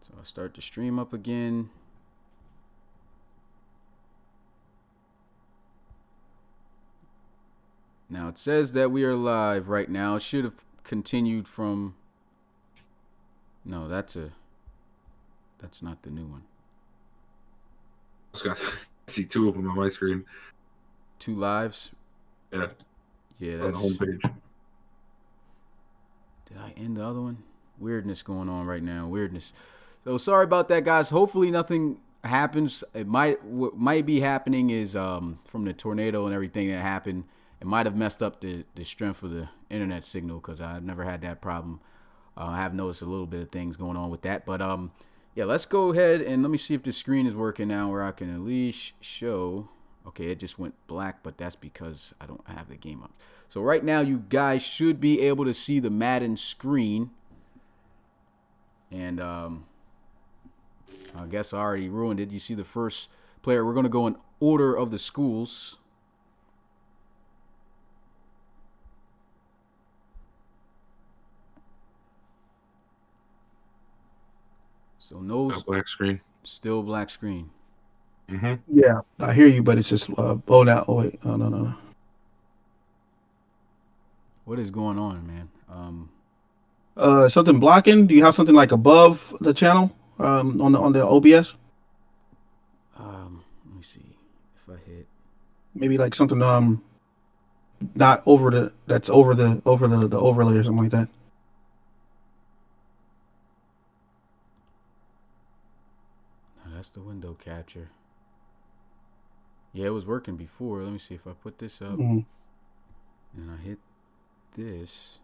So I start the stream up again. Now it says that we are live right now. It should have continued from. No, that's not the new one. I see two of them on my screen. 2 lives? Yeah. Yeah, on that's the homepage. Did I end the other one? Weirdness going on right now. Weirdness. So sorry about that, guys. Hopefully nothing happens. What might be happening is from the tornado and everything that happened, it might have messed up the strength of the internet signal because I've never had that problem. I have noticed a little bit of things going on with that. But yeah, let's go ahead and let me see if the screen is working now where I can at least show. Okay, it just went black, but that's because I don't have the game up. So right now, you guys should be able to see the Madden screen. And I guess I already ruined it. You see the first player. We're going to go in order of the schools. So no black screen. Still black screen. Mm-hmm. Yeah, I hear you, but it's just oh now. Oh wait, no. What is going on, man? Something blocking? Do you have something like above the channel on the OBS? Let me see if I hit. Maybe like something not over the that's over the overlay or something like that. No, that's the window capture. Yeah, it was working before. Let me see if I put this up and I hit this.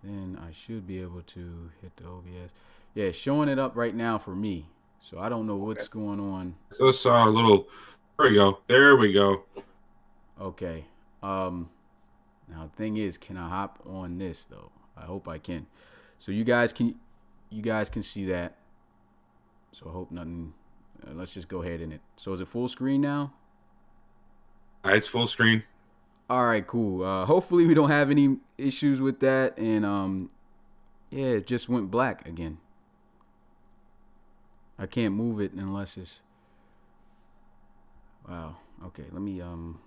Then I should be able to hit the OBS. Yeah, it's showing it up right now for me. So I don't know what's going on. So saw a little. There we go. Okay. Now the thing is, can I hop on this though? I hope I can. So you guys can see that. So I hope nothing. Let's just go ahead in it. So is it full screen now? It's full screen. All right, cool. Hopefully we don't have any issues with that. And yeah, it just went black again. I can't move it unless it's. Wow. Okay, let me You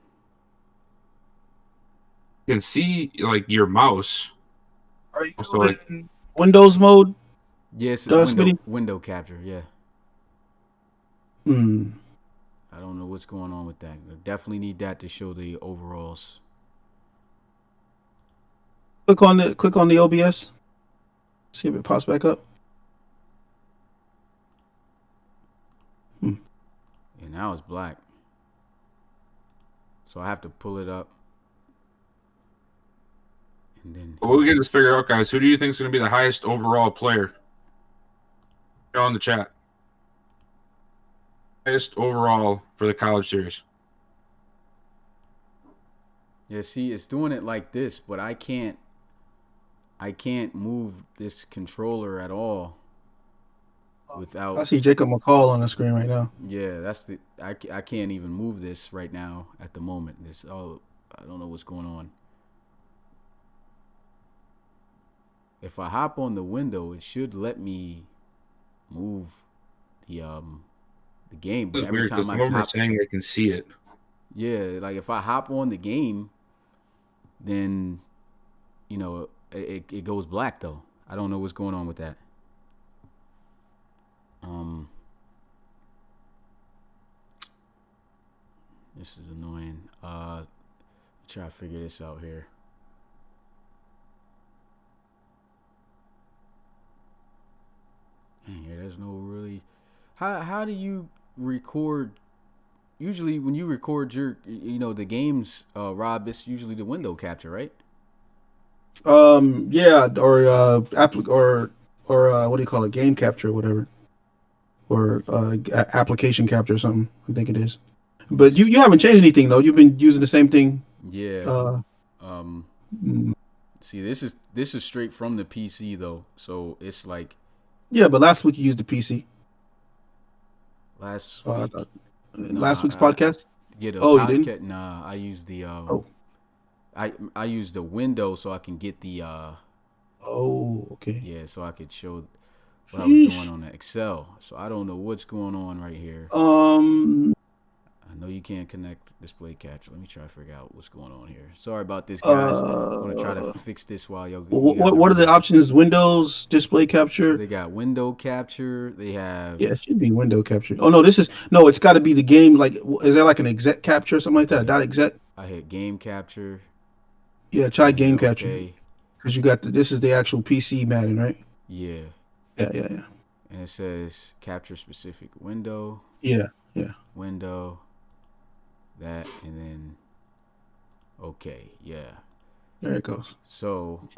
can see like your mouse. Are you Also, like in Windows mode? Yes, window capture. Yeah. I don't know what's going on with that. I definitely need that to show the overalls. Click on the OBS. See if it pops back up. And now it's black. So I have to pull it up. And then we'll get this figured out, guys. Who do you think is going to be the highest overall player? Show in the chat. Highest overall for the college series. Yeah, see, it's doing it like this, but I can't move this controller at all without. I see Jacob McCall on the screen right now. Yeah, that's I can't even move this right now at the moment. I don't know what's going on. If I hop on the window, it should let me move the game. But every time I hop, saying I can see it. Yeah, like if I hop on the game, then you know it goes black though. I don't know what's going on with that. This is annoying. Try to figure this out here. Yeah, there's no really. How do you record? Usually, when you record the games, Rob, it's usually the window capture, right? Yeah, or what do you call it? Game capture, or whatever, or application capture or something. I think it is. But you haven't changed anything though. You've been using the same thing. Yeah. See, this is straight from the PC though, so it's like. Yeah, but last week you used the PC. Last week. Last week's podcast. Yeah, the podcast. You didn't? Nah, I used the. I used the window so I can get the. Oh, okay. Yeah, so I could show what I was doing on the Excel. So I don't know what's going on right here. I know you can't connect display capture. Let me try to figure out what's going on here. Sorry about this, guys. I'm gonna try to fix this while you guys what are the are. options? Windows display So capture. they got window capture. They have. Yeah, it should be window capture. Oh no, it's got to be the game. Like, is there like an exec capture or something like that? Okay, Dot exec. I hit game capture. Yeah, And try I hit game capture OK. because this is the actual PC Madden, right? Yeah. Yeah. And it says capture specific window. Yeah. Window. That and then OK. Yeah. There it goes. So.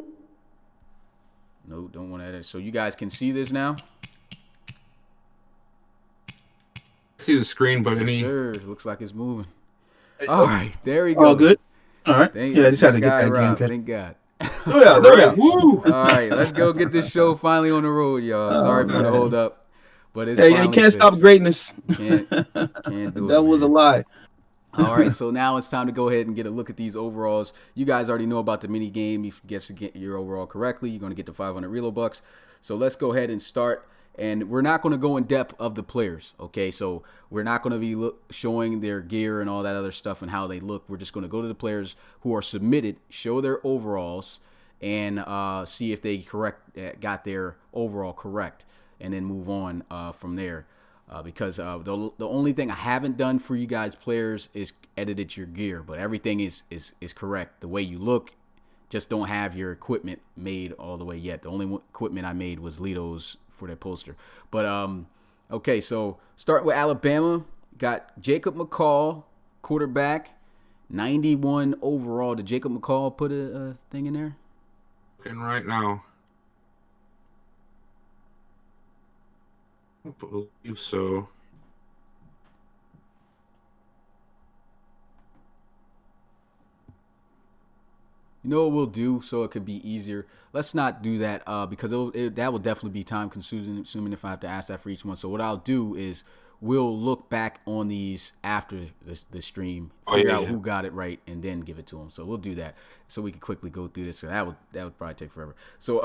No, don't want to edit. So you guys can see this now. See the screen, but any. Sure, looks like it's moving. All right, there we go. All good. All right. Yeah, I just had to get that Rob, game. thank God. No doubt. Woo! All right, let's go get this show finally on the road, y'all. Sorry for the hold up, but it's Hey, you finally can't fixed. stop greatness. Can't do it. That was a lie. All right, so now it's time to go ahead and get a look at these overalls. You guys already know about the mini game. If you guess your overall correctly, you're going to get the 500 Relo bucks. So let's go ahead and start. And we're not going to go in depth of the players, okay? So we're not going to be showing their gear and all that other stuff and how they look. We're just going to go to the players who are submitted, show their overalls, and see if they got their overall correct, and then move on from there. Because the only thing I haven't done for you guys players is edited your gear, but everything is correct. The way you look, just don't have your equipment made all the way yet. The only equipment I made was Lito's for their poster. But okay, so start with Alabama. Got Jacob McCall, quarterback, 91 overall. Did Jacob McCall put a thing in there? Looking right now. I believe so. You know what we'll do so it could be easier? Let's not do that because that will definitely be time consuming if I have to ask that for each one. So what I'll do is we'll look back on these after the stream, figure out who got it right, and then give it to them. So we'll do that so we can quickly go through this. So that would probably take forever. So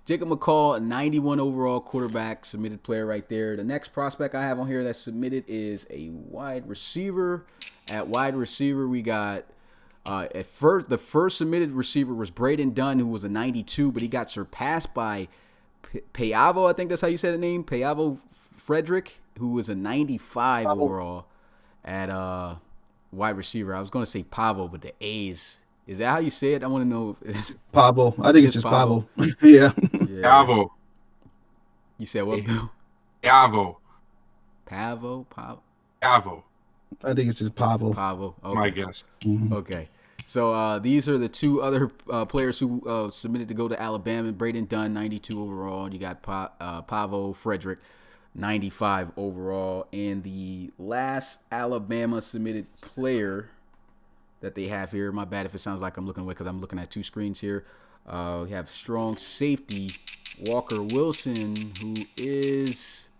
Jacob McCall, 91 overall quarterback, submitted player right there. The next prospect I have on here that's submitted is a wide receiver. At wide receiver, we got the first submitted receiver was Braden Dunn, who was a 92, but he got surpassed by Payavo. I think that's how you said the name, Payavo Frederick, who was a 95 overall at wide receiver. I was going to say Pavo, but the A's. Is that how you say it? I want to know. If Pavo. I think it's just Pavo. Yeah. Pavo. You said what, Bill? Pavo. Pavo? Pavo. I think it's just Pavo. Pavo. Okay. My guess. Mm-hmm. Okay. So these are the two other players who submitted to go to Alabama. Braden Dunn, 92 overall. You got Pavo Frederick, 95 overall. And the last Alabama submitted player that they have here, my bad if it sounds like I'm looking away because I'm looking at two screens here. We have strong safety Walker Wilson, who is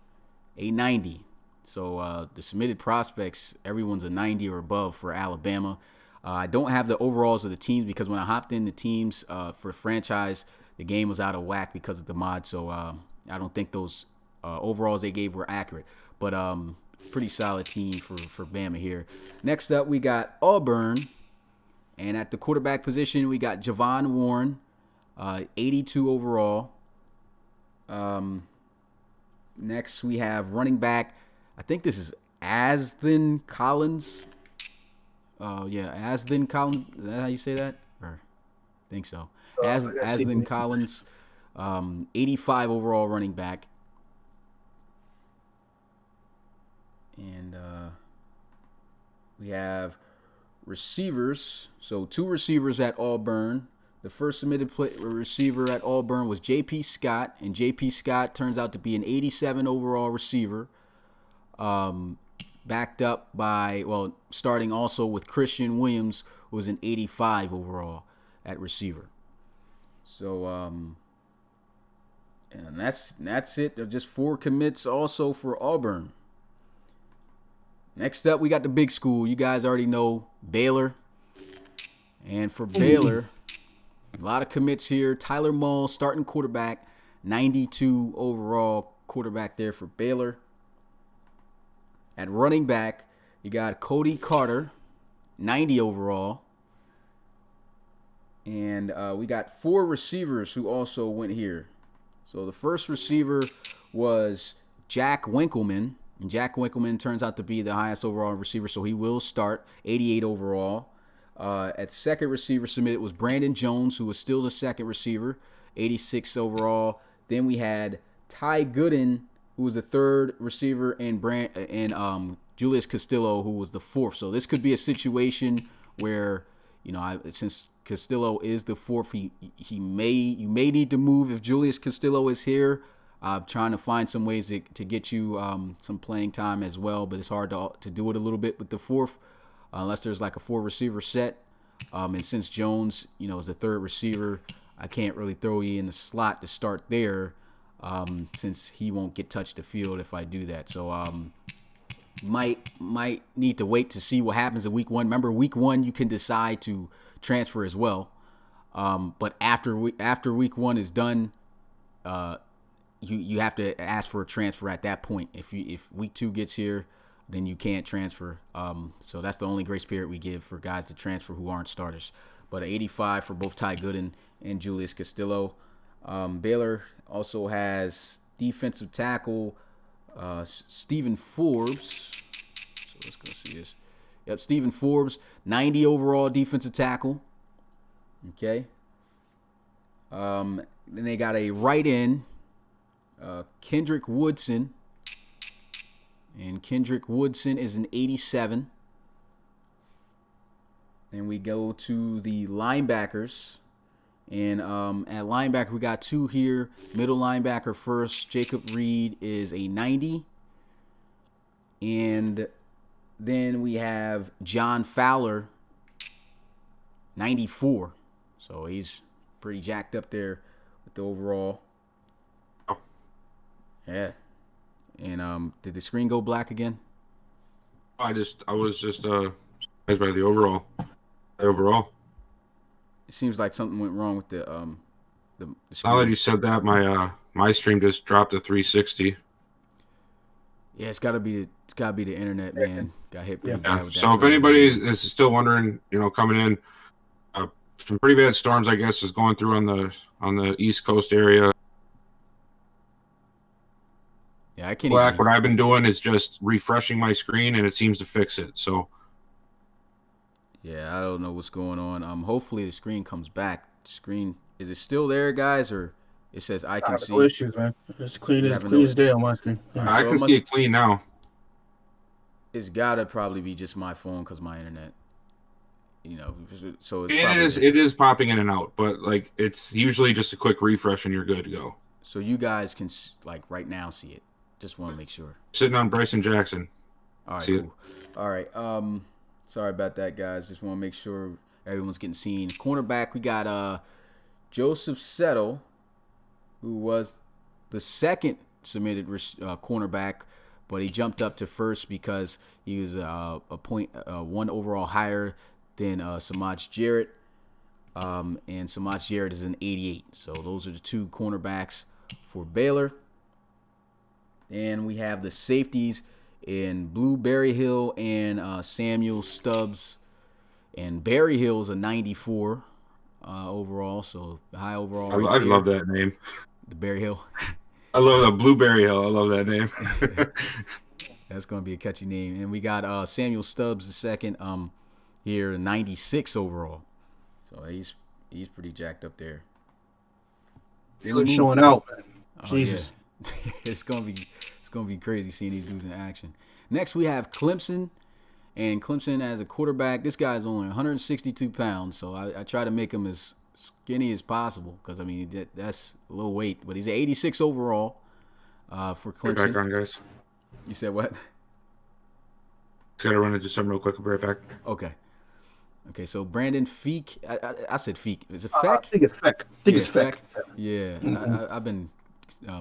a 90. So the submitted prospects, everyone's a 90 or above for Alabama. I don't have the overalls of the teams because when I hopped in the teams for franchise, the game was out of whack because of the mod. So I don't think those overalls they gave were accurate. But pretty solid team for Bama here. Next up, we got Auburn. And at the quarterback position, we got Javon Warren, 82 overall. Next, we have running back. I think this is Asden Collins. Asden Collins. Is that how you say that? Or I think so. Asden Collins, 85 overall running back. And we have receivers. So two receivers at Auburn. The first submitted receiver at Auburn was J.P. Scott, and J.P. Scott turns out to be an 87 overall receiver. Backed up by, starting also with Christian Williams, who was an 85 overall at receiver. So, and that's it. Just 4 commits also for Auburn. Next up, we got the big school. You guys already know Baylor. And for Baylor, A lot of commits here. Tyler Mull, starting quarterback, 92 overall quarterback there for Baylor. At running back, you got Cody Carter, 90 overall. And we got 4 receivers who also went here. So the first receiver was Jack Winkleman. And Jack Winkleman turns out to be the highest overall receiver, so he will start, 88 overall. At second receiver submitted was Brandon Jones, who was still the second receiver, 86 overall. Then we had Ty Gooden, who was the third receiver, and Julius Castillo, who was the fourth. So this could be a situation where, since Castillo is the fourth, you may need to move if Julius Castillo is here. Trying to find some ways to get you some playing time as well, but it's hard to do it a little bit with the fourth, unless there's like a 4-receiver set. And since Jones, is the third receiver, I can't really throw you in the slot to start there, since he won't get touch the field if I do that. So might need to wait to see what happens in week 1. Remember, week 1 you can decide to transfer as well, but after week 1 is done, you have to ask for a transfer at that point. If week 2 gets here, then you can't transfer. So that's the only grace period we give for guys to transfer who aren't starters. But 85 for both Ty Gooden and Julius Castillo. Baylor also has defensive tackle Stephen Forbes. So let's go see this. Yep, Stephen Forbes, 90 overall defensive tackle. Okay. Then they got a right end. Kendrick Woodson, and Kendrick Woodson is an 87. Then we go to the linebackers, and at linebacker we got 2 here. Middle linebacker first, Jacob Reed is a 90, and then we have John Fowler, 94. So he's pretty jacked up there with the overall. Yeah. And did the screen go black again? I was just surprised by the overall. It seems like something went wrong with the screen. Now that you said that, my stream just dropped to 360. Yeah, it's gotta be the internet, man. Got hit pretty bad with that. So if anybody is still wondering, coming in, some pretty bad storms, I guess, is going through on the East Coast area. Yeah, I can't. Black. What I've been doing is just refreshing my screen, and it seems to fix it. So, yeah, I don't know what's going on. Hopefully the screen comes back. Is it still there, guys, or it says I can see? No issues, man. It's clean as day on my screen. Yeah. I can see it clean now. It's gotta probably be just my phone because my internet. So it is popping in and out, but like it's usually just a quick refresh, and you're good to go. So you guys can right now see it. Just want to make sure. Sitting on Bryson Jackson. All right, cool. All right. Sorry about that, guys. Just want to make sure everyone's getting seen. Cornerback, we got Joseph Settle, who was the second submitted cornerback, but he jumped up to first because he was one overall higher than Samaj Jarrett. And Samaj Jarrett is an 88. So those are the 2 cornerbacks for Baylor. And we have the safeties in Blue Berryhill and Samuel Stubbs. And Berryhill is a 94 overall, so high overall. I love that name. The Berryhill. I love the Blue Berryhill. I love that name. That's going to be a catchy name. And we got Samuel Stubbs the second here, 96 overall. So he's pretty jacked up there. He was showing out, man. Jesus. Yeah. It's gonna be crazy seeing these dudes in action. Next we have Clemson, and Clemson as a quarterback. This guy's only 162 pounds, so I try to make him as skinny as possible because that's a little weight. But he's an 86 overall for Clemson. Back on, guys. You said what? Just gotta run into something real quick. I'll be right back. Okay. So Brandon Feek, I said Feek. Is it Feck? I think it's Feck. It's Feck. Yeah, I've been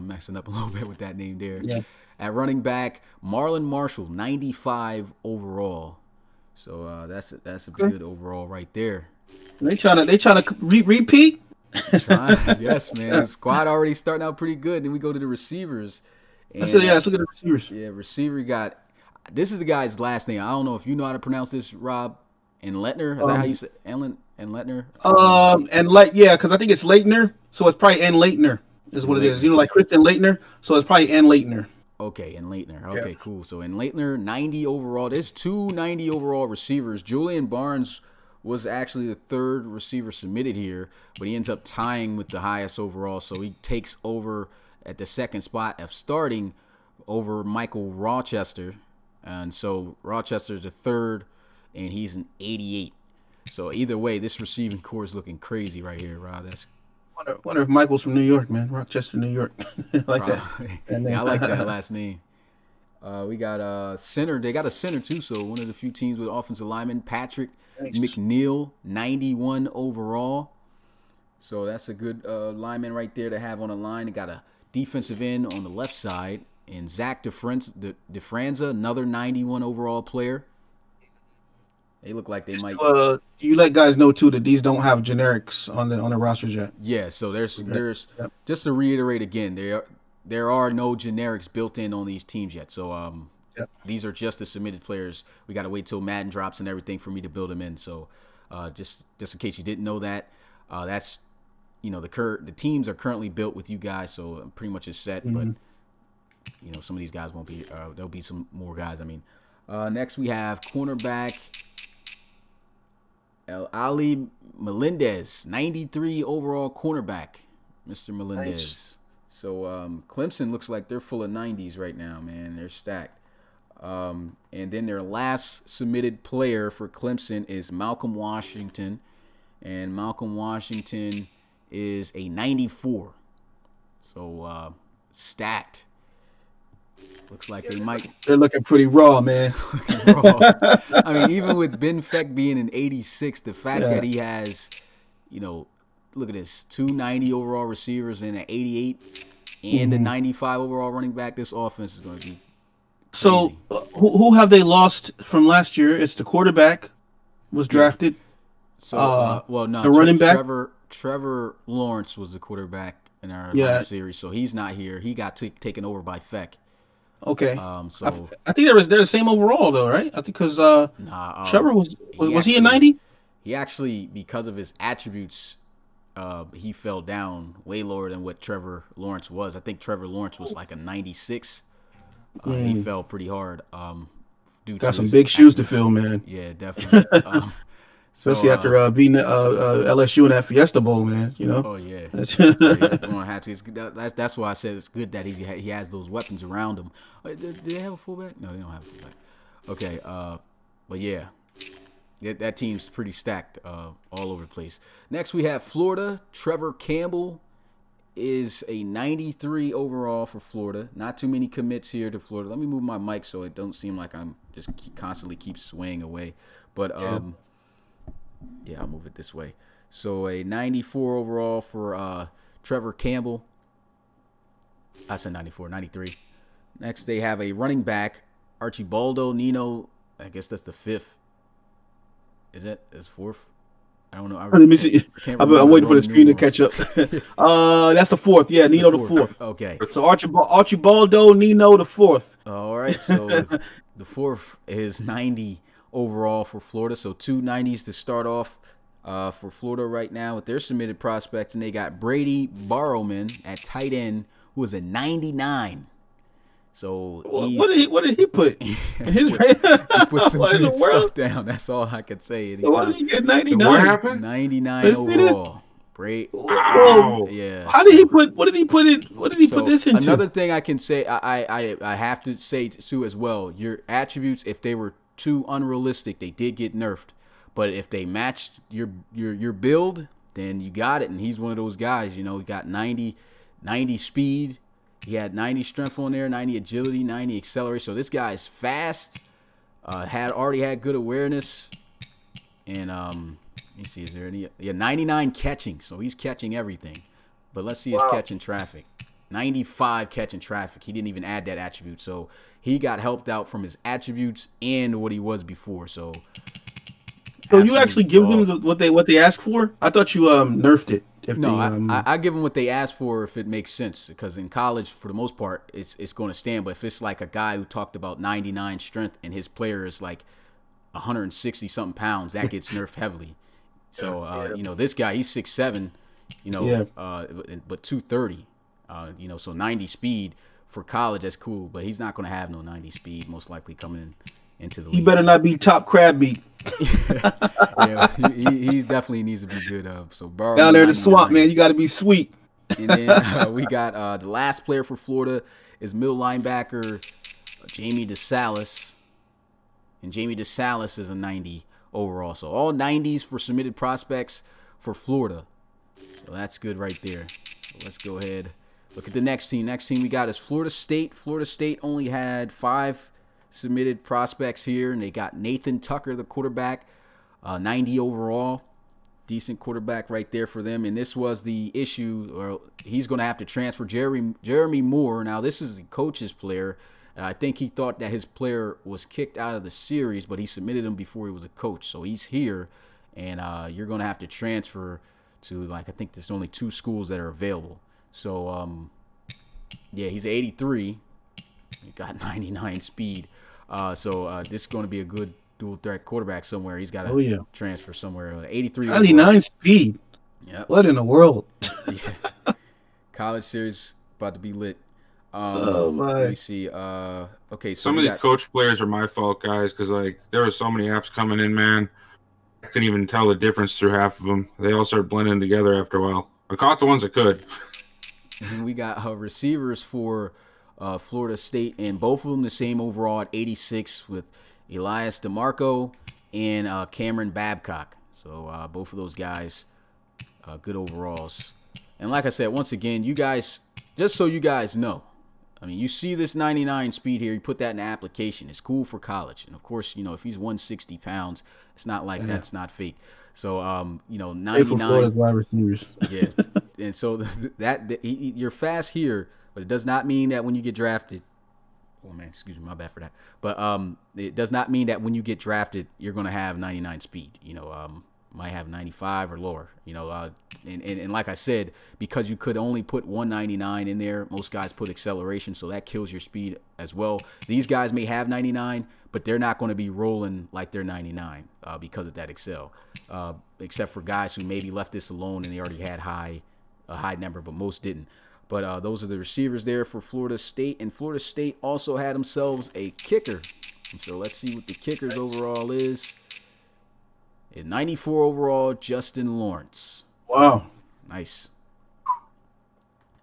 messing up a little bit with that name there. Yeah. At running back, Marlon Marshall, 95 overall. So that's a good overall right there. They trying to repeat. Yes, man. The squad already starting out pretty good. Then we go to the receivers. And, Let's look at the receivers. Yeah, receiver got. This is the guy's last name. I don't know if you know how to pronounce this, Rob. And Letner. Is that how you say Ellen and Letner? Because I think it's Leitner, so it's probably N. Leitner is what it is. You know, like Kristen Leitner, so it's probably N. Leitner. Okay, and Leitner. Okay, cool. So in Leitner, 90 overall. There's 290 overall receivers. Julian Barnes was actually the third receiver submitted here, but he ends up tying with the highest overall. So he takes over at the second spot of starting over Michael Rochester. And so Rochester's the third, and he's an 88. So either way, this receiving core is looking crazy right here, Rob. That's wonder if Michael's from New York, man. Rochester, New York. Like that. Yeah, I like that last name. We got center. They got a center too. So one of the few teams with offensive lineman, Patrick McNeil, 91 overall. So that's a good lineman right there to have on the line. They got a defensive end on the left side, and Zach DeFranza, another 91 overall player. They look like they might. You let guys know too that these don't have generics on the rosters yet. Yeah, so there's just to reiterate again, there are no generics built in on these teams yet. So these are just the submitted players. We got to wait till Madden drops and everything for me to build them in. So just in case you didn't know that, that's the teams are currently built with you guys, so pretty much it's set. Mm-hmm. But some of these guys won't be. There'll be some more guys. I mean, next we have cornerback. Ali Melendez, 93 overall cornerback, Mr. Melendez. Nice. So Clemson looks like they're full of 90s right now, man. They're stacked. And then their last submitted player for Clemson is Malcolm Washington. And Malcolm Washington is a 94. So stacked. Looks like they might. They're looking pretty raw, man. I mean, even with Ben Feck being an 86, the fact that he has, look at this, 290 overall receivers and an 88 and a 95 overall running back, this offense is going to be crazy. So who have they lost from last year? It's the quarterback was drafted. So, the running back. Trevor Lawrence was the quarterback in our last series, so he's not here. He got taken over by Feck. Okay. So I think they're the same overall though, right? I think because Trevor was he a 90? He actually, because of his attributes, he fell down way lower than what Trevor Lawrence was. I think Trevor Lawrence was like a 96. He fell pretty hard. Got some big shoes to fill, man. Yeah, definitely. Especially after beating LSU in that Fiesta Bowl, man. Oh yeah, he's gonna have to. That's why I said it's good that he has those weapons around him. Do they have a fullback? No, they don't have a fullback. Okay, but yeah, that team's pretty stacked all over the place. Next we have Florida. Trevor Campbell is a 93 overall for Florida. Not too many commits here to Florida. Let me move my mic so it don't seem like I'm just constantly keep swaying away. But yeah, I'll move it this way. So a 94 overall for Trevor Campbell. I said 94, 93. Next, they have a running back, Archibaldo Nino. I guess that's the fifth. Is it? That's fourth? I don't know. Let me see. I'm waiting for the screen to catch up. That's the fourth. Yeah, Nino the fourth. Okay. So Archibaldo Nino the fourth. All right. So the fourth is 90 overall for Florida. So 2 90s to start off for Florida right now with their submitted prospects. And they got Brady Barrowman at tight end, who is a 99. So what did he put? He put some good stuff down. That's all I could say. So what did he get? 99. What happened? 99 overall. Brady. Wow. Yeah. How did he put? What did he put it? What did he put this into? Another thing I can say, I have to say too as well. Your attributes, if they were too unrealistic, they did get nerfed. But if they matched your build, then you got it. And he's one of those guys. He got 90 speed. He had 90 strength on there, 90 agility, 90 acceleration. So this guy is fast. Already had good awareness. And let me see, is there any? Yeah, 99 catching. So he's catching everything. But let's see his catching traffic. 95 catching traffic. He didn't even add that attribute. So he got helped out from his attributes and what he was before. So you actually give them what they asked for? I thought you nerfed it. I give them what they ask for if it makes sense, because in college, for the most part, it's going to stand. But if it's like a guy who talked about 99 strength and his player is like 160 something pounds, that gets nerfed heavily. So this guy, he's 6'7", but 230, so 90 speed for college, that's cool. But he's not going to have no 90 speed, most likely coming into the league. He better not be top crab meat. He definitely needs to be good. So down there in the swamp, man, you got to be sweet. And then we got the last player for Florida is middle linebacker Jamie DeSalis, and Jamie DeSalis is a 90 overall. So all 90s for submitted prospects for Florida. So that's good right there. So let's go ahead, look at the next team. Next team we got is Florida State. Florida State only had 5 submitted prospects here, and they got Nathan Tucker, the quarterback, 90 overall. Decent quarterback right there for them. And this was the issue, or he's going to have to transfer. Jeremy Moore. Now, this is the coach's player. I think he thought that his player was kicked out of the series, but he submitted him before he was a coach. So he's here, and you're going to have to transfer to, I think there's only 2 schools that are available. So, he's 83. He got 99 speed. So this is going to be a good dual threat quarterback somewhere. He's got to transfer somewhere. 83. 99 speed. Yep. What in the world? Yeah. College series about to be lit. Oh my. Let me see. Okay, so some of these coach players are my fault, guys, because there were so many apps coming in, man. I couldn't even tell the difference through half of them. They all started blending together after a while. I caught the ones I could. And we got receivers for Florida State, and both of them the same overall at 86 with Elias DeMarco and Cameron Babcock. So both of those guys, good overalls. And like I said, once again, you guys, just so you guys know, you see this 99 speed here, you put that in the application. It's cool for college. And, of course, if he's 160 pounds, it's not like that's not fake. So, 99. Wide receivers. Yeah. And so you're fast here, but it does not mean that when you get drafted – oh, man, excuse me, my bad for that. But it does not mean that when you get drafted, you're going to have 99 speed. Might have 95 or lower. And like I said, because you could only put 199 in there, most guys put acceleration, so that kills your speed as well. These guys may have 99, but they're not going to be rolling like they're 99 because of that excel. Except for guys who maybe left this alone and they already had a high number, but most didn't. But those are the receivers there for Florida State. And Florida State also had themselves a kicker. And so let's see what the kicker's overall is. At 94 overall, Justin Lawrence. Wow. Nice.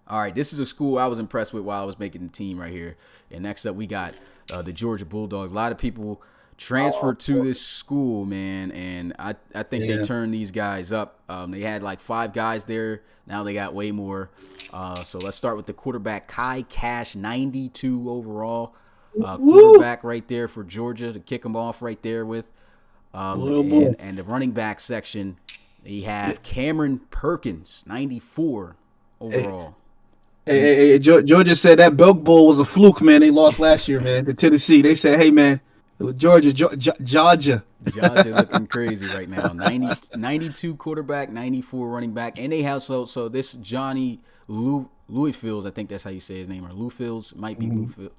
All right, this is a school I was impressed with while I was making the team right here. And next up, we got the Georgia Bulldogs. A lot of people transferred to this school, man, and I think they turned these guys up. They had 5 guys there. Now they got way more. So let's start with the quarterback, Kai Cash, 92 overall. Quarterback right there for Georgia to kick them off right there with. And the running back section, they have Cameron Perkins, 94 overall. Hey, Georgia said that Belk Bowl was a fluke, man. They lost last year, man, to Tennessee. They said, hey, man, Georgia. Georgia looking crazy right now. 92 quarterback, 94 running back. And they have, so this Johnny Louis Fields, I think that's how you say his name, or Lou Fields, might be Lou Fields.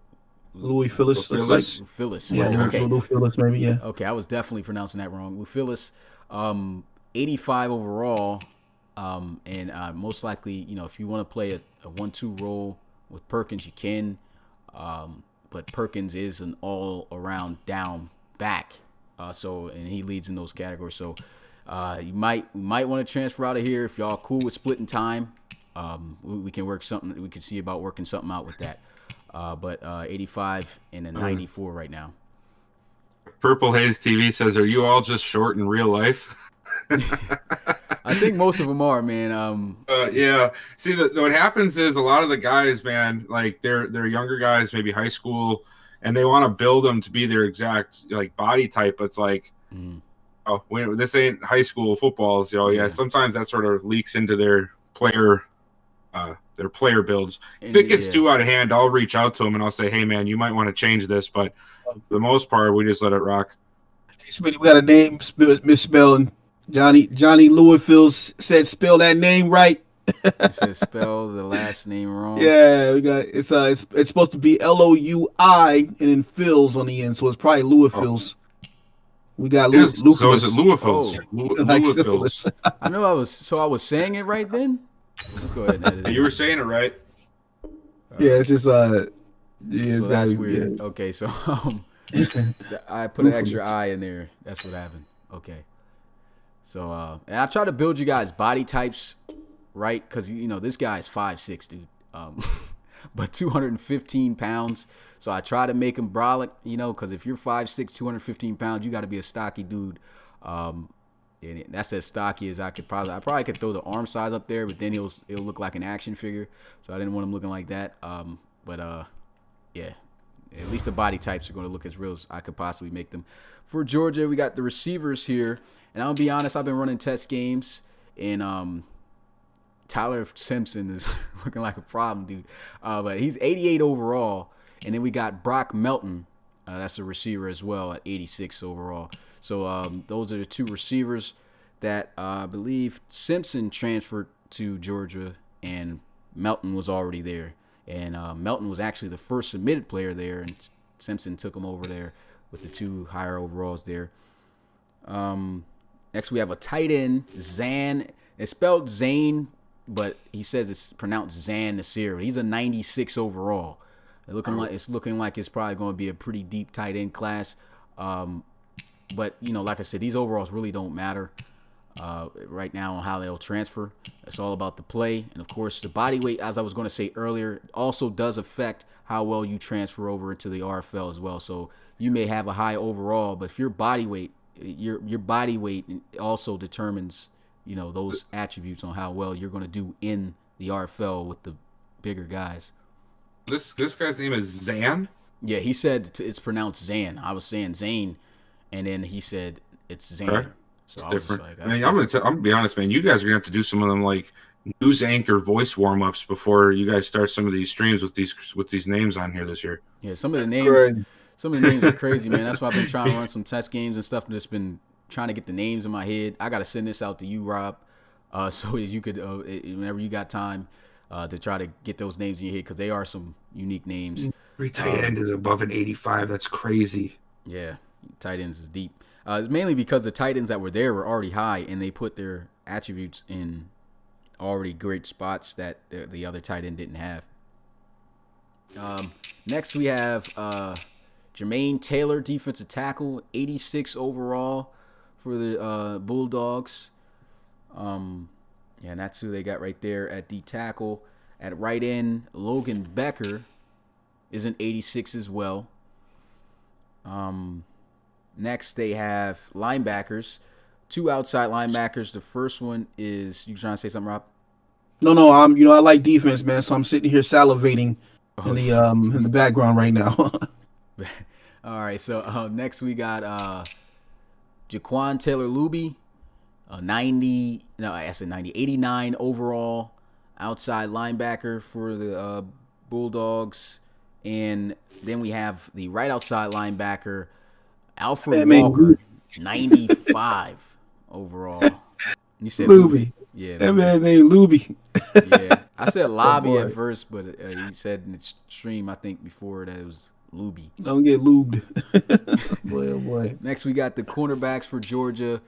Louis Phillips. Lou Phillips. Yeah, okay. Lou Phillips, maybe, yeah. Okay, I was definitely pronouncing that wrong. Lou Phillips, 85 overall, and most likely, if you want to play a 1-2 role with Perkins, you can. But Perkins is an all-around down back, and he leads in those categories. So you might want to transfer out of here if y'all cool with splitting time. We can work something. We can see about working something out with that. But 85 and a 94 right now. Purple Haze TV says, "Are you all just short in real life?" I think most of them are, man. Yeah. See, what happens is a lot of the guys, man, they're younger guys, maybe high school, and they want to build them to be their exact body type. It's this ain't high school footballs, Yeah. Sometimes that sort of leaks into their player builds. If it gets too out of hand, I'll reach out to them and I'll say, hey, man, you might want to change this. But for the most part, we just let it rock. Hey, Smitty, we got a name misspelled Johnny Louisville said spell that name right. He said spell the last name wrong. Yeah, we got it's supposed to be Louis and then Phil's on the end, so it's probably Louisville's. We got So is it Louisville's? Oh. Like Louisville's. I know I was saying it right then. Let's go ahead and edit You were this. saying it right. Yeah, it's just So that's weird. Yeah. Okay, so I put an extra I in there. That's what happened. Okay. So and I try to build you guys body types, right? Because this guy is 5'6", dude. But 215 pounds. So I try to make him brolic, because if you're 5'6", 215 pounds, you got to be a stocky dude. And that's as stocky as I probably could throw the arm size up there, but then it'll look like an action figure. So I didn't want him looking like that. Yeah, at least the body types are going to look as real as I could possibly make them. For Georgia, we got the receivers here, and I'll be honest, I've been running test games, and Tyler Simpson is looking like a problem, dude. But he's 88 overall, and then we got Brock Melton. That's a receiver as well at 86 overall. So those are the two receivers that I believe Simpson transferred to Georgia, and Melton was already there. And Melton was actually the first submitted player there, and Simpson took him over there with the two higher overalls there. Next, we have a tight end, Zan. It's spelled Zane, but he says it's pronounced Zan Nasir. He's a 96 overall. It's looking like it's probably going to be a pretty deep tight end class. But like I said, these overalls really don't matter right now on how they'll transfer. It's all about the play, and of course, the body weight, as I was going to say earlier, also does affect how well you transfer over into the RFL as well. So you may have a high overall, but if your body weight also determines those attributes on how well you're going to do in the RFL with the bigger guys. This guy's name is Zan? Yeah, he said it's pronounced Zan. I was saying Zane, and then he said it's Zan. Okay. So it's I different. Was I'm gonna be honest, man. You guys are gonna have to do some of them like news anchor voice warm ups before you guys start some of these streams with these names on here this year. Yeah, some of the names are crazy, man. That's why I've been trying to run some test games and stuff, and just been trying to get the names in my head. I gotta send this out to you, Rob, so you could whenever you got time to try to get those names in your head, because they are some unique names. Every tight end is above an 85. That's crazy. Yeah, tight ends is deep. It's mainly because the tight ends that were there were already high, and they put their attributes in already great spots that the other tight end didn't have. Next, we have Jermaine Taylor, defensive tackle, 86 overall for the Bulldogs. And that's who they got right there at D tackle. At right end, Logan Becker is an 86 as well. Next, they have linebackers, two outside linebackers. The first one is, you trying to say something, Rob? No. I like defense, man. So I'm sitting here salivating in the background right now. All right. So next we got Jaquan Taylor-Luby, 89 overall outside linebacker for the Bulldogs, and then we have the right outside linebacker, Alfred Walker, 95 overall. You said Luby. Yeah, that man named Luby. Yeah, I said Lobby at first, but he said in the stream, I think before, that it was Luby. Don't get lubed. Boy, oh boy. Next, we got the cornerbacks for Georgia.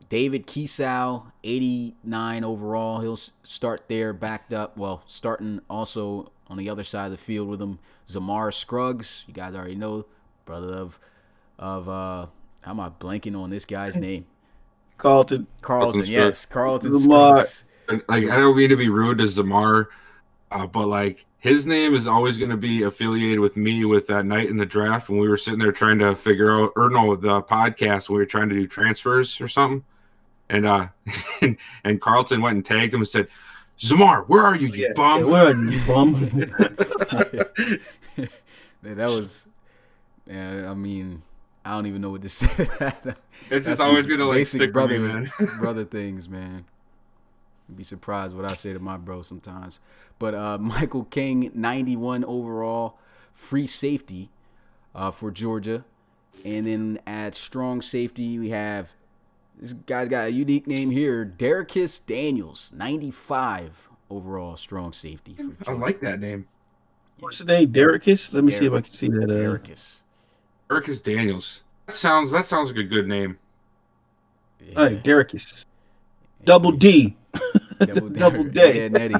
David Kiesau, 89 overall. He'll start there, backed up. Well, starting also on the other side of the field with him, Zamar Scruggs. You guys already know, brother of how am I blanking on this guy's name? Carlton, yes. Carlton Zamar. Scruggs. I don't mean to be rude to Zamar, but his name is always going to be affiliated with me with that night in the draft when we were sitting there trying to figure out, the podcast when we were trying to do transfers or something. And and Carlton went and tagged him and said, "Zamar, where are you, you bum? Where are you, bum?" That was, I mean, I don't even know what to say to that. It's just always gonna stick brother, with me, man. brother things, man. You'd be surprised what I say to my bro sometimes. But Michael King, 91 overall, free safety for Georgia. And then at strong safety, we have This guy's got a unique name here. Darius Daniels, 95 overall strong safety. I like that name. What's the name? Darius? Let me see if I can see that. Darius Daniels. That sounds like a good name. Yeah. All right, Darius. Double D. Double D. Yeah, Nettie.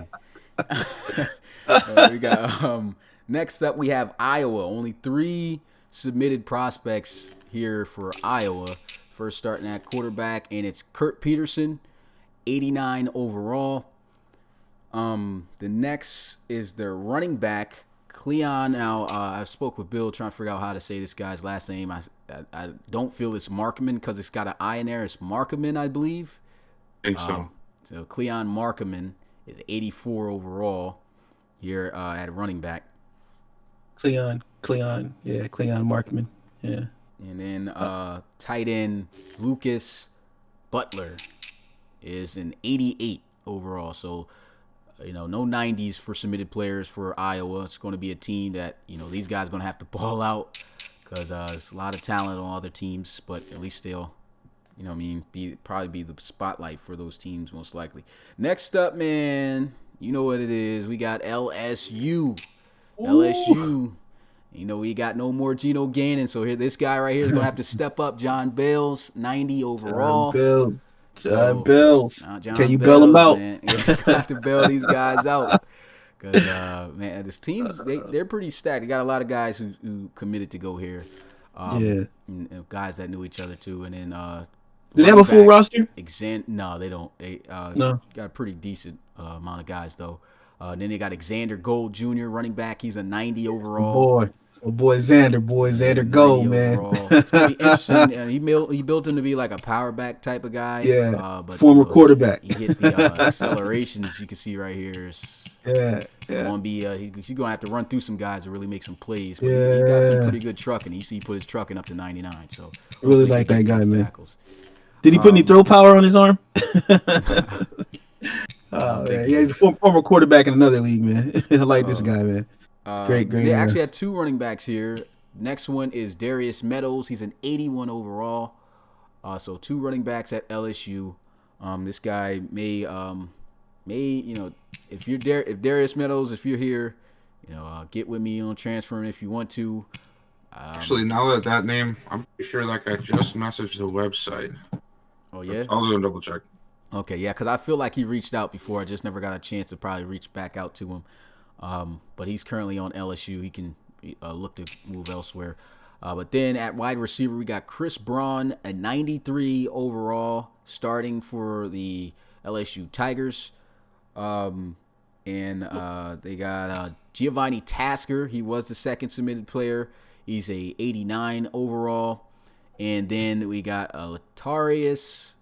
We got next up we have Iowa. Only 3 submitted prospects here for Iowa. First starting at quarterback, and it's Kurt Patterson, 89 overall. The next is their running back, Cleon. Now, I spoke with Bill trying to figure out how to say this guy's last name. I don't feel it's Markman because it's got an I in there. It's Markman, I believe. I think so. So Cleon Markman is 84 overall here at running back. Cleon. Yeah, Cleon Markman. Yeah. And then tight end Lucas Butler is an 88 overall. So, no 90s for submitted players for Iowa. It's going to be a team that, these guys are going to have to ball out because there's a lot of talent on other teams, but at least they'll, probably be the spotlight for those teams most likely. Next up, man, you know what it is. We got LSU. Ooh. LSU. We got no more Geno Gannon, so here this guy right here is gonna have to step up. John Bales, 90 overall. John Bales. Can you Bales, bail him out? Man. You have to bail these guys out. Because man, this team's they're pretty stacked. They got a lot of guys who committed to go here. And guys that knew each other too. And then do they have a full roster? No, they don't. They no. Got a pretty decent amount of guys though. Then they got Xander Gold Jr. running back. He's a 90 overall. Boy, Xander Gold, man. It's gonna be interesting. He built him to be like a power back type of guy. Yeah, but former quarterback. He hit the accelerations you can see right here. Yeah. Gonna be he's gonna have to run through some guys to really make some plays. But he got some pretty good trucking. You see, he put his trucking up to 99. So really like that guy, man. Tackles. Did he put any throw power on his arm? Oh man, yeah, he's a former quarterback in another league, man. I like this guy, man. Great. They actually had 2 running backs here. Next one is Darius Meadows. He's an 81 overall. So 2 running backs at LSU. This guy may if Darius Meadows, if you're here, get with me on transferring if you want to. Actually, now that name, I'm pretty sure that guy just messaged the website. Oh yeah, I'll do a double check. Okay, yeah, because I feel like he reached out before. I just never got a chance to probably reach back out to him. But he's currently on LSU. He can look to move elsewhere. But then at wide receiver, we got Chris Braun, a 93 overall, starting for the LSU Tigers. And they got Giovanni Tasker. He was the second submitted player. He's a 89 overall. And then we got Latarius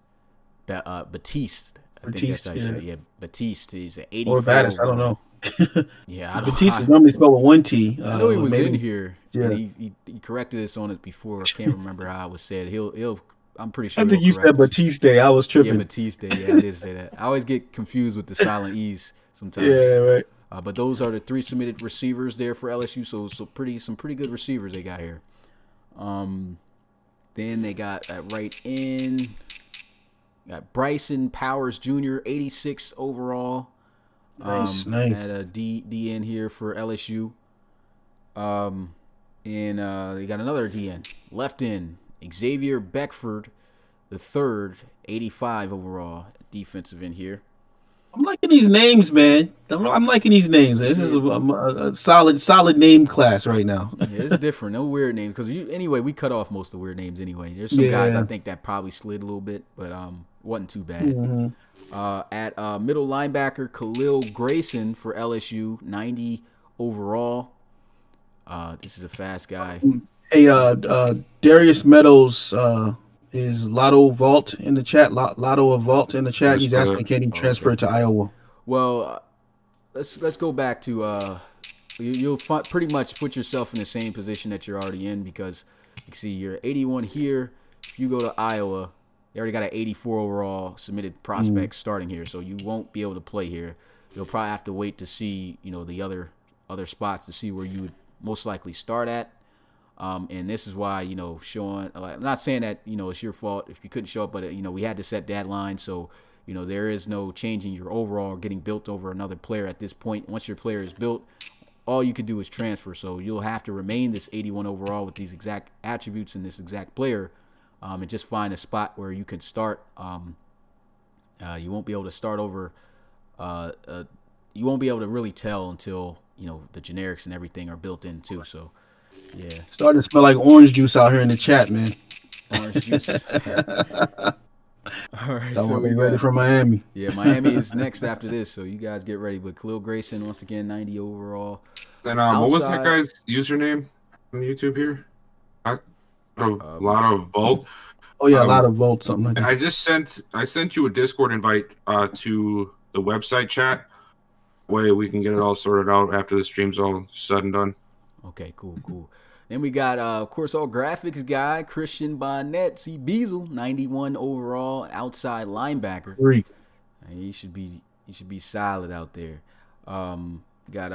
Batiste. I think that's how you say it. Yeah, Batiste. He's an 84. Or Battis, I don't know. Yeah, I don't Batiste is normally spelled with 1 T. I know he was in here. Yeah. And he corrected us on it before. I can't remember how it was said. He'll I'm pretty sure. I think you said Batiste. I was tripping. Yeah, Batiste. Yeah, I did say that. I always get confused with the silent E's sometimes. Yeah, right. But those are the 3 submitted receivers there for LSU. So some pretty good receivers they got here. Then they got at right end. Got Bryson Powers Jr., 86 overall. Nice. At a DN here for LSU. And they got another DN. Left end, Xavier Beckford, the third, 85 overall defensive end here. I'm liking these names, man. I'm liking these names. This is a solid name class right now. Yeah, it's different. No weird names. Because we cut off most of the weird names anyway. There's some guys I think that probably slid a little bit, but wasn't too bad. Mm-hmm. At middle linebacker, Khalil Grayson for LSU, 90 overall. This is a fast guy. Hey, Darius Meadows is Lotto Vault in the chat. Lotto of Vault in the chat. He's asking, can he transfer to Iowa? Well, let's go back to you'll pretty much put yourself in the same position that you're already in, because you see you're 81 here. If you go to Iowa, they already got an 84 overall submitted prospect starting here, so you won't be able to play here. You'll probably have to wait to see the other spots to see where you would most likely start at. And this is why, Sean, I'm not saying that, it's your fault if you couldn't show up, but, we had to set that line. So, there is no changing your overall or getting built over another player at this point. Once your player is built, all you can do is transfer. So you'll have to remain this 81 overall with these exact attributes and this exact player, and just find a spot where you can start. You won't be able to start over. You won't be able to really tell until, the generics and everything are built in too. So, yeah. Starting to smell like orange juice out here in the chat, man. Orange juice. All right, so we ready for Miami. Yeah, Miami is next after this, so you guys get ready. But Khalil Grayson, once again, 90 overall. And what was that guy's username on YouTube here? A lot of Volt. Oh yeah, a lot of Volt, something like that. I sent you a Discord invite to the website chat. Way we can get it all sorted out after the stream's all said and done. Okay, cool. Then we got, of course, our graphics guy, Christian Bonnet, C. Beazle, 91 overall, outside linebacker. Freak. He should be solid out there. Got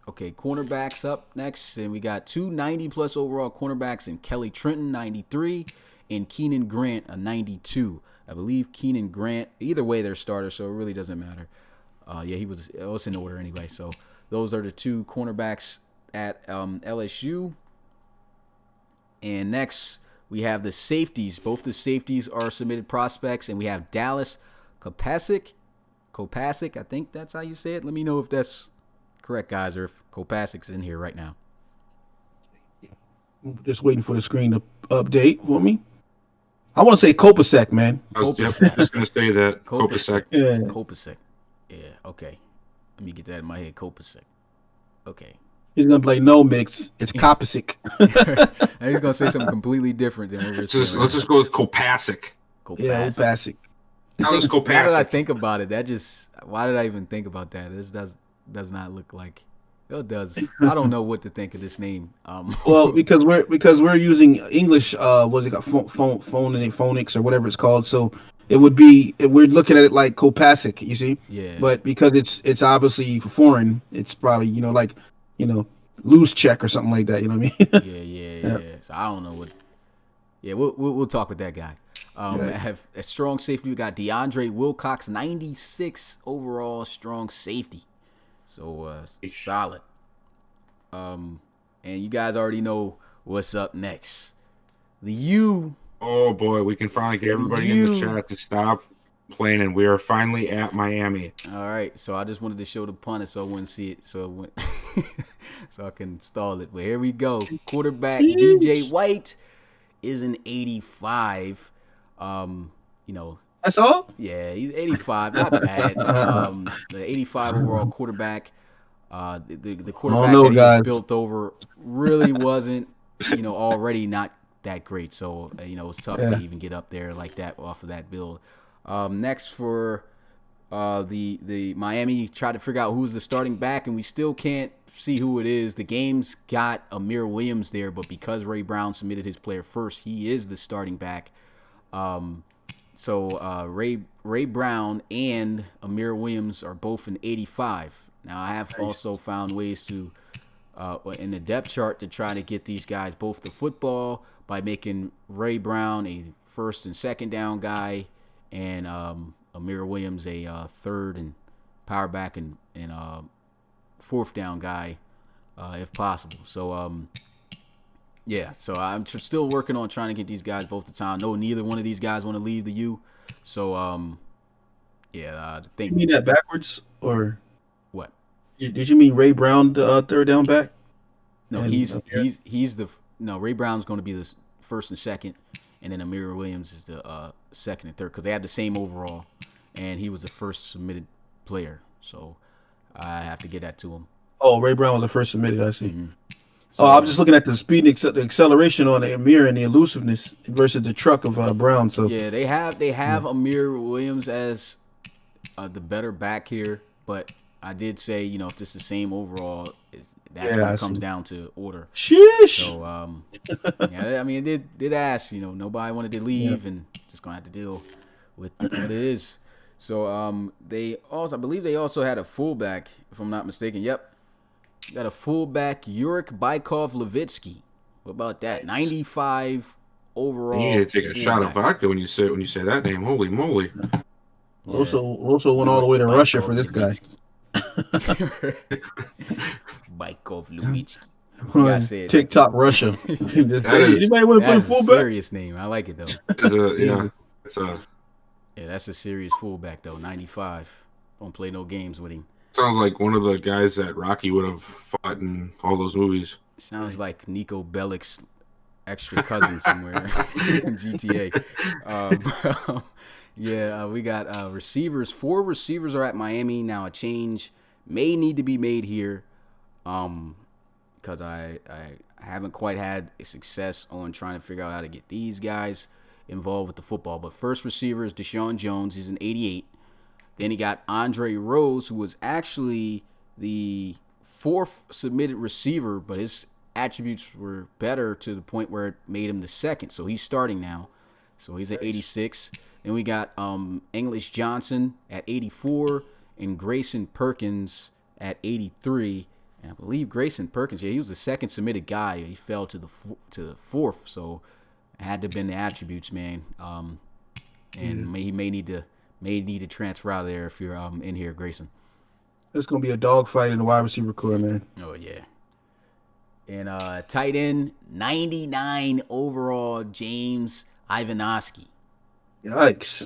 cornerbacks up next, and we got 2 90+ overall cornerbacks in Kelly Trenton, 93, and Keenan Grant, a 92. I believe Keenan Grant. Either way, they're starters, so it really doesn't matter. It was in order anyway. So those are the 2 cornerbacks at LSU. And next we have the safeties. Both the safeties are submitted prospects, and we have Dallas Kopasik, I think that's how you say it. Let me know if that's correct, guys, or if Kopasik's in here right now. Just waiting for the screen to update for me. I want to say Kopasek, man. I was just going to say that. Kopasek. Yeah. Kopasek. Yeah, okay. Let me get that in my head. Kopasek. Okay. He's gonna play no mix. It's Kopasik. He's gonna say something completely different than what we're saying. Let's just go with Kopasik. Yeah, Kopasik. Now let's Kopasik. Now that I think about it, why did I even think about that? This does not look like it does. I don't know what to think of this name. Well, because we're using English. What's it called? Phonics or whatever it's called. So it would be, we're looking at it like Kopasik. You see? Yeah. But because it's obviously foreign, it's probably loose check or something like that. You know what I mean? Yeah. So I don't know what. Yeah, we'll talk with that guy. I have a strong safety. We got DeAndre Wilcox, 96 overall, strong safety. So solid. And you guys already know what's up next. The U. Oh boy, we can finally get everybody in the chat to stop playing, and we are finally at Miami. All right, so I just wanted to show the punter so I wouldn't see it, so I can stall it. But here we go. Quarterback DJ White is an 85. That's all? Yeah, he's 85. Not bad. The 85 overall quarterback. The quarterback that he was built over really wasn't, already not that great. So, it's tough to even get up there like that off of that build. Next for the Miami, tried to figure out who's the starting back, and we still can't see who it is. The game's got Amir Williams there, but because Ray Brown submitted his player first, he is the starting back. So Ray Brown and Amir Williams are both in 85. Now, I have also found ways to, in the depth chart, to try to get these guys both the football by making Ray Brown a first and second down guy, and Amir Williams a third and power back and fourth down guy, if possible. So, so I'm still working on trying to get these guys both the time. No, neither one of these guys want to leave the U. So, I think. You mean that backwards, or what? Did you mean Ray Brown, the third down back? No, Ray Brown's going to be the first and second, and then Amir Williams is the second and third, because they have the same overall, and he was the first submitted player. So I have to get that to him. Oh, Ray Brown was the first submitted. I see. Mm-hmm. So, I'm just looking at the speed and the acceleration on the Amir and the elusiveness versus the truck of Brown. So yeah, they have Amir Williams as the better back here, but I did say, if it's the same overall, that's when it comes down to order. Sheesh. So I mean, it did ask, nobody wanted to leave, and just gonna have to deal with what it is. So I believe they also had a fullback, if I'm not mistaken. Yep. Got a fullback, Yurik Bykov-Levitsky, What about that? 95 overall. You need to take a shot of vodka when you say that name. Holy moly! Yeah. Also went all the way to Russia for this guy. Baikov Lubitsky. TikTok Russia. Anybody want to put a fullback? Serious name. I like it though. That's a serious fullback though. 95. Don't play no games with him. Sounds like one of the guys that Rocky would have fought in all those movies. Sounds like Nico Bellic's extra cousin somewhere in GTA. We got receivers. 4 receivers are at Miami now. A change may need to be made here, because I haven't quite had a success on trying to figure out how to get these guys involved with the football. But first receiver is Deshaun Jones. He's an 88. Then he got Andre Rose, who was actually the 4th submitted receiver, but his attributes were better to the point where it made him the 2nd. So he's starting now. So he's at 86. Then we got English Johnson at 84 and Grayson Perkins at 83. And I believe Grayson Perkins, he was the 2nd submitted guy. He fell to the 4th. So it had to have been the attributes, man. And he may need to transfer out of there if you're in here, Grayson. It's gonna be a dogfight in the wide receiver core, man. Oh yeah. And tight end, 99 overall, James Ivanoski. Yikes!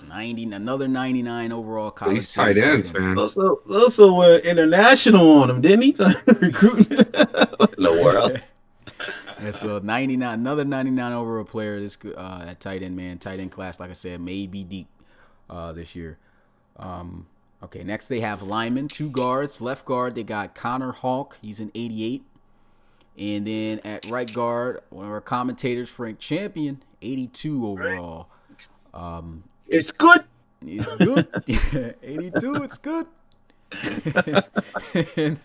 Another 99 overall college. These tight ends, man. Also went international on him, didn't he? Recruiting in the world. Yeah, so another 99 overall player. This at tight end, man. Tight end class, like I said, may be deep this year. Okay, next they have linemen, 2 guards. Left guard, they got Connor Hawk. He's an 88. And then at right guard, one of our commentators, Frank Champion, 82 overall. It's good. It's good. 82, it's good. and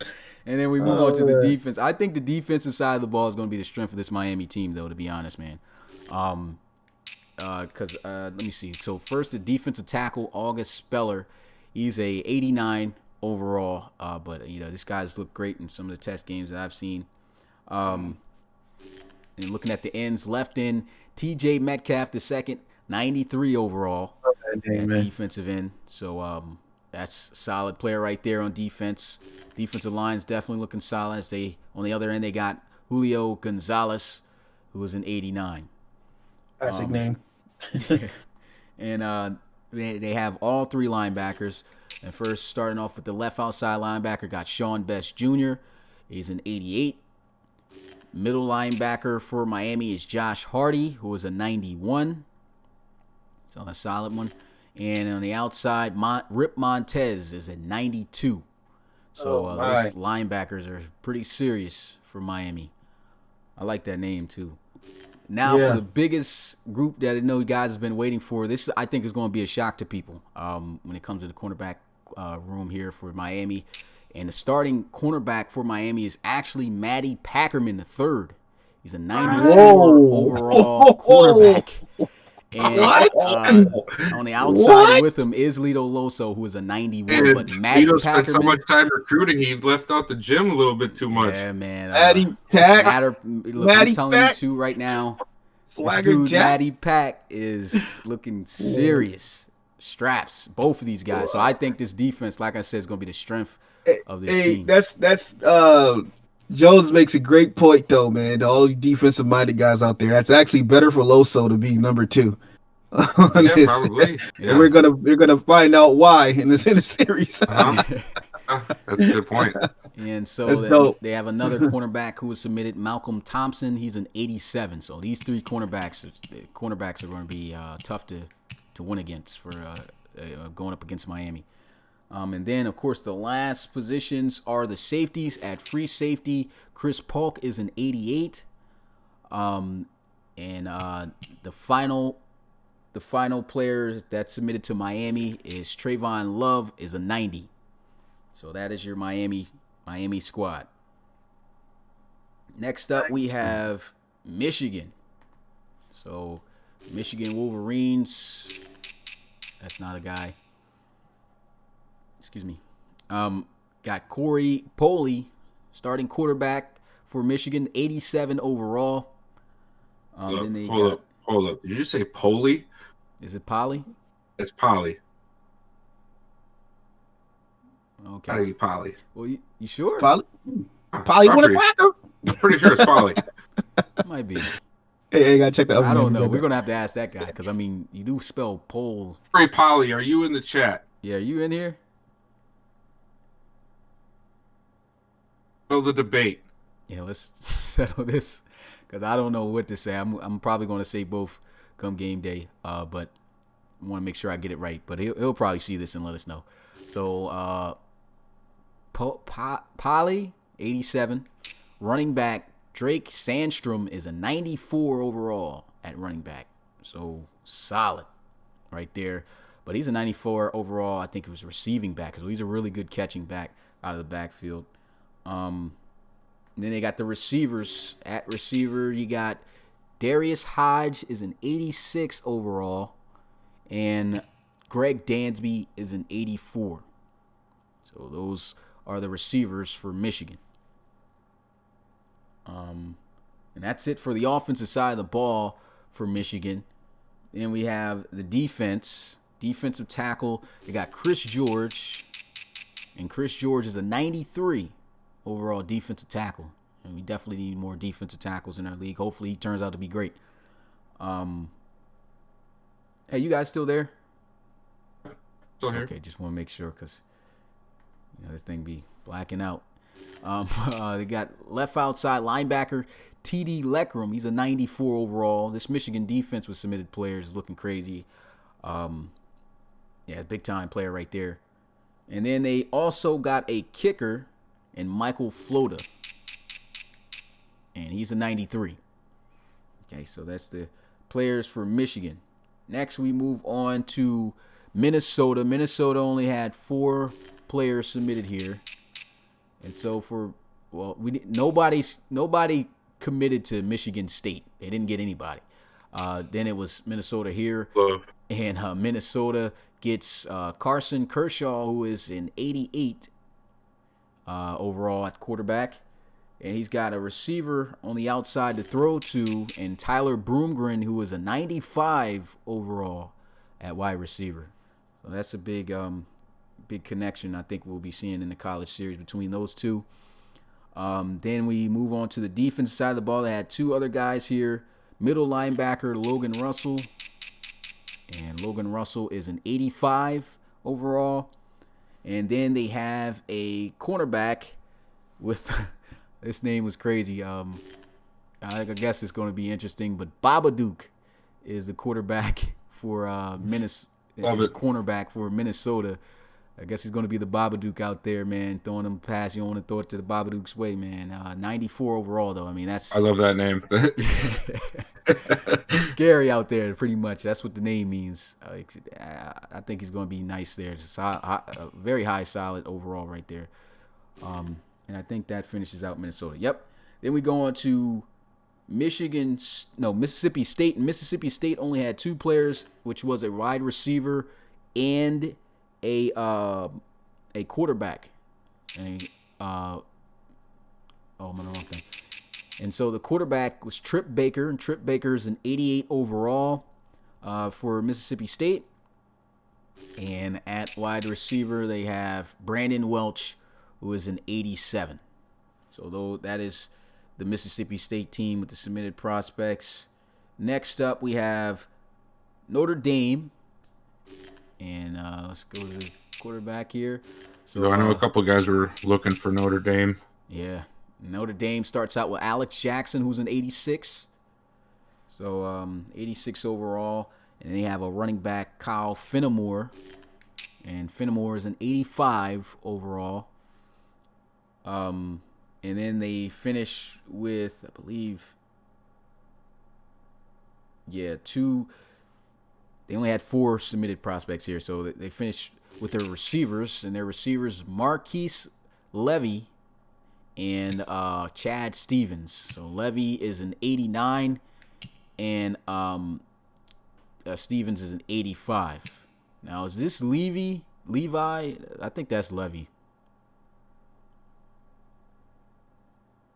then we move on to the defense. I think the defensive side of the ball is going to be the strength of this Miami team, though, to be honest, man. Because let me see. So first, the defensive tackle, August Speller. He's a 89 overall. But this guy's looked great in some of the test games that I've seen. And looking at the ends, left end, T.J. Metcalf the 2nd, 93 overall. Defensive end. So that's a solid player right there on defense. Defensive line's definitely looking solid. On the other end, they got Julio Gonzalez, who was an 89. Classic name. And they have all 3 linebackers. And first, starting off with the left outside linebacker, got Sean Best Jr. He's an 88. Middle linebacker for Miami is Josh Hardy, who is a 91. So a solid one. And on the outside, Rip Montez is a 92. So those linebackers are pretty serious for Miami. I like that name, too. Now for the biggest group that I know you guys have been waiting for. This, I think, is going to be a shock to people when it comes to the cornerback room here for Miami. And the starting cornerback for Miami is actually Matty Packerman III. He's a 94 overall cornerback. And on the outside with him is Lito Loso, who is a 91. But Matty Packerman spent so much time recruiting, he left out the gym a little bit too much. Yeah, man. Matty Pack. I'm telling you too right now. This dude, Matty Pack, is looking serious. Straps, both of these guys. So I think this defense, like I said, is going to be the strength of this team. That's Jones makes a great point though, man. To all you defensive minded guys out there, that's actually better for Loso to be number 2. Probably. Yeah. We're gonna find out why in the series. That's a good point. And so they have another cornerback who was submitted, Malcolm Thompson. He's an 87. So these 3 cornerbacks are going to be tough to win against for going up against Miami. And then, of course, the last positions are the safeties. At free safety, Chris Polk is an 88. And the final player that's submitted to Miami is Trayvon Love, is a 90. So that is your Miami squad. Next up, we have Michigan. So Michigan Wolverines. That's not a guy. Excuse me. Got Corey Poley, starting quarterback for Michigan, 87 overall. Then they Hold got. up. Did you just say Polly? Is it Polly? It's Polly. Okay. Gotta be Polly. Well, you sure? Polly want a cracker? Pretty sure it's Polly. Might be. Hey, gotta check the oven. I don't know. We're gonna have to ask that guy because I mean, you do spell pole. Hey, Polly, are you in the chat? Yeah, are you in here? Settle the debate. Yeah, let's settle this because I don't know what to say. I'm probably going to say both come game day, but I want to make sure I get it right. But he'll probably see this and let us know. So, Polly, 87. Running back, Drake Sandstrom is a 94 overall at running back. So, solid right there. But he's a 94 overall. I think it was receiving back because he's a really good catching back out of the backfield. Then they got the receivers. At receiver, you got Darius Hodge is an 86 overall, and Greg Dansby is an 84. So those are the receivers for Michigan. And that's it for the offensive side of the ball for Michigan. Then we have the defensive tackle. They got Chris George, and Chris George is a 93 overall defensive tackle. And we definitely need more defensive tackles in our league. Hopefully he turns out to be great. Hey, you guys still there? Still here. Okay, just want to make sure because this thing be blacking out. They got left outside linebacker T.D. Leckram. He's a 94 overall. This Michigan defense with submitted players is looking crazy. Big time player right there. And then they also got a kicker and Michael Flota. And he's a 93. Okay, so that's the players for Michigan. Next, we move on to Minnesota. Minnesota only had 4 players submitted here. And so nobody committed to Michigan State. They didn't get anybody. Then it was Minnesota here. And Minnesota gets Carson Kershaw, who is an 88 overall at quarterback. And he's got a receiver on the outside to throw to, and Tyler Broomgren, who is a 95 overall at wide receiver. So that's a big connection I think we'll be seeing in the college series between those two. Then we move on to the defense side of the ball. They had 2 other guys here. Middle linebacker Logan Russell. And Logan Russell is an 85 overall. And then they have a cornerback with... This name was crazy. I guess it's going to be interesting. But Babadook is the quarterback for cornerback for Minnesota. I guess he's going to be the Babadook out there, man, throwing them pass. You don't want to throw it to the Babadook's way, man. 94 overall, though. I mean, I love that name. It's scary out there, pretty much. That's what the name means. I think he's going to be nice there. Just very high, solid overall right there. And I think that finishes out Minnesota. Yep. Then we go on to Mississippi State. Mississippi State only had 2 players, which was a wide receiver and a quarterback. And I'm on the wrong thing. And so the quarterback was Trip Baker, and Trip Baker is an 88 overall for Mississippi State. And at wide receiver, they have Brandon Welch, who is an 87. So though that is the Mississippi State team with the submitted prospects. Next up, we have Notre Dame. And let's go to the quarterback here. So I know a couple guys were looking for Notre Dame. Yeah. Notre Dame starts out with Alex Jackson, who's an 86. So 86 overall. And they have a running back, Kyle Fenimore. And Fenimore is an 85 overall. And then they finish with, I believe, 2. They only had 4 submitted prospects here, so they finished with their receivers, and their receivers Marquise Levy and Chad Stevens. So Levy is an 89, and Stevens is an 85. Now, is this Levi? I think that's Levy.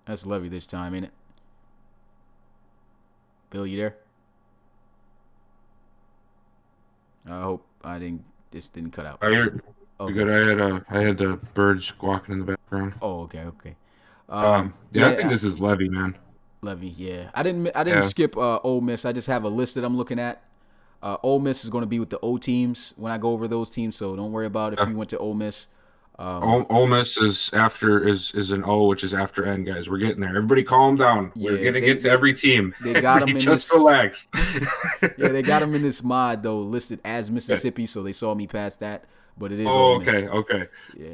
That's Levy this time, ain't it? Bill, you there? I hope this didn't cut out. I heard. Okay. Good. I had the birds squawking in the background. Oh, okay. I think this is Levy, man. Levy, yeah. I didn't skip Ole Miss. I just have a list that I'm looking at. Ole Miss is going to be with the O teams when I go over those teams, so don't worry about if you went to Ole Miss. Ole Miss is an O, which is after N, guys. We're getting there. Everybody calm down. We're going to get to every team. They got them in just relaxed. Yeah, they got them in this mod, though, listed as Mississippi, so they saw me past that. But it is Ole Miss. Okay. Yeah.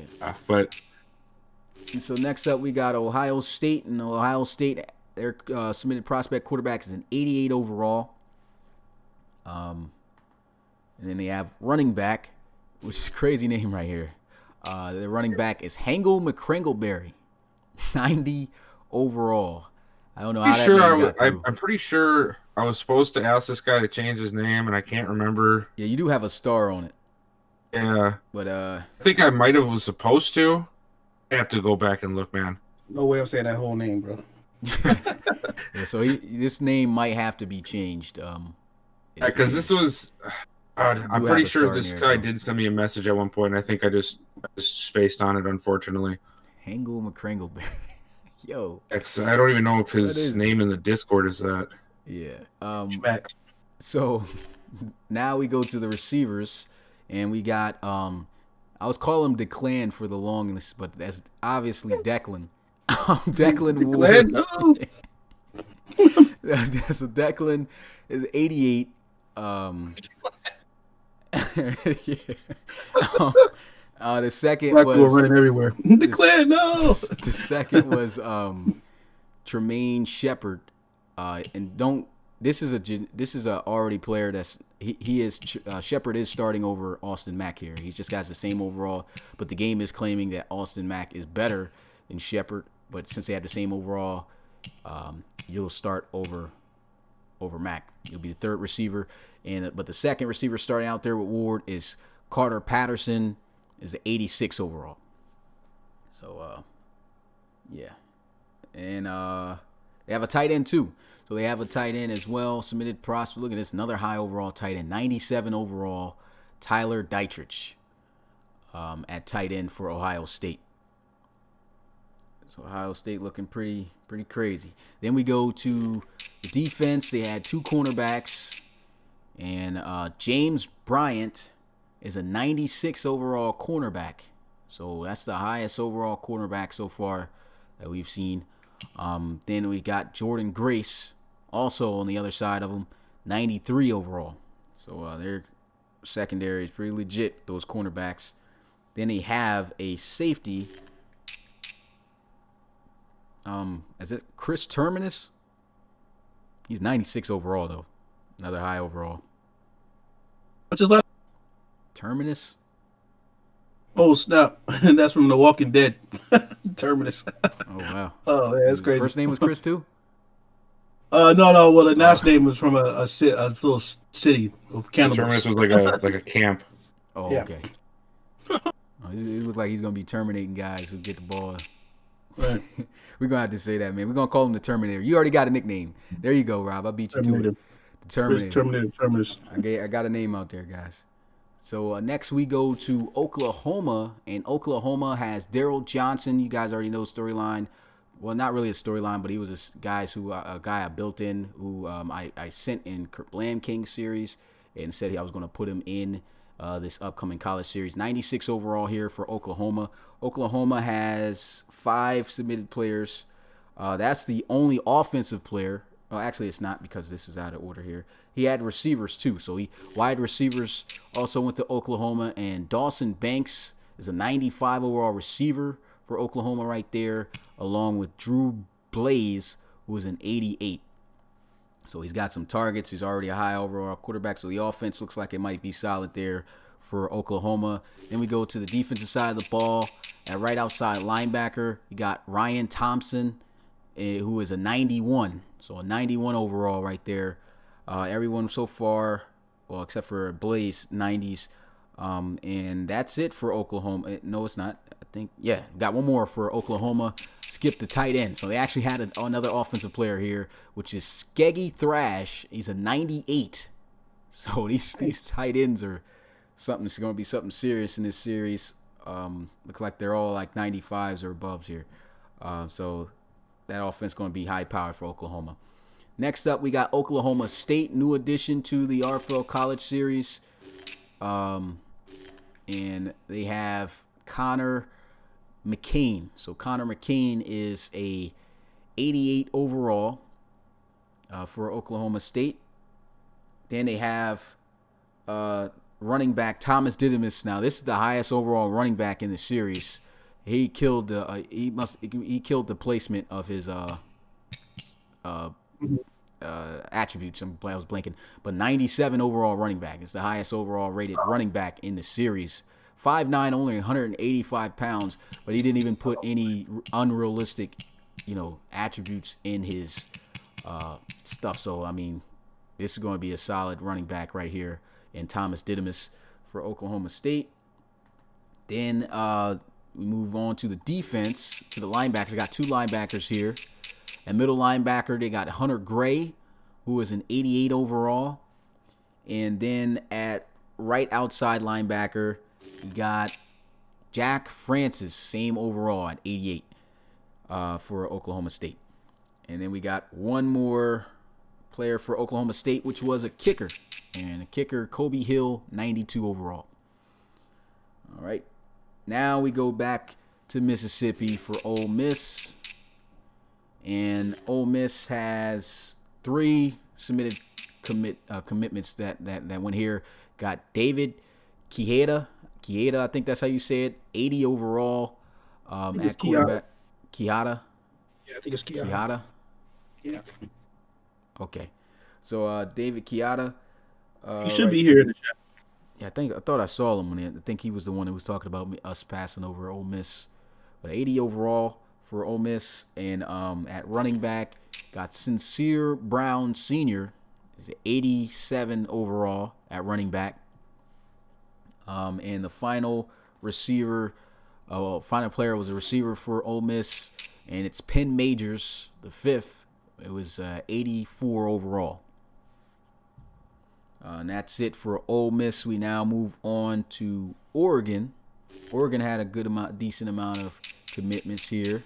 And so next up, we got Ohio State. And Ohio State, their submitted prospect quarterback is an 88 overall. And then they have running back, which is a crazy name right here. Their running back is Hangle McCringleberry, 90 overall. I don't know how that name got through. I'm pretty sure I was supposed to ask this guy to change his name, and I can't remember. Yeah, you do have a star on it. Yeah. But I think I might have was supposed to. I have to go back and look, man. No way I'm saying that whole name, bro. Yeah, so this name might have to be changed. Because this was... I'm pretty sure this guy did send me a message at one point, and I think I just spaced on it, unfortunately. Hangle McCringleberry. Yo. I don't even know if his name in the Discord is that. Yeah. So now we go to the receivers, and we got I was calling him Declan for the longest, but that's obviously Declan. Declan Wood. No. So Declan is 88. The second Black was running everywhere. Declan, no. The second was Tremaine Shepard, and this is a already player that's he is Shepard is starting over Austin Mack here. He just got the same overall, but the game is claiming that Austin Mack is better than Shepard. But since they have the same overall, you'll start over Mack. You'll be the third receiver, but the second receiver starting out there with Ward is Carter Patterson, is an 86 overall. So yeah, and they have a tight end too. So they have a tight end as well. Submitted prospect. Look at this, another high overall tight end, 97 overall, Tyler Dietrich, at tight end for Ohio State. So Ohio State looking pretty crazy. Then we go to the defense. They had two cornerbacks, and James Bryant is a 96 overall cornerback. So that's the highest overall cornerback so far that we've seen. Then we got Jordan Grace, also on the other side of him, 93 overall. So their secondary is pretty legit, those cornerbacks. Then they have a safety. Is it Chris Terminus? He's 96 overall, though. Another high overall. What's his last? Terminus? Oh, snap. That's from The Walking Dead. Terminus. Oh, wow. Oh, yeah, that's crazy. First name was Chris, too? No. Well, the last name was from a little city of cannibals. Terminus was like a camp. Oh, yeah. Okay. He looks like he's going to be terminating guys who get the ball. Right. We're going to have to say that, man. We're going to call him the Terminator. You already got a nickname. There you go, Rob. I beat you to it. The Terminator. Terminus. I got a name out there, guys. So next we go to Oklahoma, and Oklahoma has Daryl Johnson. You guys already know the storyline. Well, not really a storyline, but he was a guy I built in who I sent in Bland King series and said I was going to put him in this upcoming college series. 96 overall here for Oklahoma. Oklahoma has 5 submitted players. That's the only offensive player. Well, actually, it's not because this is out of order here. He had receivers, too. So wide receivers also went to Oklahoma. And Dawson Banks is a 95 overall receiver for Oklahoma right there, along with Drew Blaze, who is an 88. So he's got some targets. He's already a high overall quarterback. So the offense looks like it might be solid there for Oklahoma. Then we go to the defensive side of the ball. At right outside linebacker, you got Ryan Thompson, who is a 91. So a 91 overall right there. Everyone so far, well, except for Blaze, 90s. And that's it for Oklahoma. No, it's not. got one more for Oklahoma. Skipped the tight end. So they actually had another offensive player here, which is Skeggy Thrash. He's a 98. So these tight ends are something. It's going to be something serious in this series. Look like they're all like 95s or aboves here. So that offense is going to be high powered for Oklahoma. Next up, we got Oklahoma State, new addition to the RFL College Series. And they have Connor McCain. So Connor McCain is a 88 overall for Oklahoma State. Then they have running back Thomas Didymus. Now this is the highest overall running back in the series. He killed he killed the placement of his attributes. I was blanking, but 97 overall running back. It's the highest overall rated running back in the series. 5'9", only 185 pounds, but he didn't even put any unrealistic, attributes in his stuff. So I mean, this is going to be a solid running back right here in Thomas Didymus for Oklahoma State. Then we move on to the defense, to the linebackers. We got two linebackers here. At middle linebacker, they got Hunter Gray, who is an 88 overall. And then at right outside linebacker, you got Jack Francis, same overall at 88 for Oklahoma State. And then we got one more player for Oklahoma State, which was a kicker. And a kicker, Kobe Hill, 92 overall. All right. Now we go back to Mississippi for Ole Miss. And Ole Miss has 3 submitted commitments that went here. Got David Quijada, I think that's how you say it, 80 overall at quarterback. Quijada? Yeah, I think it's Quijada. Quijada? Yeah. Okay. So David Quijada. He should be here in the chat. Yeah, I thought I saw him I think he was the one who was talking about us passing over Ole Miss. But 80 overall for Ole Miss. And at running back, got Sincere Brown Sr. is 87 overall at running back. And the final player was a receiver for Ole Miss, and it's Penn Majors, the 5th. It was 84 overall. And that's it for Ole Miss. We now move on to Oregon. Oregon had a decent amount of commitments here.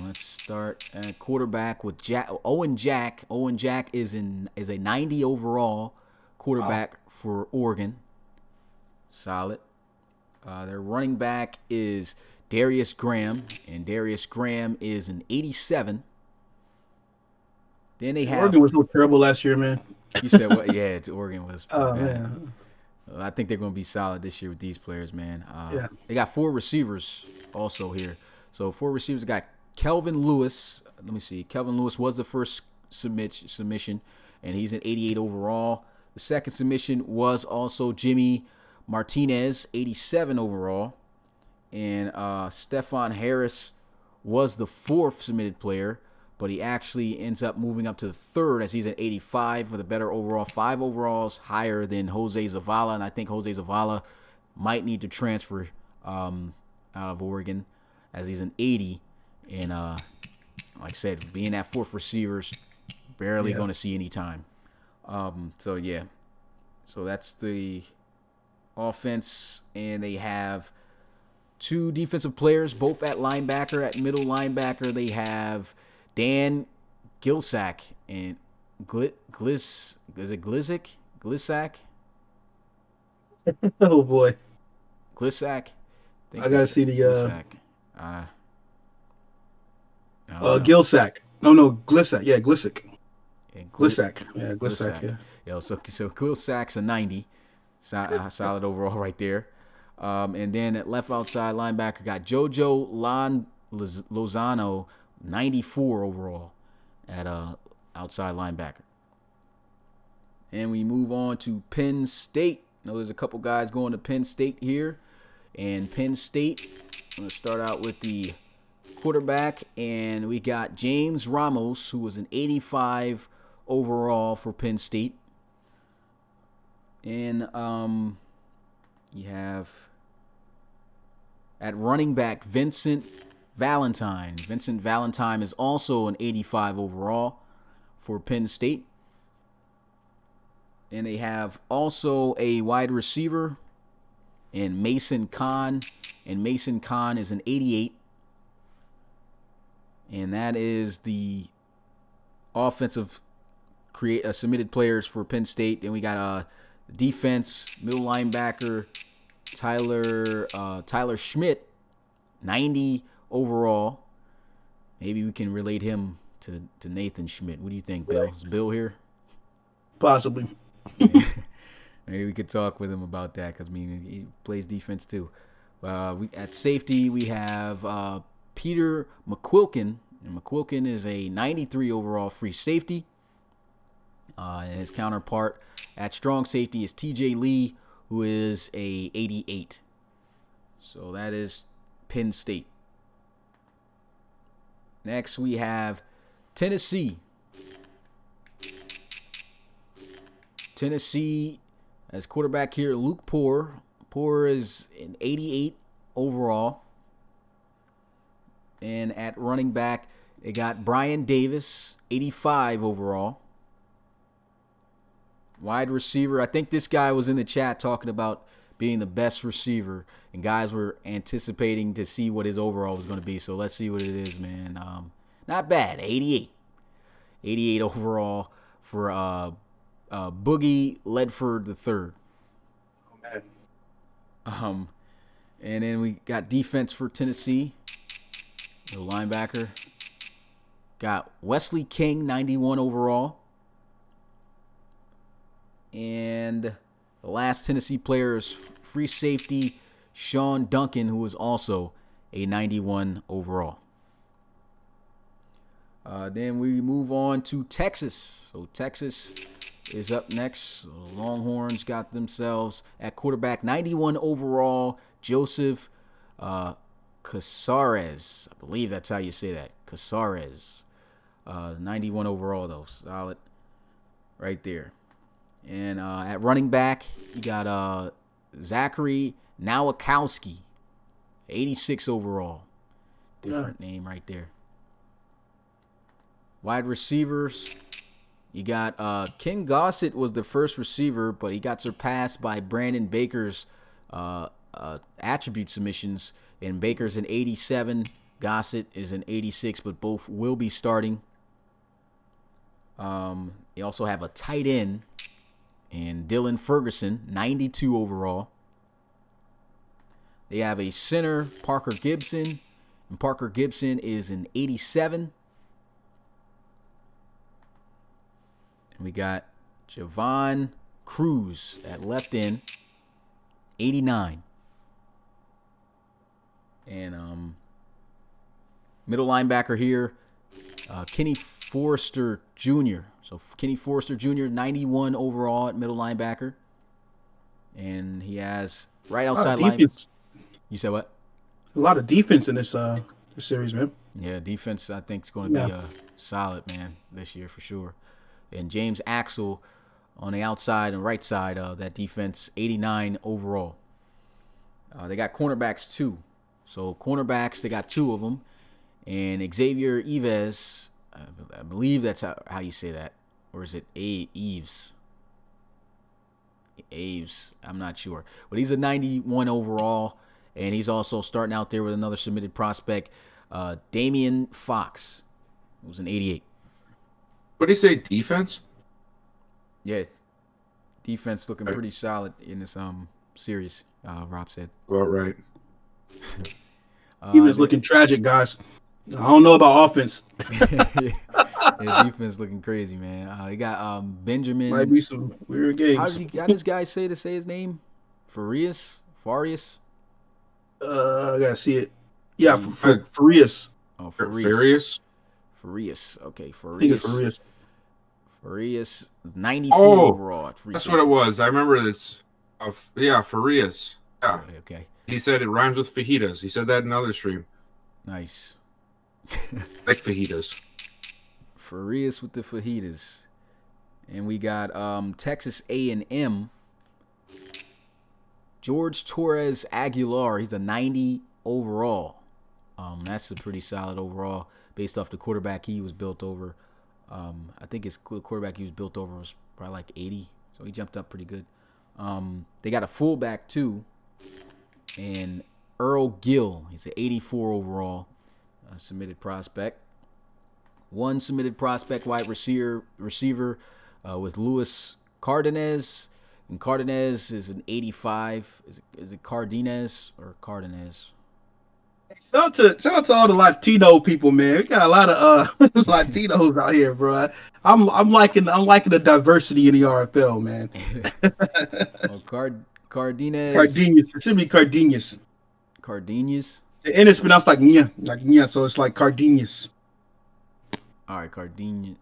Let's start at quarterback with Owen Jack. Owen Jack is a 90 overall quarterback for Oregon. Solid. Their running back is Darius Graham, and Darius Graham is an 87. Then they have Oregon was so terrible last year, man. You said what? Yeah, Oregon was Oh bad. man. I think they're going to be solid this year with these players, man. Yeah. They got 4 receivers also here. So 4 receivers got Kelvin Lewis. Let me see. Kelvin Lewis was the first submission, and he's an 88 overall. The second submission was also Jimmy Martinez, 87 overall. And Stephon Harris was the 4th submitted player, but he actually ends up moving up to the 3rd as he's at 85 with a better overall. 5 overalls higher than Jose Zavala, and I think Jose Zavala might need to transfer out of Oregon as he's an 80. And like I said, being that 4th receiver's barely going to see any time. So that's the offense, and they have 2 defensive players, both at linebacker. At middle linebacker, they have Dan Gilsack and Glisak? Oh boy. Glisak? I gotta see the Glisak. Gilsack. No, Glisak. Yeah, Glisak. Yeah, Glisak. Yeah, Glisak. Yeah. So Gilsack's a 90. Solid overall right there. And then at left outside linebacker got JoJo Lozano, 94 overall at outside linebacker. And we move on to Penn State. There's a couple guys going to Penn State here. And Penn State, I'm going to start out with the quarterback. And we got James Ramos, who was an 85 overall for Penn State. And you have At running back, Vincent Valentine. Vincent Valentine is also an 85 overall for Penn State. And they have also a wide receiver in Mason Kahn. And Mason Kahn is an 88. And that is the offensive submitted players for Penn State. And we got a defense, middle linebacker, Tyler Schmidt, 90 overall. Maybe we can relate him to Nathan Schmidt. What do you think, Bill? Is Bill here? Possibly. Maybe we could talk with him about that because, he plays defense too. At safety, we have Peter McQuilkin. And McQuilkin is a 93 overall free safety. And his counterpart at strong safety is TJ Lee, who is a 88. So that is Penn State. Next, we have Tennessee. Tennessee as quarterback here, Luke Poor. Poor is an 88 overall. And at running back, they got Brian Davis, 85 overall. Wide receiver, I think this guy was in the chat talking about being the best receiver, and guys were anticipating to see what his overall was going to be. So let's see what it is, man. Not bad, 88. 88 overall for Boogie Ledford III. Oh, man. And then we got defense for Tennessee. The linebacker. Got Wesley King, 91 overall. And the last Tennessee player is free safety Sean Duncan, who is also a 91 overall. Then we move on to Texas. So Texas is up next. So the Longhorns got themselves at quarterback 91 overall, Joseph Casares. I believe that's how you say that. Casares. 91 overall, though. Solid right there. And at running back, you got Zachary Nowakowski, 86 overall. Different name right there. Wide receivers, you got Ken Gossett was the first receiver, but he got surpassed by Brandon Baker's attribute submissions. And Baker's an 87, Gossett is an 86, but both will be starting. They also have a tight end and Dylan Ferguson, 92 overall. They have a center, Parker Gibson, and Parker Gibson is an 87. And we got Javon Cruz at left end, 89. And middle linebacker here, Kenny Forrester Jr. So Kenny Forrester Jr., 91 overall at middle linebacker. And he has right outside linebacker. You said what? A lot of defense in this series, man. Yeah, defense I think is going to be solid, man, this year for sure. And James Axel on the outside and right side of that defense, 89 overall. They got cornerbacks too. So cornerbacks, they got two of them. And Xavier Yves, I believe that's how you say that. Or is it Eves? Aves, I'm not sure. But he's a 91 overall. And he's also starting out there with another submitted prospect, Damian Fox, who's an 88. What do you say, defense? Yeah, defense looking pretty solid in this series, Rob said. Well, right. Defense looking tragic, guys. I don't know about offense. Yeah, defense looking crazy, man. They got Benjamin. Might be some weird games. How does guy say his name? Farias? I gotta see it. Yeah, Farias. Oh, Farias. Farias. Okay, I think it's Farias. Farias, 94 overall. That's what it was. I remember this. Farias. Yeah. Okay. He said it rhymes with fajitas. He said that in another stream. Nice. Like fajitas. Farias with the fajitas. And we got Texas A&M. George Torres Aguilar. He's a 90 overall. That's a pretty solid overall based off the quarterback he was built over. I think his quarterback he was built over was probably like 80, so he jumped up pretty good. They got a fullback too, and Earl Gill. He's an 84 overall submitted prospect. One submitted prospect wide receiver with Luis Cardenas. And Cardenas is an 85. Is it Cardenas or Cardenas? Shout out to all the Latino people, man. We got a lot of Latinos out here, bro. I'm liking the diversity in the RFL, man. Cardenas. Cardenas. It should be Cardenas. Cardenas. And it's pronounced like nya, so it's like Cardenas. All right, Cardenas.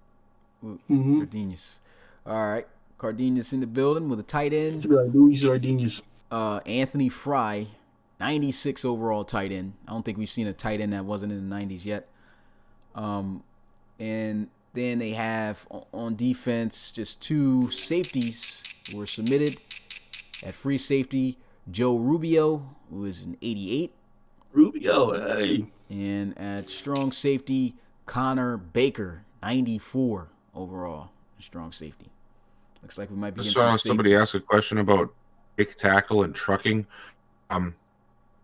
Mm-hmm. Cardenas. All right, Cardenas in the building with a tight end. It should be like Luis Cardenas. Anthony Fry, 96 overall tight end. I don't think we've seen a tight end that wasn't in the 90s yet. And then they have on defense just two safeties who were submitted. At free safety, Joe Rubio, who is an 88. Rubio, hey. And at strong safety, Connor Baker, 94 overall. Strong safety. Looks like we might be getting some somebody ask a question about break tackle and trucking. I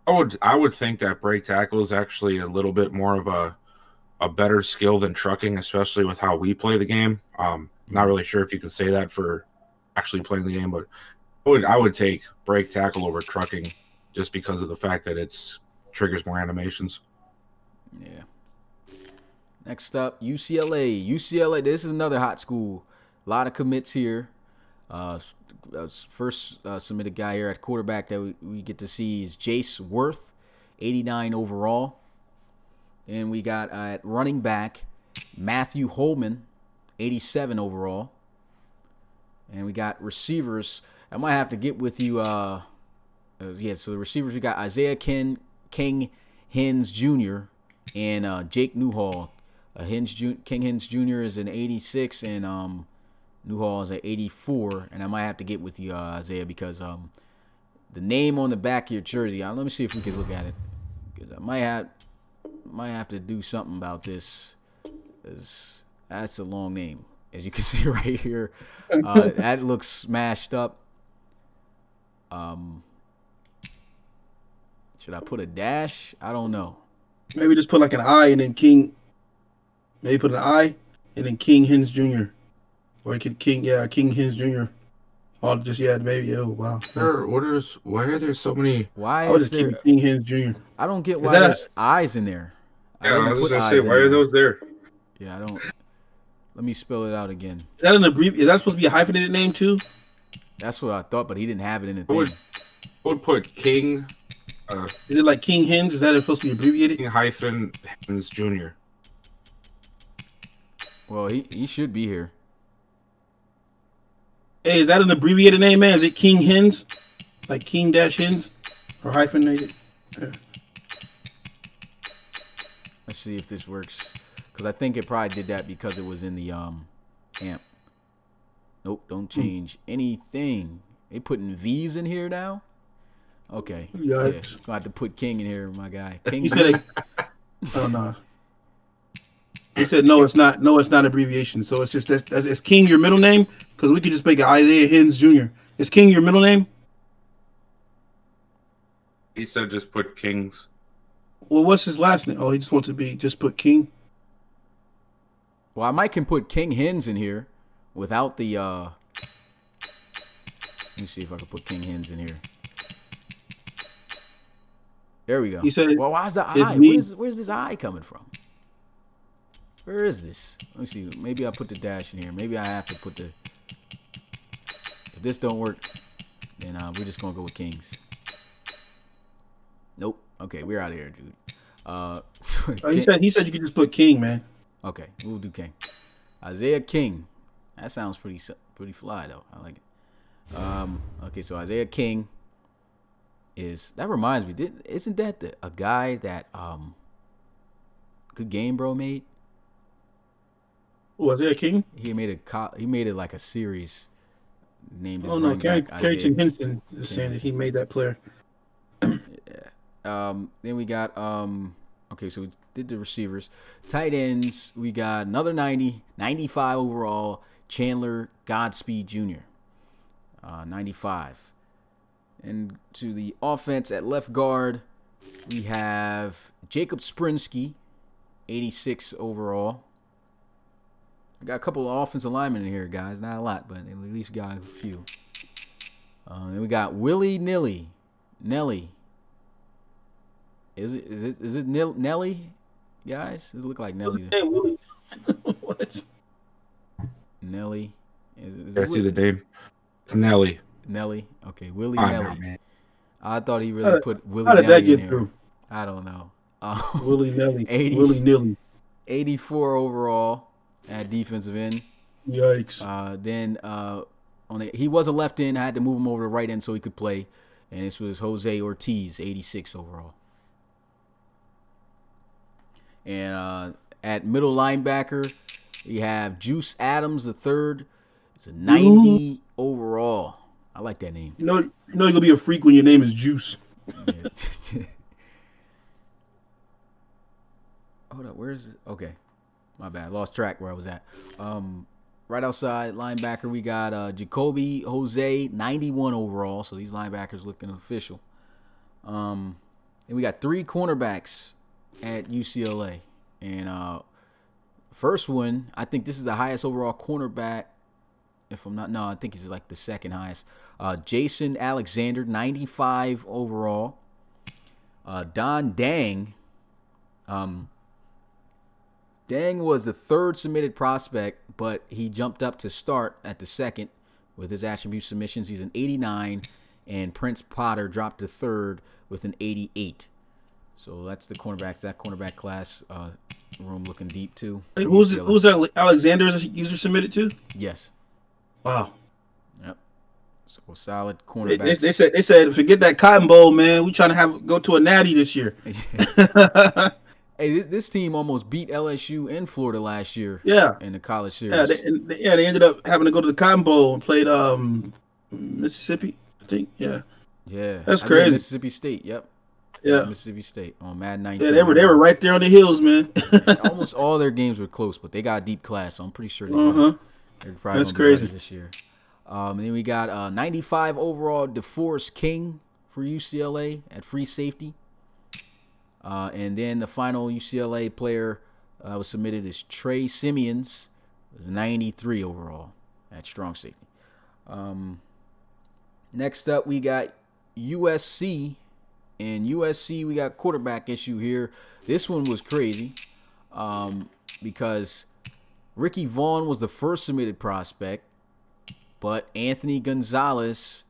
would think that break tackle is actually a little bit more of a better skill than trucking, especially with how we play the game. Not really sure if you can say that for actually playing the game, but I would take break tackle over trucking just because of the fact that it's triggers more animations. Yeah. Next up, UCLA. UCLA, this is another hot school. A lot of commits here. First submitted guy here at quarterback that we get to see is Jace Worth, 89 overall. And we got at running back Matthew Holman, 87 overall. And we got receivers. I might have to get with you. So the receivers, we got Isaiah King Hins Jr. and Jake Newhall. King Hins Jr. is an 86 and Newhall is an 84. And I might have to get with you, Isaiah, because the name on the back of your jersey. Let me see if we can look at it, because I might have to do something about this, because that's a long name, as you can see right here. That looks smashed up. Should I put a dash? I don't know. Maybe just put like an I and then King. Maybe put an I and then King Hins Jr. Or King Hins Jr. Oh, just maybe. Oh, wow. Why are there so many? Why I would is just there? keep King Hins Jr. I don't get why there's eyes in there. Yeah, I was gonna say, why are those there? Yeah, I don't. Let me spell it out again. Is that an Is that supposed to be a hyphenated name too? That's what I thought, but he didn't have it in the thing. I would put King. Is it like King Hins? Is that supposed to be abbreviated? King hyphen Hins Jr. Well, he should be here. Hey, is that an abbreviated name, man? Is it King Hins? Like King dash Hins? Or hyphenated? Yeah. Let's see if this works. Because I think it probably did that because it was in the amp. Nope, don't change anything. They putting V's in here now? Okay. Yeah. Gonna have to put King in here, my guy. King. He said oh, no. He said, no, it's not. No, it's not abbreviation. So it's just, is King your middle name? Because we could just make it Isaiah Hins Jr. Is King your middle name? He said just put Kings. Well, what's his last name? Oh, he just wants to be, just put King. Well, I might can put King Hins in here without the, let me see if I can put King Hins in here. There we go. He said, well, why's the I? Where's this I coming from? Where is this? Let me see. Maybe I'll put the dash in here. Maybe I have to put the... If this don't work, then we're just going to go with Kings. Nope. Okay, we're out of here, dude. he said you could just put King, man. Okay, we'll do King. Isaiah King. That sounds pretty fly, though. I like it. Okay, so Isaiah King is... That reminds me. Isn't that a guy that Good Game Bro made? Was it a King? He made it like a series named. Oh no, Carrington Henson is saying that he made that player. Yeah. Then we got okay, so we did the receivers. Tight ends, we got another 90, 95 overall, Chandler Godspeed Jr. 95. And to the offense at left guard, we have Jacob Sprinsky, 86 overall. I got a couple of offensive linemen in here, guys. Not a lot, but at least got a few. Then we got Willie Nelly. Is it Nelly, guys? Does it look like Nelly? Hey, Willie. What? Nelly. I see the name. It's Nelly. Nelly. Okay, Willie Nelly. Man. I thought he really put Willie How did Nelly that get in through? Here. I don't know. Willie Nelly. 80, Willie Nelly. 84 overall at defensive end. Yikes. Then he was a left end. I had to move him over to right end so he could play. And this was Jose Ortiz, 86 overall. And at middle linebacker, you have Juice Adams III. It's a 90 overall. I like that name. You know you're going to be a freak when your name is Juice. Yeah. Hold up, where is it? Okay, my bad. Lost track where I was at. Right outside linebacker, we got Jacoby Jose, 91 overall. So these linebackers looking official. And we got 3 cornerbacks at UCLA. And first one, I think this is the highest overall cornerback. If I'm not, no, I think he's like the second highest. Jason Alexander, 95 overall. Don Dang. Dang was the 3rd submitted prospect, but he jumped up to start at the 2nd with his attribute submissions. He's an 89, and Prince Potter dropped to 3rd with an 88. So that's the cornerbacks. That cornerback class room looking deep too. Hey, who's that? Alexander's user submitted to? Yes. Wow. Yep. So solid cornerbacks. They said forget that Cotton Bowl, man. We trying to go to a natty this year. Hey, this team almost beat LSU in Florida last year. Yeah. In the college series. Yeah, they ended up having to go to the Cotton Bowl and played Mississippi, I think. Yeah. Yeah. That's crazy. Mississippi State. Yep. Yeah. Mississippi State on Madden 19. Yeah, they were right there on the hills, man. Almost all their games were close, but they got a deep class, so I'm pretty sure they're probably That's gonna crazy be better this year. And then we got 95 overall DeForest King for UCLA at free safety. And then the final UCLA player was submitted is Trey Simeons, 93 overall at strong safety. Next up, we got USC. In USC, we got quarterback issue here. This one was crazy because Ricky Vaughn was the first submitted prospect, but Anthony Gonzalez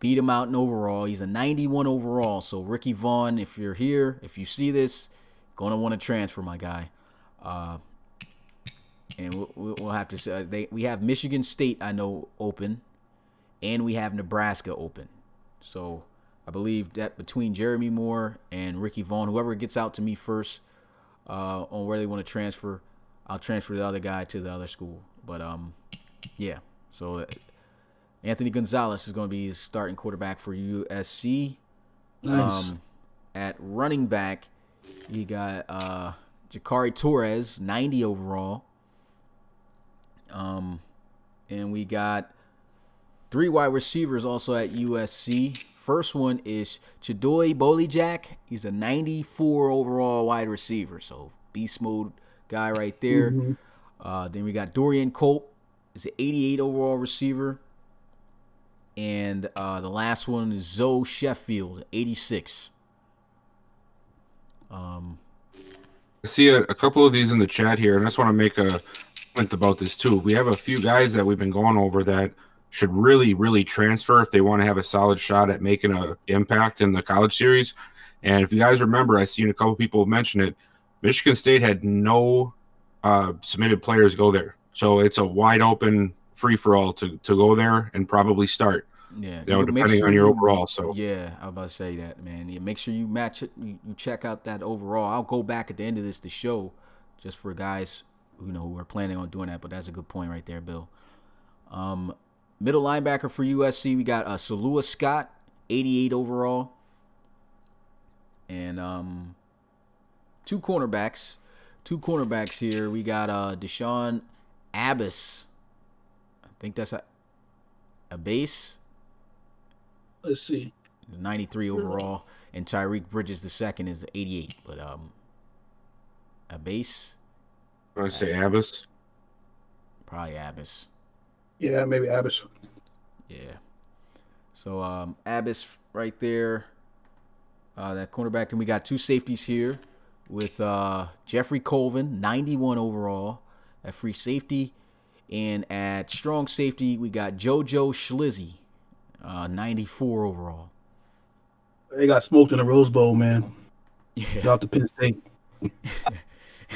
beat him out in overall. He's a 91 overall. So Ricky Vaughn, if you're here, if you see this, gonna want to transfer, my guy. And we'll have to say we have Michigan State, I know, open, and we have Nebraska open. So I believe that between Jeremy Moore and Ricky Vaughn, whoever gets out to me first on where they want to transfer, I'll transfer the other guy to the other school. But yeah. So Anthony Gonzalez is going to be his starting quarterback for USC. Nice. At running back, you got Jakari Torres, 90 overall. And we got 3 wide receivers also at USC. First one is Chidoy Bolijak. He's a 94 overall wide receiver. So beast mode guy right there. Mm-hmm. Then we got Dorian Colt. He's an 88 overall receiver. And the last one is Zoe Sheffield, 86. I see a couple of these in the chat here, and I just want to make a comment about this too. We have a few guys that we've been going over that should really, really transfer if they want to have a solid shot at making an impact in the college series. And if you guys remember, I've seen a couple people mention it. Michigan State had no submitted players go there. So it's a wide open free-for-all to go there and probably start. Yeah, depending on your overall. So yeah, I was about to say that, man. Yeah, make sure you match it. You check out that overall. I'll go back at the end of this to show, just for guys who are planning on doing that. But that's a good point right there, Bill. Middle linebacker for USC, we got Salua Scott, 88 overall. And two cornerbacks here. We got Deshaun Abbas. I think that's a base. Let's see. 93 overall, and Tyreek Bridges II is 88. But a base. I say Abbas. Probably Abbas. Yeah, maybe Abbas. Yeah. So Abbas right there. That cornerback. And we got two safeties here with Jeffrey Colvin, 91 overall at free safety. And at strong safety, we got JoJo Schlizzy, 94 overall. They got smoked in the Rose Bowl, man. Yeah. Out to Penn State.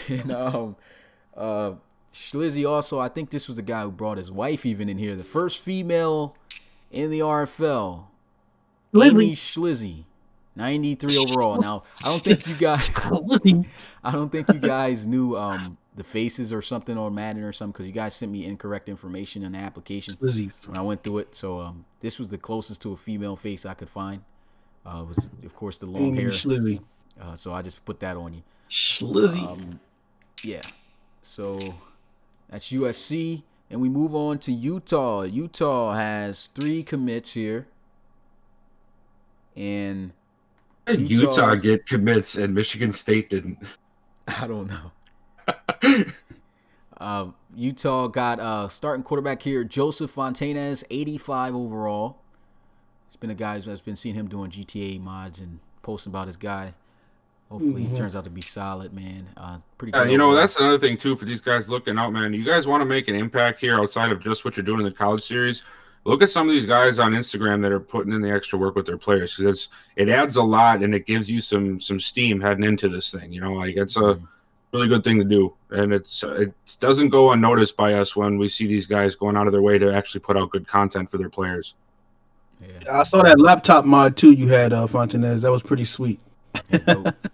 And Schlizzy also, I think this was the guy who brought his wife even in here. The first female in the RFL. Amy Schlizzy, 93 overall. Now, I don't think you guys knew the faces or something on Madden or something, because you guys sent me incorrect information in the application when I went through it. So this was the closest to a female face I could find. It was, of course, the long hair. So I just put that on you. Schlizzy. Yeah. So that's USC. And we move on to Utah. Utah has 3 commits here. And Utah get commits and Michigan State didn't. I don't know. Utah got starting quarterback here, Joseph Fontanez, 85 overall. He's been a guy that's been seeing him doing GTA mods and posting about his guy. Hopefully he turns out to be solid, man. Pretty good. That's another thing, too, for these guys looking out, man. You guys want to make an impact here outside of just what you're doing in the college series. Look at some of these guys on Instagram that are putting in the extra work with their players, because it adds a lot and it gives you some steam heading into this thing. It's a really good thing to do, and it doesn't go unnoticed by us when we see these guys going out of their way to actually put out good content for their players. Yeah, I saw that laptop mod too you had, Fontanez. That was pretty sweet.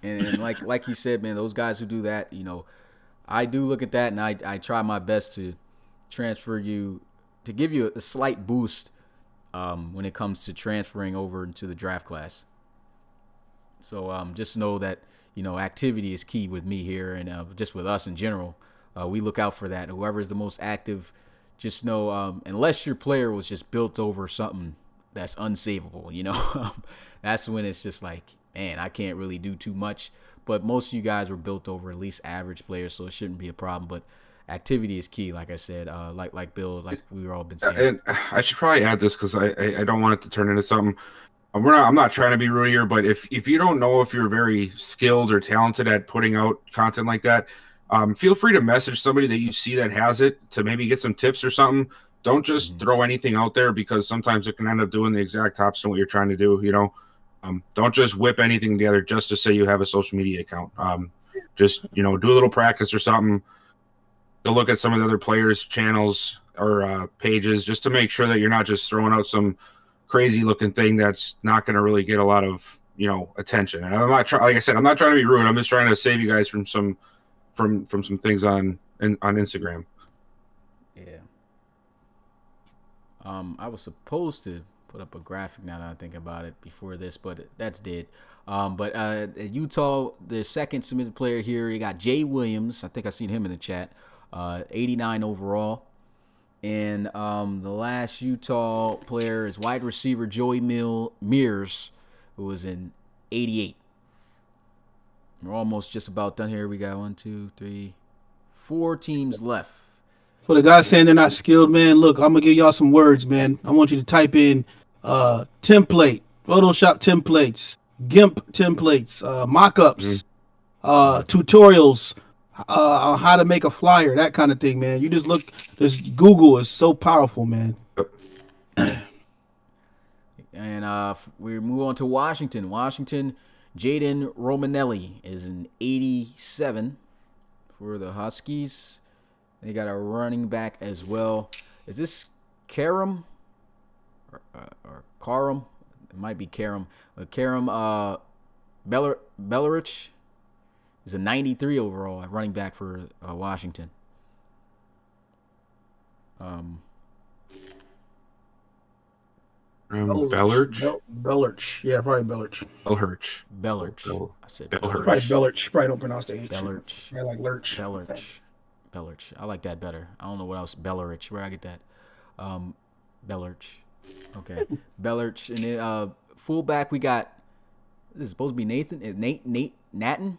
and like you said, man, those guys who do that, I do look at that and I try my best to transfer you, to give you a slight boost when it comes to transferring over into the draft class. So just know that, activity is key with me here, and just with us in general. We look out for that. Whoever is the most active, just know, unless your player was just built over something that's unsavable, that's when it's just like, man, I can't really do too much. But most of you guys were built over at least average players, so it shouldn't be a problem. But activity is key, like I said, like Bill, like we were all been saying. And I should probably add this because I don't want it to turn into something. I'm not trying to be rude here, but if you don't know if you're very skilled or talented at putting out content like that, feel free to message somebody that you see that has it to maybe get some tips or something. Don't just throw anything out there, because sometimes it can end up doing the exact opposite of what you're trying to do. Don't just whip anything together just to say you have a social media account. Just do a little practice or something. Go look at some of the other players' channels or pages just to make sure that you're not just throwing out some crazy looking thing that's not going to really get a lot of attention. And I'm not like I said, I'm not trying to be rude. I'm just trying to save you guys from some things on Instagram. Yeah. I was supposed to put up a graphic now that I think about it before this, but that's dead. But at Utah, the second submitted player here, you got Jay Williams. I think I seen him in the chat. 89 overall. And the last Utah player is wide receiver Joey Mears, who was in 88. We're almost just about done here. We got 4 teams left. For the guys saying they're not skilled, man, look, I'm gonna give y'all some words, man. I want you to type in template, Photoshop templates, GIMP templates, mock-ups, tutorials, how to make a flyer, that kind of thing, man. You just Google is so powerful, man. And we move on to Washington. Jaden Romanelli is an 87 for the Huskies. They got a running back as well. Is this Karam or Karam? It might be Karam. Karam Bellerich is a 93 overall running back for Washington. Bellerch. Bellerch. Yeah, probably Bellerch. Bellerch. Bellerch. I said Bellerch. Probably Bellerch. Probably don't pronounce the H. Bellerch. I like Lurch. Bellerch. I like that better. I don't know what else. Bellerich. Where I get that? Bellerch. Okay. Bellerch. And then fullback we got. This is supposed to be Nathan. Natten.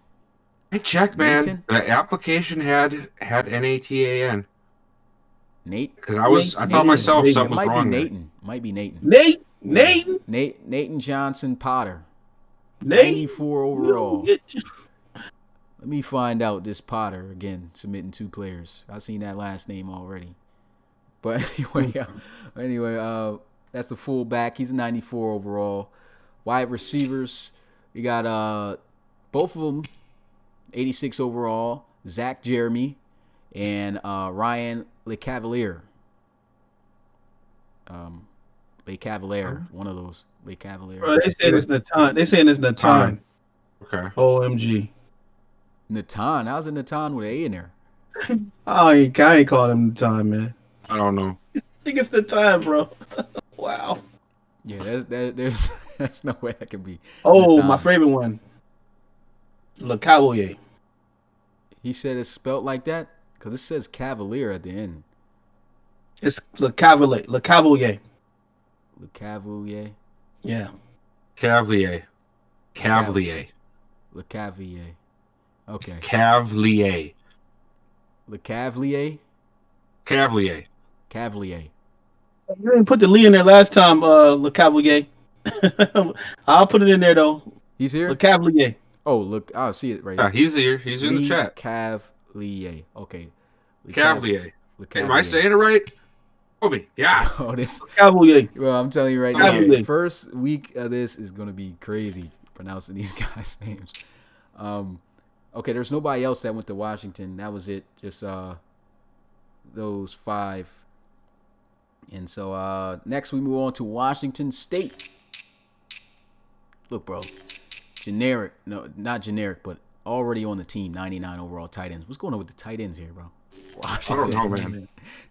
I checked, man. Nathan? The application had Natan. Nate. Because I thought myself Nate. something was wrong. Might be Nathan. Nathan Johnson Potter. Nate. 94 overall. Let me find out this Potter again submitting 2 players. I've seen that last name already. But anyway, that's the fullback. He's a 94 overall. Wide receivers, we got both of them 86 overall. Zach Jeremy and Ryan LeCavalier. LeCavalier, one of those. LeCavalier. Bro, they saying it's Natan. They saying it's Natan. Okay. OMG. Natan. How's it Natan with an A in there? I ain't calling him Natan, man. I don't know. I think it's Natan, bro. Wow. Yeah, there's no way that can be. Oh, Natan. my favorite one. Le Cavalier. He said it's spelt like that because it says Cavalier at the end. It's Le Cavalier. Le Cavalier. Le Cavalier. Yeah. Cavalier. Le Cavalier. Okay. Cavalier. Le Cavalier. Cavalier. Cavalier. You didn't put the Lee in there last time, Le Cavalier. I'll put it in there though. He's here. Le Cavalier. Oh, look, I see it right Yeah, here. he's here. He's in the chat. Cavalier. Okay. Cavalier. Am I saying it right? Me. Yeah. Oh, this Cavalier. Well, I'm telling you right Cavalier. now, first week of this is going to be crazy pronouncing these guys' names. Okay, there's nobody else that went to Washington. That was it. Just those 5. And so next we move on to Washington State. Look, bro. Generic. No, not generic, but already on the team. 99 overall tight ends. What's going on with the tight ends here, bro? Washington. I don't know, man.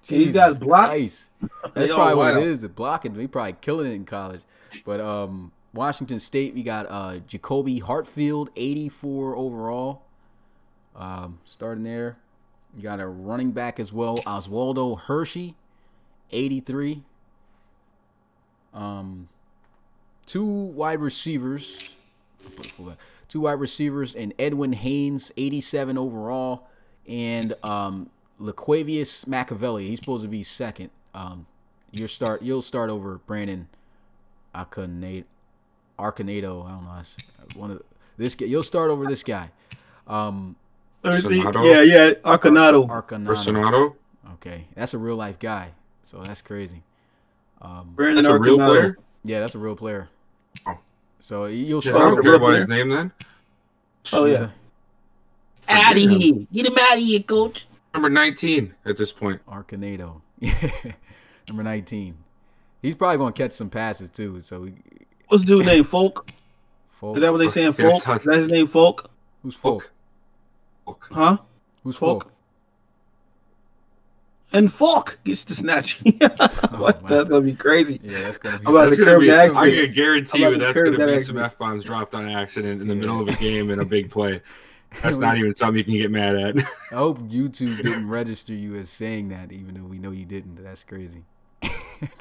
These guys block. Christ. That's probably what it is. The blocking. We probably killing it in college. But Washington State, we got Jacoby Hartfield, 84 overall. Starting there. You got a running back as well, Oswaldo Hershey, 83. 2 wide receivers. And Edwin Haynes, 87 overall. And LaQuavius Machiavelli, he's supposed to be second. You'll start over Brandon Arcanedo. I don't know. This guy. You'll start over this guy. Arcanado. Okay, that's a real life guy. So that's crazy. Brandon That's a real Arcanado. player? Yeah, that's a real player. Oh. So you'll I start don't over. care about his name then. Oh yeah. Out of here. Get him out of here, coach. Number 19 at this point. Arcanado. Number 19. He's probably going to catch some passes too. So What's the dude's name? Folk? Folk. Is that what they saying? Yes, Folk? Is that his name? Folk? Who's Folk? Huh? Who's Folk? And Folk gets the snatch. What? Wow. That's gonna be crazy. Yeah, that's going to be. I'm about That's to gonna curb be, the I accent. can guarantee I'm you about to that's curb going to that be accent. some F-bombs dropped on accident in the middle of a game in a big play. That's not even something you can get mad at. I hope YouTube didn't register you as saying that, even though we know you didn't. That's crazy.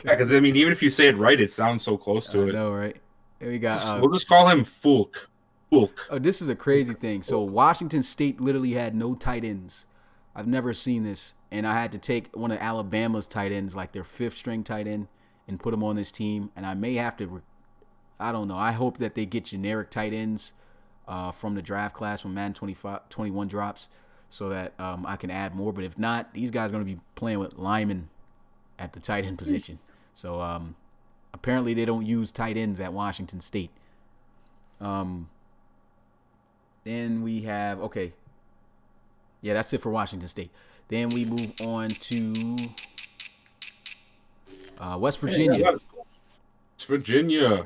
Because, I mean, even if you say it right, it sounds so close to I it. know, right? And we got. We'll just call him Fulk. Fulk. Oh, this is a crazy thing. So Washington State literally had no tight ends. I've never seen this, and I had to take one of Alabama's tight ends, like their 5th string tight end, and put him on this team. And I may have to. I don't know. I hope that they get generic tight ends from the draft class when Madden 21 drops, so that I can add more. But if not, these guys are going to be playing with linemen at the tight end position. So apparently they don't use tight ends at Washington State. Then we have, okay. Yeah, that's it for Washington State. Then we move on to West Virginia.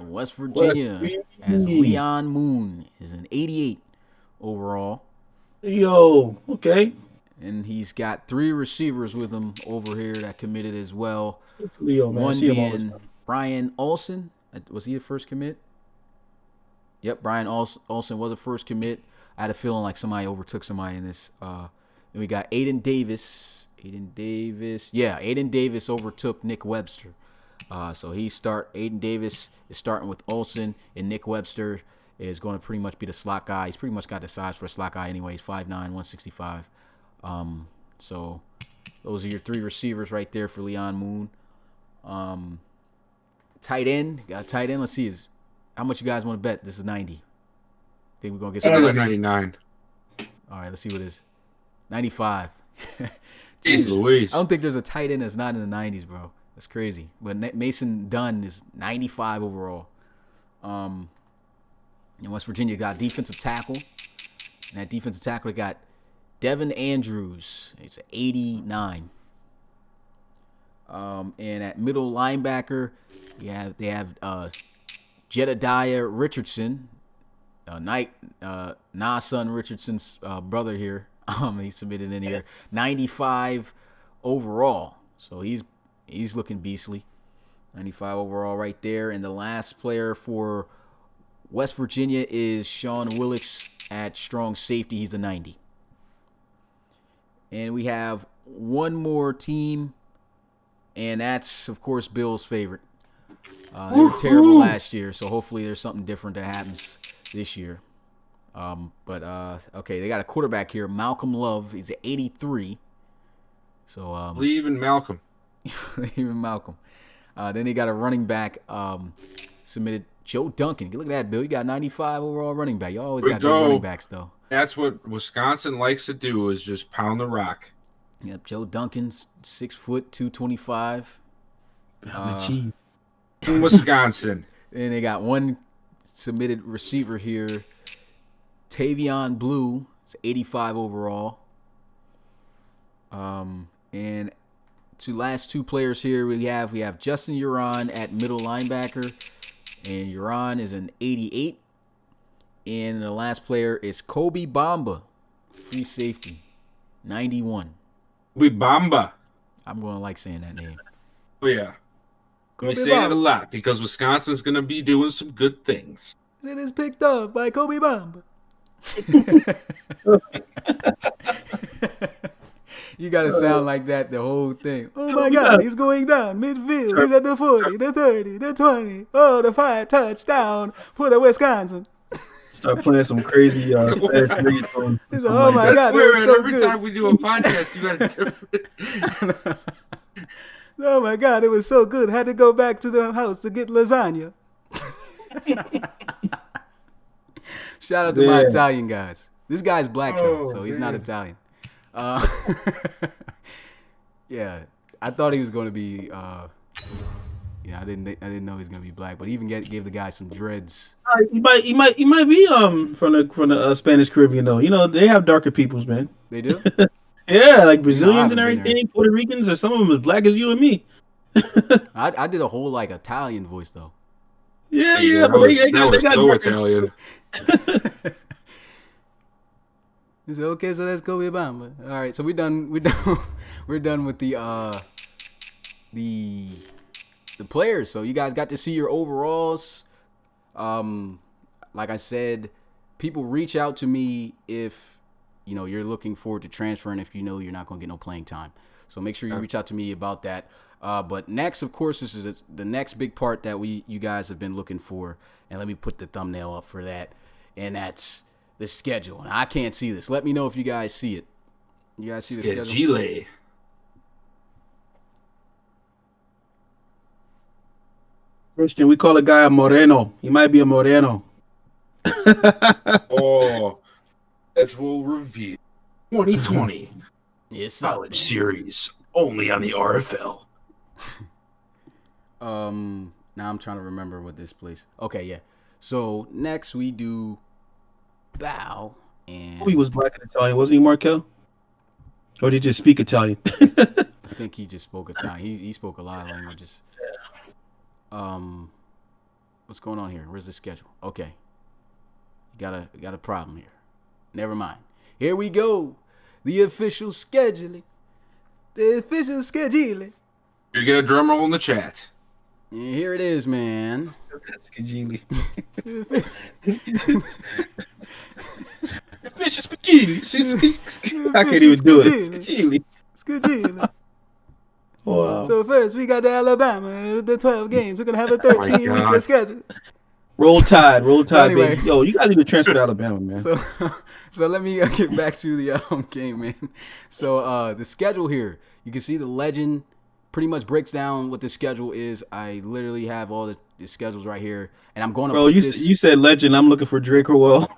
West Virginia as Leon Moon is an 88 overall. Yo, okay. And he's got 3 receivers with him over here that committed as well. Leo, man. One See him all the being time. Brian Olsen. Was he a first commit? Yep, Brian Olsen was a first commit. I had a feeling like somebody overtook somebody in this. And we got Aiden Davis. Yeah, Aiden Davis overtook Nick Webster. So Aiden Davis is starting with Olsen, and Nick Webster is going to pretty much be the slot guy. He's pretty much got the size for a slot guy anyway. He's 5'9", 165. So those are your three receivers right there for Leon Moon. Tight end. Got a tight end. Let's see. How much you guys want to bet? This is 90. Think we're going to get some? 99. All right, let's see what it is. 95. Jeez Louise. I don't think there's a tight end that's not in the 90s, bro. That's crazy. But Mason Dunn is 95 overall. In West Virginia, got defensive tackle. And that defensive tackle, they got Devin Andrews. It's 89. And at middle linebacker, they have Jedediah Richardson, Nason Richardson's brother here. He submitted in here 95 overall. So he's looking beastly. 95 overall right there. And the last player for West Virginia is Sean Willix at strong safety. He's a 90. And we have one more team, and that's, of course, Bill's favorite. They were terrible last year, so hopefully there's something different that happens this year. Okay, they got a quarterback here, Malcolm Love. He's at 83. So Believe in Malcolm. even Malcolm. Then they got a running back submitted, Joe Duncan. Look at that, Bill. You got 95 overall running back. You always got good running backs, though. That's what Wisconsin likes to do, is just pound the rock. Yep, Joe Duncan, 6 foot, 225. In Wisconsin. And they got one submitted receiver here, Tavion Blue. It's 85 overall. And last two players here we have Justin Uron at middle linebacker, and Uron is an 88. And the last player is Kobe Bamba, free safety, 91. Kobe Bamba. I'm going to like saying that name. Oh, yeah. We say it a lot because Wisconsin's going to be doing some good things. It is picked up by Kobe Bamba. You got to sound like that the whole thing. Oh, my God, he's going down midfield. He's at the 40, the 30, the 20. Oh, the 5 touchdown for the Wisconsin. Start playing some crazy reggaeton. Oh, my God, that was so every good. time we do a podcast, you got a different... Oh, my God, it was so good. Had to go back to the house to get lasagna. Shout out to my Italian guys. This guy's black, though, so he's not Italian. Yeah, I thought he was going to be. I didn't know he was going to be black, but he even gave the guy some dreads. He might be from the Spanish Caribbean though. You know they have darker peoples, man. They do. Yeah, like Brazilians and everything, Puerto Ricans, or some of them as black as you and me. I did a whole like Italian voice though. Yeah, but they got so Italian. He said, "Okay, so that's Kobe Bamba." All right, so we're done with the players. So you guys got to see your overalls. Like I said, people reach out to me if you're looking forward to transferring. If you're not going to get no playing time, so make sure you reach out to me about that. But next, of course, this is the next big part that you guys have been looking for, and let me put the thumbnail up for that, and that's the schedule. And I can't see this. Let me know if you guys see it. You guys see the schedule? Christian, we call a guy a Moreno. He might be a Moreno. Oh, schedule review 2020. Yes, college series only on the RFL. Now I'm trying to remember what this place. Okay, yeah. So next we do Bow and. He was black and Italian, wasn't he, Markel? Or did he just speak Italian? I think he just spoke Italian. He spoke a lot of languages. What's going on here? Where's the schedule? Okay. Got a problem here. Never mind. Here we go. The official scheduling. The official scheduling. You get a drum roll in the chat. And here it is, man. That's Kajili. Fish is Kajili. I can't even do it. Kajili. Skujili. Wow. So first we got the Alabama, the 12 games. We're gonna have a 13-week schedule. Roll Tide, Anyway. baby. Yo, you guys need to transfer to Alabama, man. So let me get back to the game, man. So the schedule here, you can see the legend pretty much breaks down what the schedule is. I literally have all the schedules right here, and I'm going to Bro, you said legend. I'm looking for Dre Crowell.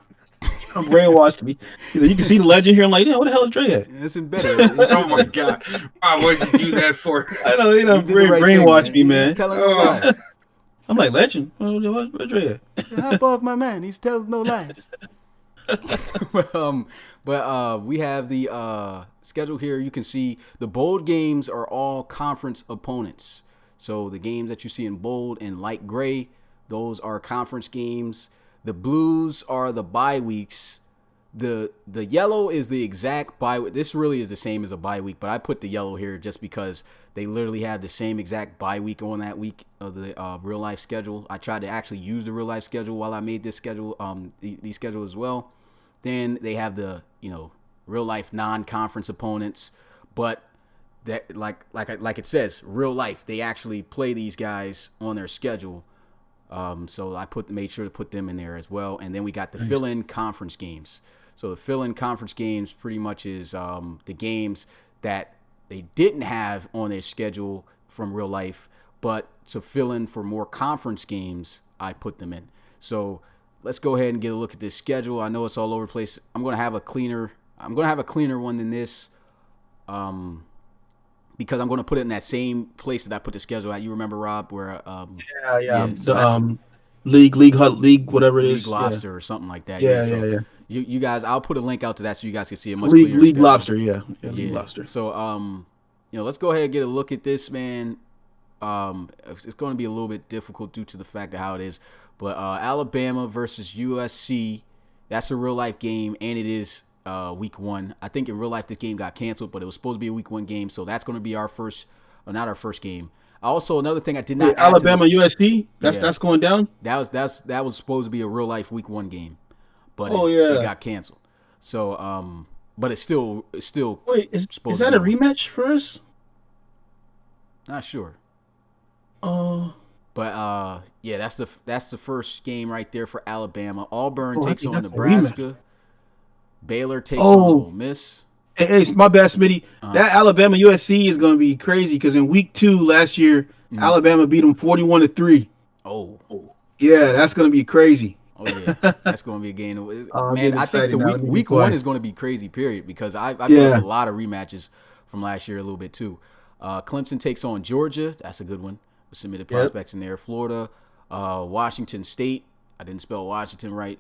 You brainwashed me. You can see the legend here. I'm like, yeah, what the hell is Dre at? It's embedded. Oh my god! Wow, what did you do that for? I know, brainwashed me, man. He's telling no lies. I'm like, legend. Where's Dre at? Hop off my man. He's telling no lies. But we have the schedule here. You can see the bold games are all conference opponents. So the games that you see in bold and light gray, those are conference games. The blues are the bye weeks. The yellow is the exact bye week. This really is the same as a bye week, but I put the yellow here just because they literally had the same exact bye week on that week of the real life schedule. I tried to actually use the real life schedule while I made this schedule, the schedule as well. Then they have the real life non-conference opponents, but that like it says real life, they actually play these guys on their schedule. So I made sure to put them in there as well. And then we got the fill-in conference games. So the fill-in conference games pretty much is the games that they didn't have on their schedule from real life, but to fill in for more conference games, I put them in. So let's go ahead and get a look at this schedule. I know it's all over the place. I'm gonna have a cleaner one than this. Because I'm going to put it in that same place that I put the schedule at. You remember, Rob, where the league, whatever it is, League Lobster or something like that. Yeah. You guys, I'll put a link out to that so you guys can see a much clearer League schedule. Lobster, League Lobster. So let's go ahead and get a look at this, man. It's going to be a little bit difficult due to the fact of how it is, but Alabama versus USC, that's a real life game, and it is week 1. I think in real life this game got canceled, but it was supposed to be a week 1 game, so that's going to be our first, not our first game. Also, another thing I did not add Alabama to this, USC, that's going down. That was supposed to be a real life week 1 game, but it got canceled. So but it's still Wait, is that a rematch for us? Not sure. But that's the first game right there for Alabama. Auburn takes on Nebraska. Baylor takes on Ole Miss. Hey, my bad, Smitty. That Alabama USC is going to be crazy because in week 2 last year, Alabama beat them 41-3. Oh. Yeah, that's going to be crazy. Oh yeah, that's going to be a game. Man, I think the week 1 is going to be crazy. Period, because I've put up a lot of rematches from last year a little bit too. Clemson takes on Georgia. That's a good one. We submitted prospects in there. Florida, Washington State. I didn't spell Washington right.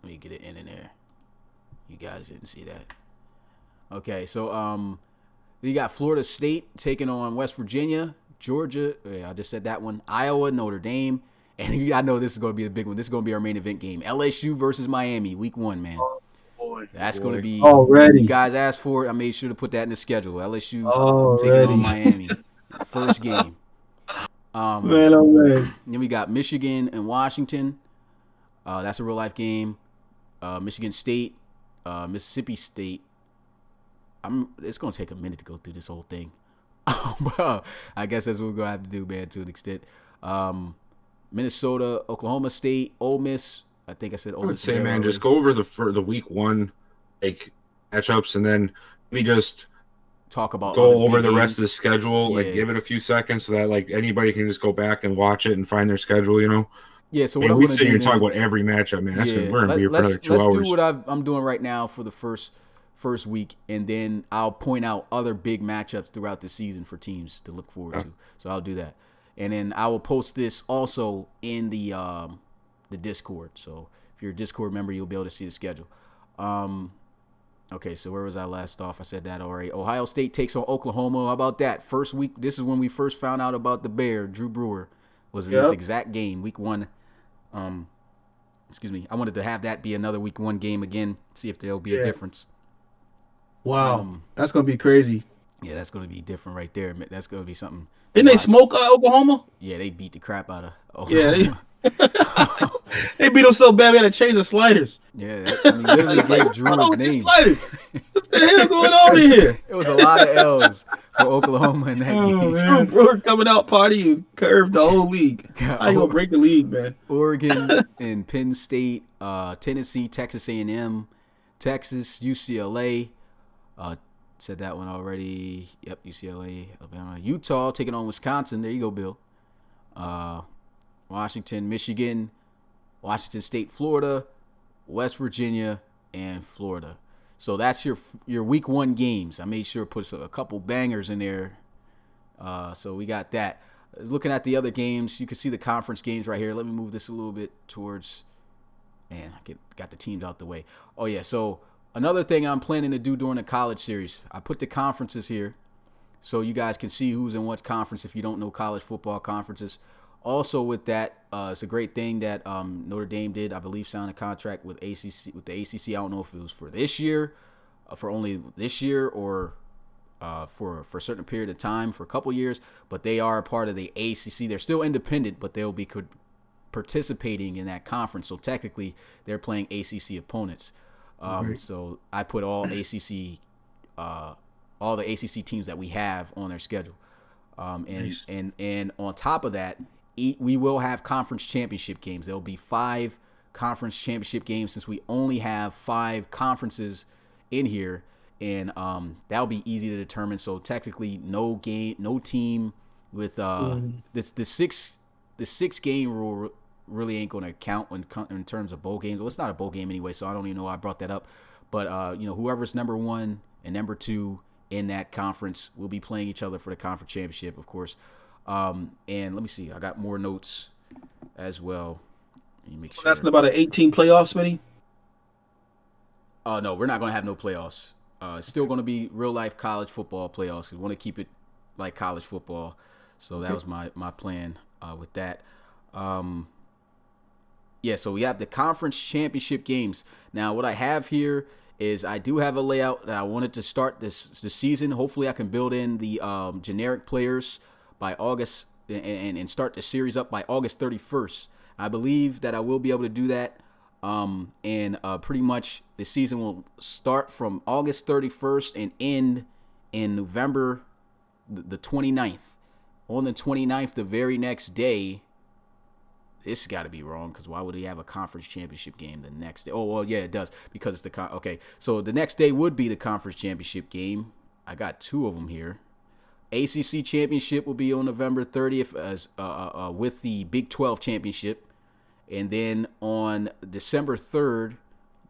Let me get it in there. You guys didn't see that. Okay, so you got Florida State taking on West Virginia, Georgia. I just said that one. Iowa, Notre Dame, and I know this is going to be the big one. This is going to be our main event game. LSU versus Miami, week 1, man. That's going to be already. You guys asked for it. I made sure to put that in the schedule. LSU taking on Miami, first game. Then we got Michigan and Washington. That's a real life game. Michigan State. Mississippi State. It's gonna take a minute to go through this whole thing. Well, I guess that's what we're gonna have to do, man, to an extent. Minnesota, Oklahoma State, Ole Miss. I think I said Ole Miss. I would say, man, just go over the week 1 matchups, and then we just talk about go over the rest of the schedule. Yeah. Give it a few seconds so that anybody can just go back and watch it and find their schedule. Yeah, so what I'm going to do here, talk about every matchup, man. We're going to be here for another 2 hours. Let's do what I'm doing right now for the first week, and then I'll point out other big matchups throughout the season for teams to look forward to. So I'll do that, and then I will post this also in the Discord. So if you're a Discord member, you'll be able to see the schedule. Okay, so where was I last off? I said that already. Ohio State takes on Oklahoma. How about that? First week. This is when we first found out about the Bear. Drew Brewer was in this exact game, week 1. Excuse me. I wanted to have that be another week 1 game again. See if there'll be a difference. Wow, that's gonna be crazy. Yeah, that's going to be different right there. That's going to be something to Didn't they watch. smoke Oklahoma? Yeah, they beat the crap out of Yeah, Oklahoma. they beat them so bad we had to change the sliders. Yeah, I mean, literally It's like, gave what's Drew wrong his with these name. sliders? What the hell going on in here? It was a lot of L's for Oklahoma in that game. Drew Brewer coming out party and curved the whole league. How you gonna break the league, man? Oregon and Penn State, Tennessee, Texas A&M, Texas, UCLA. Said that one already. Yep, UCLA, Alabama, Utah taking on Wisconsin. There you go, Bill. Washington, Michigan, Washington State, Florida, West Virginia, and Florida. So that's your week 1 games. I made sure to put a couple bangers in there. So we got that. Looking at the other games, you can see the conference games right here. Let me move this a little bit towards. Man, I got the teams out the way. Oh yeah. So another thing I'm planning to do during the college series, I put the conferences here, so you guys can see who's in what conference if you don't know college football conferences. Also, with that, it's a great thing that Notre Dame did. I believe signed a contract with the ACC. I don't know if it was for this year, for only this year, or for a certain period of time, for a couple years. But they are a part of the ACC. They're still independent, but they'll be participating in that conference. So technically, they're playing ACC opponents. So I put all the ACC teams that we have on their schedule. Nice. And on top of that, we will have conference championship games. There will be 5 conference championship games, since we only have 5 conferences in here, and that'll be easy to determine. So technically, no team with the 6 game rule really ain't going to count in terms of bowl games. Well, it's not a bowl game anyway, so I don't even know why I brought that up. But whoever's number 1 and number 2 in that conference will be playing each other for the conference championship, of course. And let me see. I got more notes as well. Let me make sure. Asking about an 18 playoffs, Smitty? No, we're not going to have no playoffs. It's still going to be real life college football playoffs. We want to keep it like college football. So that was my plan with that. So we have the conference championship games. Now, what I have here is I do have a layout that I wanted to start this season. Hopefully, I can build in the generic players by August and start the series up by August 31st. I believe that I will be able to do that. And pretty much the season will start from August 31st and end in November the 29th. On the 29th, the very next day. This got to be wrong, because why would he have a conference championship game the next day? Oh, well, yeah, it does, because it's the okay. So the next day would be the conference championship game. I got 2 of them here. ACC championship will be on November 30th as with the Big 12 championship, and then on December 3rd,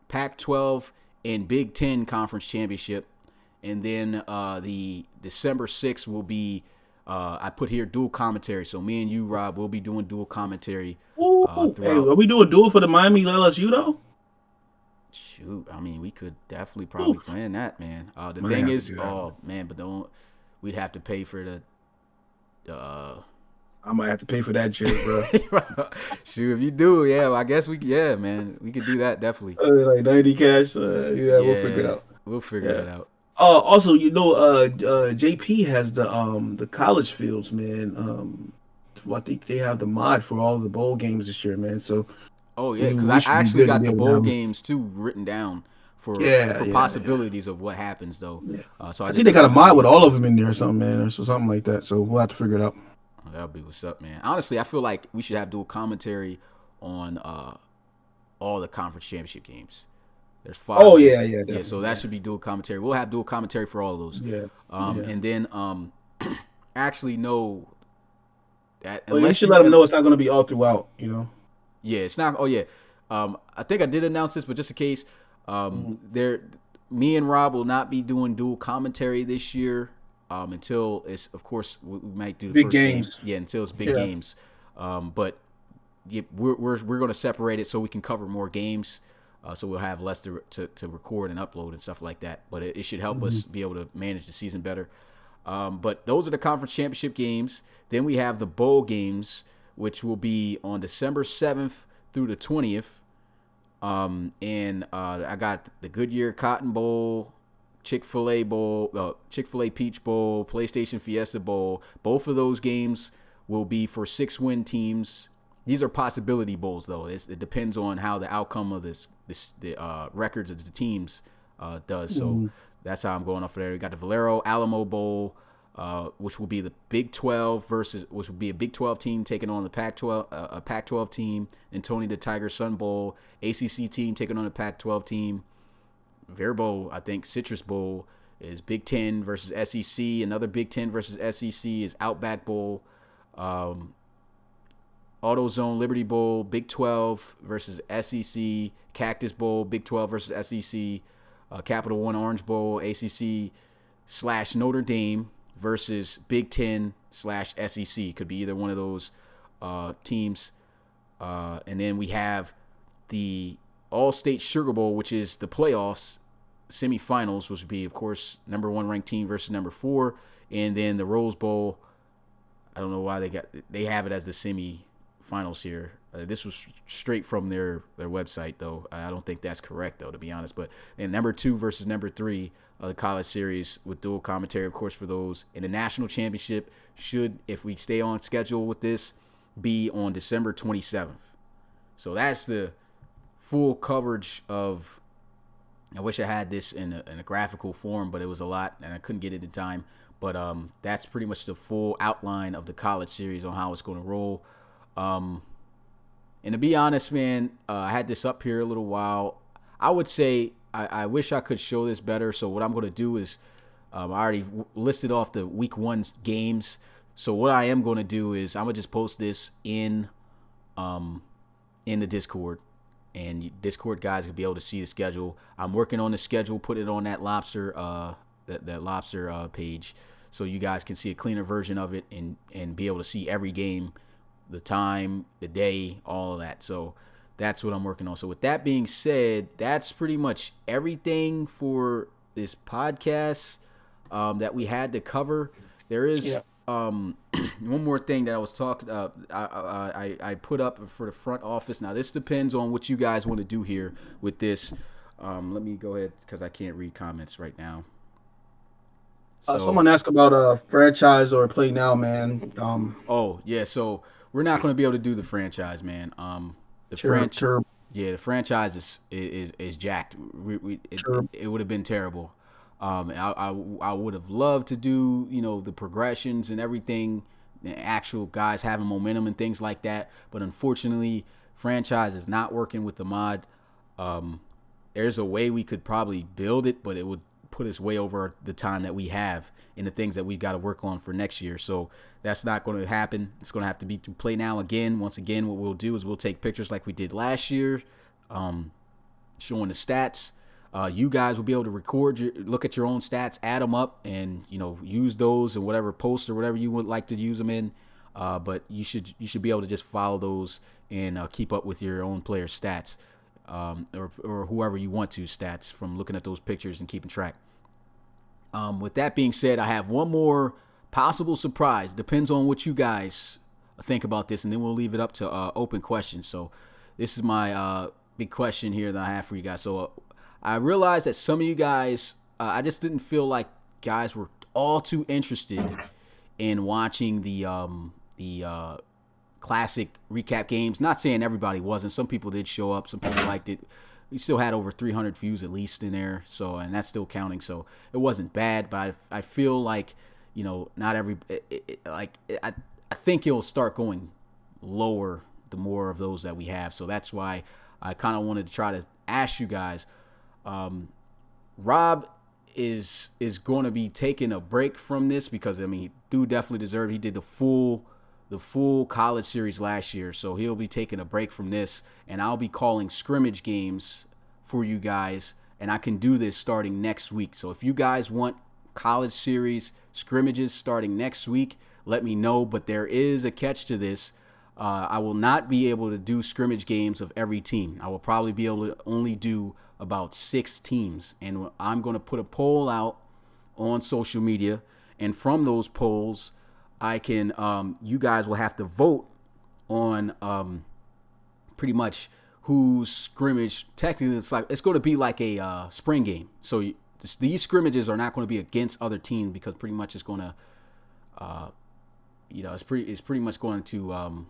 Pac-12 and Big 10 conference championship, and then the December 6th will be. I put here dual commentary, so me and you, Rob, will be doing dual commentary. Hey, are we doing dual for the Miami LSU though? Shoot, I mean, we could definitely probably plan that, man. The thing is, but we'd have to pay for the. I might have to pay for that shit, bro. Shoot, if you do, I guess we could do that definitely. Like 90 cash, we'll figure it out. We'll figure it out. Also, JP has the college fields, man. I think they have the mod for all the bowl games this year, man. So. Oh yeah, because I actually got the bowl games too written down for possibilities of what happens though. Yeah. So I think they got a mod with all of them in there or something, man, or something like that. So we'll have to figure it out. Oh, that'll be what's up, man. Honestly, I feel like we should have dual commentary on all the conference championship games. There's 5. Oh yeah. So that should be dual commentary. We'll have dual commentary for all of those. Yeah. And then actually no. That you should let them know it's not going to be all throughout. Yeah, it's not. Oh yeah. I think I did announce this, but just in case, me and Rob will not be doing dual commentary this year until it's, of course, we might do the big first games. game. Yeah, until it's big games. But we're going to separate it so we can cover more games. So we'll have less to record and upload and stuff like that. But it should help us be able to manage the season better. But those are the conference championship games. Then we have the bowl games, which will be on December 7th through the 20th. And I got the Goodyear Cotton Bowl Chick-fil-A Bowl, Chick-fil-A Peach Bowl, PlayStation Fiesta Bowl. Both of those games will be for 6-win teams. These are possibility bowls, though. It depends on how the outcome of the records of the teams does. So that's how I'm going off of there. We got the Valero Alamo Bowl, which will be the Big 12 which will be a Big 12 team taking on the Pac-12, a Pac-12 team. And Tony the Tiger Sun Bowl, ACC team taking on the Pac-12 team. Bear Bowl, I think Citrus Bowl is Big 10 versus SEC. Another Big 10 versus SEC is Outback Bowl. AutoZone Liberty Bowl, Big 12 versus SEC. Cactus Bowl, Big 12 versus SEC. Capital One Orange Bowl, ACC/Notre Dame versus Big 10/SEC. Could be either one of those teams. And then we have the All-State Sugar Bowl, which is the playoffs, semifinals, which would be, of course, number 1 ranked team versus number 4. And then the Rose Bowl, I don't know why they have it as the semifinals here. This was straight from their website, though. I don't think that's correct, though, to be honest. But and number 2 versus number 3 of the college series with dual commentary, of course, for those. And the national championship should, if we stay on schedule with this, be on December 27th. So that's the full coverage of. I wish I had this in a graphical form, but it was a lot, and I couldn't get it in time. But that's pretty much the full outline of the college series on how it's going to roll. And to be honest, man, I had this up here a little while. I would say I wish I could show this better. So what I'm going to do is I already listed off the week 1 games. So what I am going to do is I'm going to just post this in the Discord. And Discord guys will be able to see the schedule. I'm working on the schedule, put it on that Lobster that Lobster page, so you guys can see a cleaner version of it and be able to see every game, the time, the day, all of that. So that's what I'm working on. So with that being said, that's pretty much everything for this podcast that we had to cover. There is one more thing that I was talking I put up for the front office. Now this depends on what you guys want to do here with this. Let me go ahead because I can't read comments right now. So, someone asked about a franchise or play now, man. Oh yeah, so we're not going to be able to do the franchise, man. The franchise is jacked. It would have been terrible. I would have loved to do, the progressions and everything, the actual guys having momentum and things like that. But unfortunately, franchise is not working with the mod. There's a way we could probably build it, but it would put us way over the time that we have and the things that we've got to work on for next year. So that's not going to happen. It's going to have to be through Play Now again. Once again, what we'll do is we'll take pictures like we did last year, showing the stats. You guys will be able to look at your own stats, add them up, and use those in whatever post or whatever you would like to use them in. But you should be able to just follow those and keep up with your own player stats, or whoever you want to stats from looking at those pictures and keeping track. With that being said, I have one more possible surprise. Depends on what you guys think about this, and then we'll leave it up to open questions. So this is my big question here that I have for you guys. So I realized that some of you guys, I just didn't feel like guys were all too interested in watching the classic recap games. Not saying everybody wasn't. Some people did show up. Some people liked it. We still had over 300 views at least in there. So, and that's still counting. So it wasn't bad, but I feel like, not every, I think it'll start going lower the more of those that we have. So that's why I kind of wanted to try to ask you guys. Rob is going to be taking a break from this because dude definitely deserved. He did the full college series last year, so he'll be taking a break from this, and I'll be calling scrimmage games for you guys, and I can do this starting next week. So if you guys want college series scrimmages starting next week, let me know. But there is a catch to this. I will not be able to do scrimmage games of every team. I will probably be able to only do about 6 teams, and I'm going to put a poll out on social media, and from those polls I can you guys will have to vote on pretty much whose scrimmage. Technically it's going to be like a spring game, so these scrimmages are not going to be against other teams because pretty much it's going to, it's pretty much going to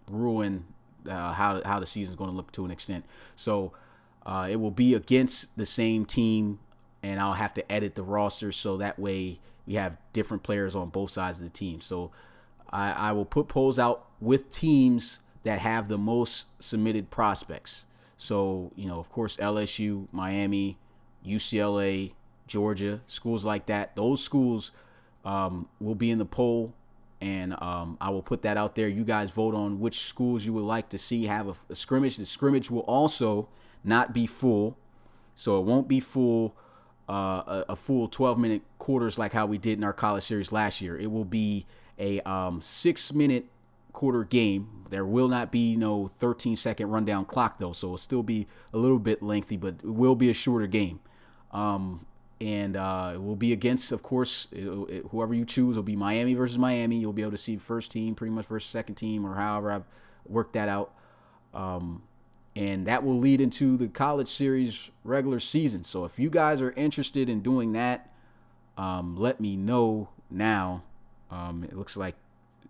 ruin how the season's going to look to an extent. So it will be against the same team, and I'll have to edit the roster so that way we have different players on both sides of the team. So I will put polls out with teams that have the most submitted prospects. So, of course, LSU, Miami, UCLA, Georgia, schools like that. Those schools will be in the poll, and I will put that out there. You guys vote on which schools you would like to see have a scrimmage. The scrimmage will also not be full, so it won't be full, a full 12-minute quarters like how we did in our college series last year. It will be a 6-minute quarter game. There will not be no 13-second rundown clock, though, so it'll still be a little bit lengthy, but it will be a shorter game. And it will be against, of course, whoever you choose. It'll be Miami versus Miami. You'll be able to see first team pretty much versus second team, or however I've worked that out. And that will lead into the college series regular season. So if you guys are interested in doing that, let me know now. It looks like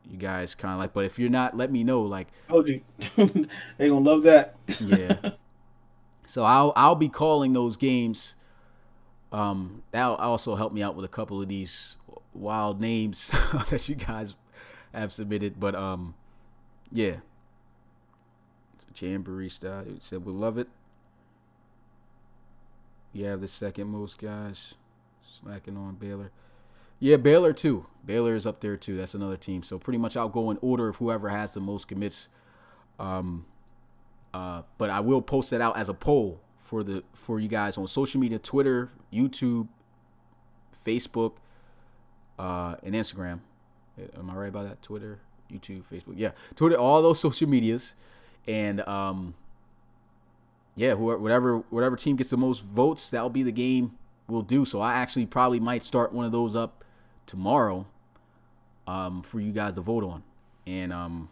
you guys kind of like, but if you're not, let me know. Like, oh, dude, they gonna love that. Yeah. So I'll be calling those games. That'll also help me out with a couple of these wild names that you guys have submitted. But yeah. Jamboree style. You said we love it. You have the second most guys slacking on Baylor. Yeah, Baylor too. Baylor is up there too. That's another team. So pretty much I'll go in order of whoever has the most commits. But I will post that out as a poll for you guys on social media, Twitter, YouTube, Facebook, and Instagram. Am I right about that? Twitter, YouTube, Facebook. Yeah, Twitter, all those social medias. And yeah, whatever team gets the most votes, that'll be the game we'll do. So I actually probably might start one of those up tomorrow for you guys to vote on, and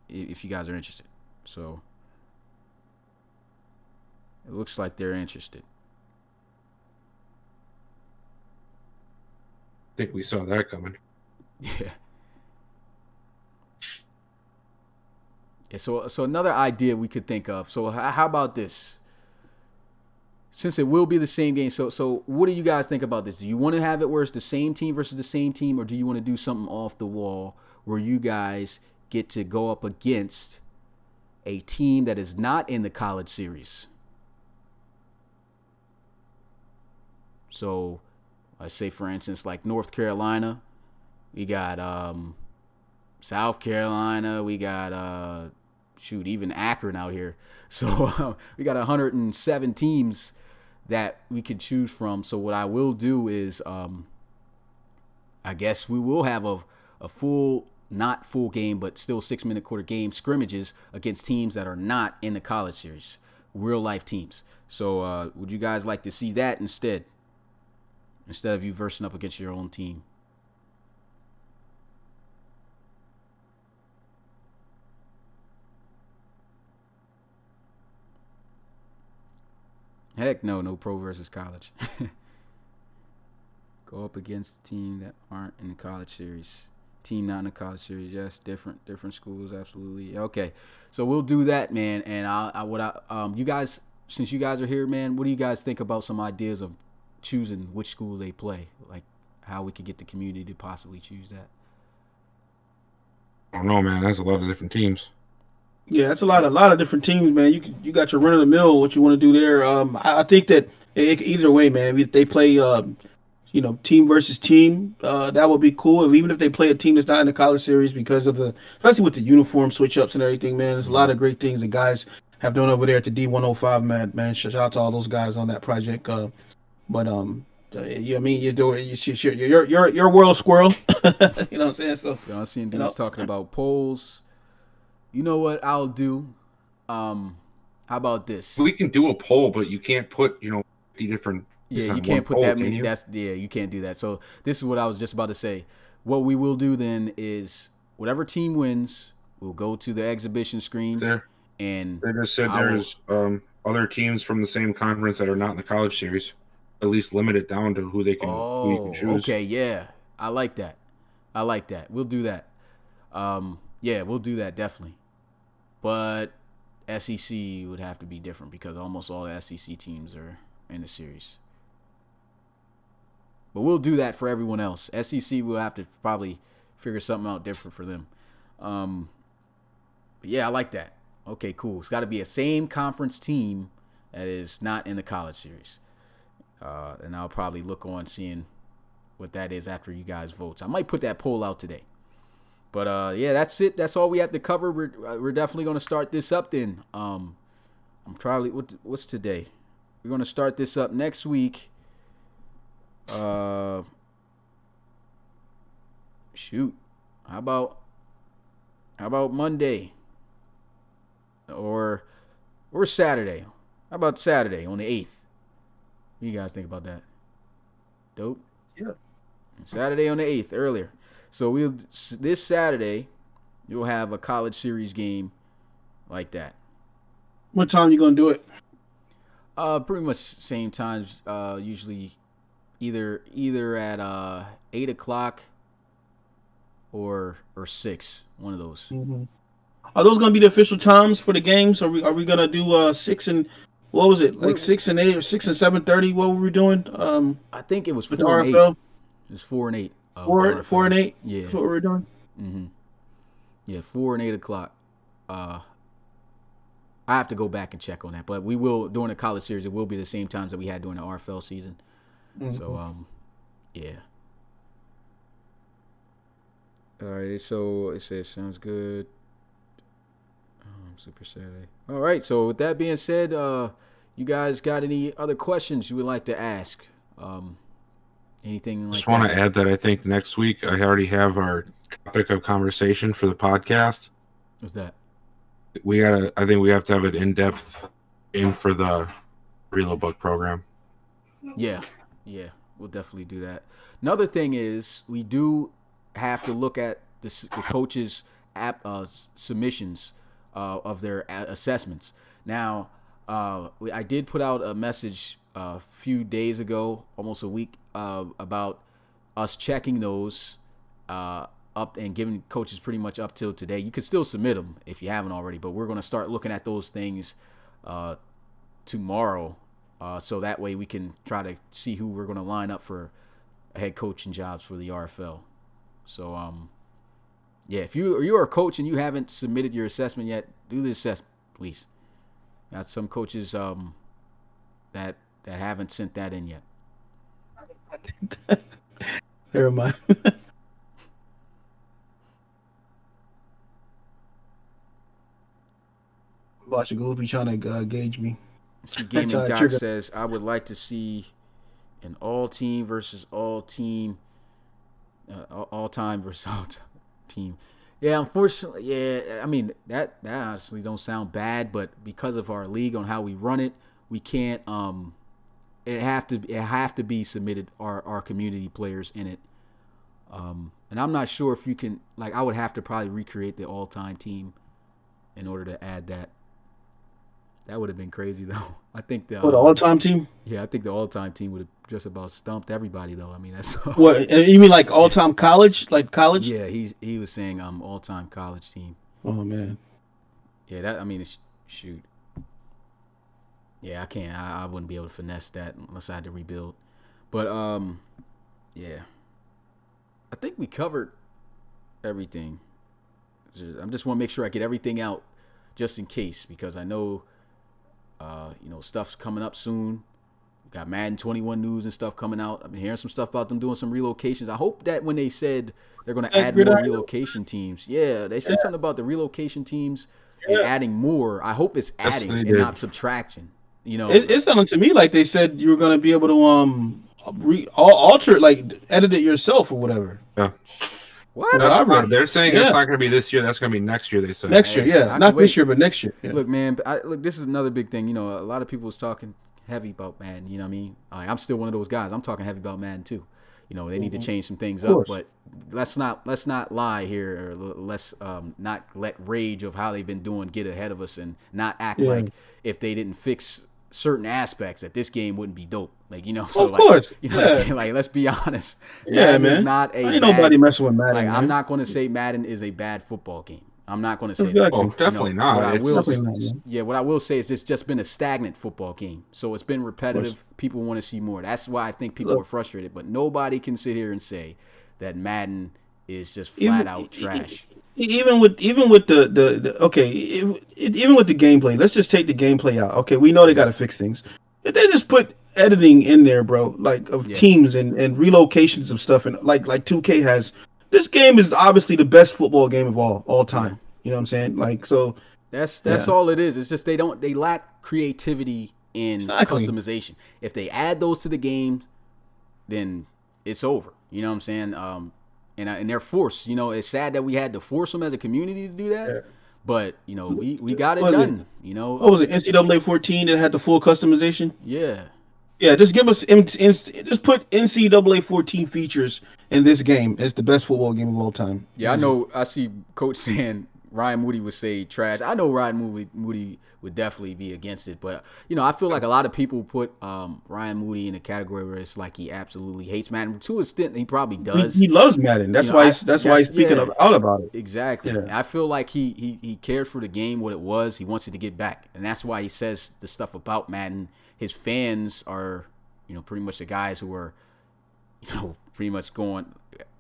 if you guys are interested. So it looks like they're interested. I think we saw that coming. Yeah. Yeah, so another idea we could think of. So how about this? Since it will be the same game, so what do you guys think about this? Do you want to have it where it's the same team versus the same team, or do you want to do something off the wall where you guys get to go up against a team that is not in the college series? So let's say, for instance, like North Carolina, we got South Carolina, we got even Akron out here. So we got 107 teams that we could choose from. So what I will do is I guess we will have a full, not full game, but still 6-minute quarter game scrimmages against teams that are not in the college series, real life teams. So would you guys like to see that instead of you versing up against your own team? Heck no pro versus college. Go up against a team that aren't in the college series. Team not in the college series, yes, different schools, absolutely. Okay, so we'll do that, man. And you guys, since you guys are here, man, what do you guys think about some ideas of choosing which school they play? Like how we could get the community to possibly choose that? I don't know, man. That's a lot of different teams. Yeah, it's a lot of different teams, man. You got your run of the mill, what you want to do there. I think that either way, man. If they play, team versus team, that would be cool. Even if they play a team that's not in the college series, because of especially with the uniform switch ups and everything, man. There's a lot of great things the guys have done over there at the D105, man. Shout out to all those guys on that project. Yeah, I mean, you're doing you're world squirrel. You know what I'm saying? So I'm seeing dudes talking about polls. You know what I'll do? How about this? We can do a poll, but you can't put 50 different. Yeah, you can't put that many. You can't do that. So this is what I was just about to say. What we will do then is whatever team wins, we'll go to the exhibition screen. And they just said there's other teams from the same conference that are not in the college series. at least limit it down to who you can Oh, choose. okay, yeah. I like that. We'll do that. Yeah, we'll do that definitely. But SEC would have to be different because almost all the SEC teams are in the series. But we'll do that for everyone else. SEC will have to probably figure something out different for them. But yeah, I like that. Okay, cool. It's got to be a same conference team that is not in the college series. And I'll probably look on seeing what that is after you guys vote. So I might put that poll out today. But yeah, that's it. That's all we have to cover. We're definitely going to start this up then. I'm probably what's today? We're going to start this up next week. Shoot. How about Monday? Or Saturday? How about Saturday on the 8th? What do you guys think about that? Dope. Yeah. Saturday on the 8th, earlier. So this Saturday, you'll have a college series game like that. What time you gonna do it? Pretty much same times. Usually, either at 8:00 or 6. One of those. Mm-hmm. Are those gonna be the official times for the games? Are we gonna do 6 and what was it, like 6 and 8 or 6 and 7:30? What were we doing? I think it was with 4 and 8. RFL. It was 4 and 8. 4 and 8. Yeah. That's what we're doing. Mm-hmm. Yeah, 4 and 8 o'clock. I have to go back and check on that, but we will during the college series. It will be the same times that we had during the RFL season. Mm-hmm. So yeah. All right. So it says sounds good. Super Saturday. All right. So with that being said, you guys got any other questions you would like to ask? Anything like that? Just want to add that I think next week I already have our topic of conversation for the podcast. What's that? I think we have to have an in-depth game for the Reload Book program. Yeah, we'll definitely do that. Another thing is we do have to look at the coaches' submissions of their assessments. Now, I did put out a message a few days ago, almost a week, about us checking those up and giving coaches pretty much up till today. You could still submit them if you haven't already, but we're going to start looking at those things tomorrow, so that way we can try to see who we're going to line up for head coaching jobs for the RFL. So, yeah, if you're a coach and you haven't submitted your assessment yet, do the assessment, please. Got some coaches that haven't sent that in yet. Never mind. Watching Goofy trying to gauge me. See, Gaming Doc says, I would like to see an all-team versus all-team, all-time versus all-team. Yeah, unfortunately, yeah. I mean, that honestly don't sound bad, but because of our league on how we run it, we can't. It have to be submitted. Our community players in it. And I'm not sure if you can. Like, I would have to probably recreate the all-time team in order to add that. That would have been crazy, though. I think the all-time team. Yeah, I think the all-time team would have just about stumped everybody, though. I mean, that's what you mean, like all-time college, like college? Yeah, he was saying all-time college team. Oh man. Yeah, that I mean, shoot. Yeah, I can't. I wouldn't be able to finesse that unless I had to rebuild. But yeah, I think we covered everything. I just want to make sure I get everything out, just in case, because I know. Stuff's coming up soon. We got Madden 21 news and stuff coming out. I've been hearing some stuff about them doing some relocations. I hope that when they said they're going to add more relocation teams, they said something about the relocation teams and adding more. I hope it's adding and not subtraction. It sounded to me like they said you were going to be able to alter, like edit it yourself or whatever. Yeah. What? They're saying it's not going to be this year. That's going to be next year. They said next year, yeah, not this year, but next year. Yeah. Look, man, this is another big thing. A lot of people was talking heavy about Madden. You know what I mean? I'm still one of those guys. I'm talking heavy about Madden too. They need to change some things up, but let's not lie here, or let's not let rage of how they've been doing get ahead of us and not act like if they didn't fix certain aspects that this game wouldn't be dope. Like, so of course. Like let's be honest. Yeah, man. Is not ain't nobody messing with Madden. Like, man. I'm not going to say Madden is a bad football game. I'm not going to say Exactly. that. Oh, definitely not. What I will, Definitely not, what I will say is it's just been a stagnant football game. So it's been repetitive. People want to see more. That's why I think people are frustrated. But nobody can sit here and say that Madden is just flat out trash. Even with the okay, even with the gameplay, let's just take the gameplay out. Okay, we know they got to fix things. If they just put editing in there, bro, like of teams and relocations of stuff, and like 2K has. This game is obviously the best football game of all time. Yeah. You know what I'm saying? Like, so that's all it is. It's just they lack creativity in customization. If they add those to the game, then it's over. You know what I'm saying? And they're forced. It's sad that we had to force them as a community to do that. Yeah. But we got it done. What was it? NCAA 14 that had the full customization. Yeah. Yeah, just give us just put NCAA 14 features in this game. It's the best football game of all time. Yeah, I know. I see Coach saying Ryan Moody would say trash. I know Ryan Moody would definitely be against it, but I feel like a lot of people put Ryan Moody in a category where it's like he absolutely hates Madden. To an extent, he probably does. He loves Madden. That's why he's speaking out about it. Exactly. Yeah. I feel like he cared for the game, what it was. He wants it to get back, and that's why he says the stuff about Madden. His fans are, pretty much the guys who are, pretty much going.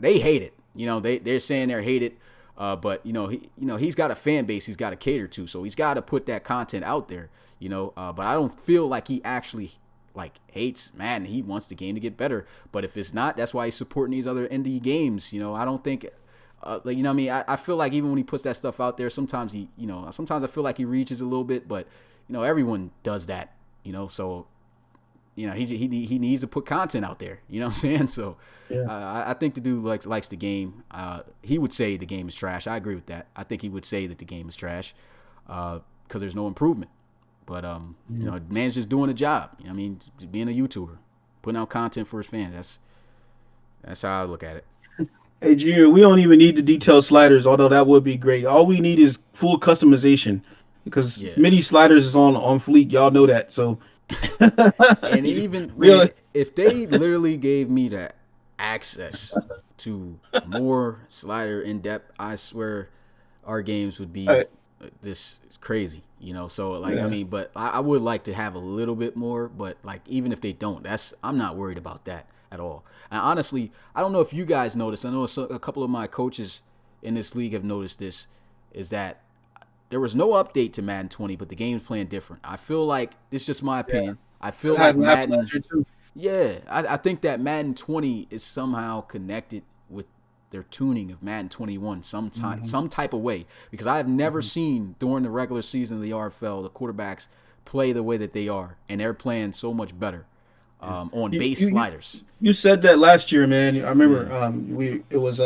They hate it. They're saying they hate it. But he's got a fan base he's got to cater to, so he's got to put that content out there. But I don't feel like he actually hates Madden. He wants the game to get better. But if it's not, that's why he's supporting these other indie games. I don't think. I feel like even when he puts that stuff out there, sometimes sometimes I feel like he reaches a little bit, but everyone does that. So he needs to put content out there. You know what I'm saying? So I think the dude likes the game. He would say the game is trash. I agree with that. I think he would say that the game is trash because there's no improvement. But man's just doing a job. Being a YouTuber, putting out content for his fans. That's how I look at it. Hey, Junior, we don't even need the detailed sliders, although that would be great. All we need is full customization. Because mini sliders is on fleek, y'all know that. So, and even really, if they literally gave me the access to more slider in depth, I swear our games would be this crazy. So but I would like to have a little bit more. But even if they don't, I'm not worried about that at all. And honestly, I don't know if you guys noticed. I know a couple of my coaches in this league have noticed this. Is that there was no update to Madden 20, but the game's playing different. I feel like this is just my opinion. I feel like Madden. Yeah, I think that Madden 20 is somehow connected with their tuning of Madden 21 some type of way, because I have never seen during the regular season of the RFL the quarterbacks play the way that they are, and they're playing so much better on base sliders. You said that last year, man. I remember it was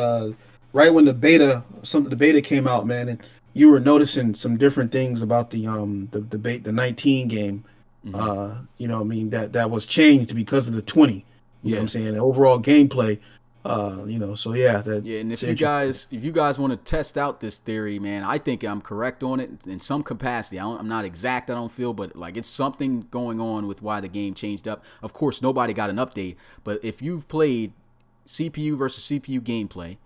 right when the beta came out, man, and you were noticing some different things about the 19 game. That was changed because of the 20. You know what I'm saying? The overall gameplay. So yeah. And if you guys want to test out this theory, man, I think I'm correct on it in some capacity. I'm not exact, I don't feel, but it's something going on with why the game changed up. Of course, nobody got an update, but if you've played CPU versus CPU gameplay,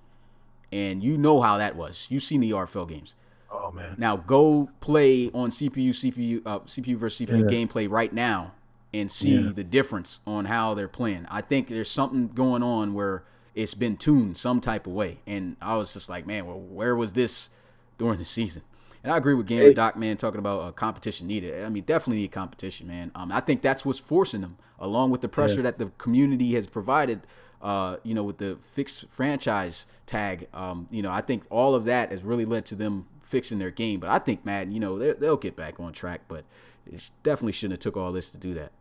and you know how that was, you've seen the RFL games. Oh man! Now go play on CPU versus CPU gameplay right now and see the difference on how they're playing. I think there's something going on where it's been tuned some type of way, and I was just like, man, well, where was this during the season? And I agree with Gamer Doc, man, talking about competition needed. Definitely need competition, man. I think that's what's forcing them, along with the pressure that the community has provided. With the fixed franchise tag, I think all of that has really led to them fixing their game. But I think Madden, they'll get back on track, but it definitely shouldn't have took all this to do that.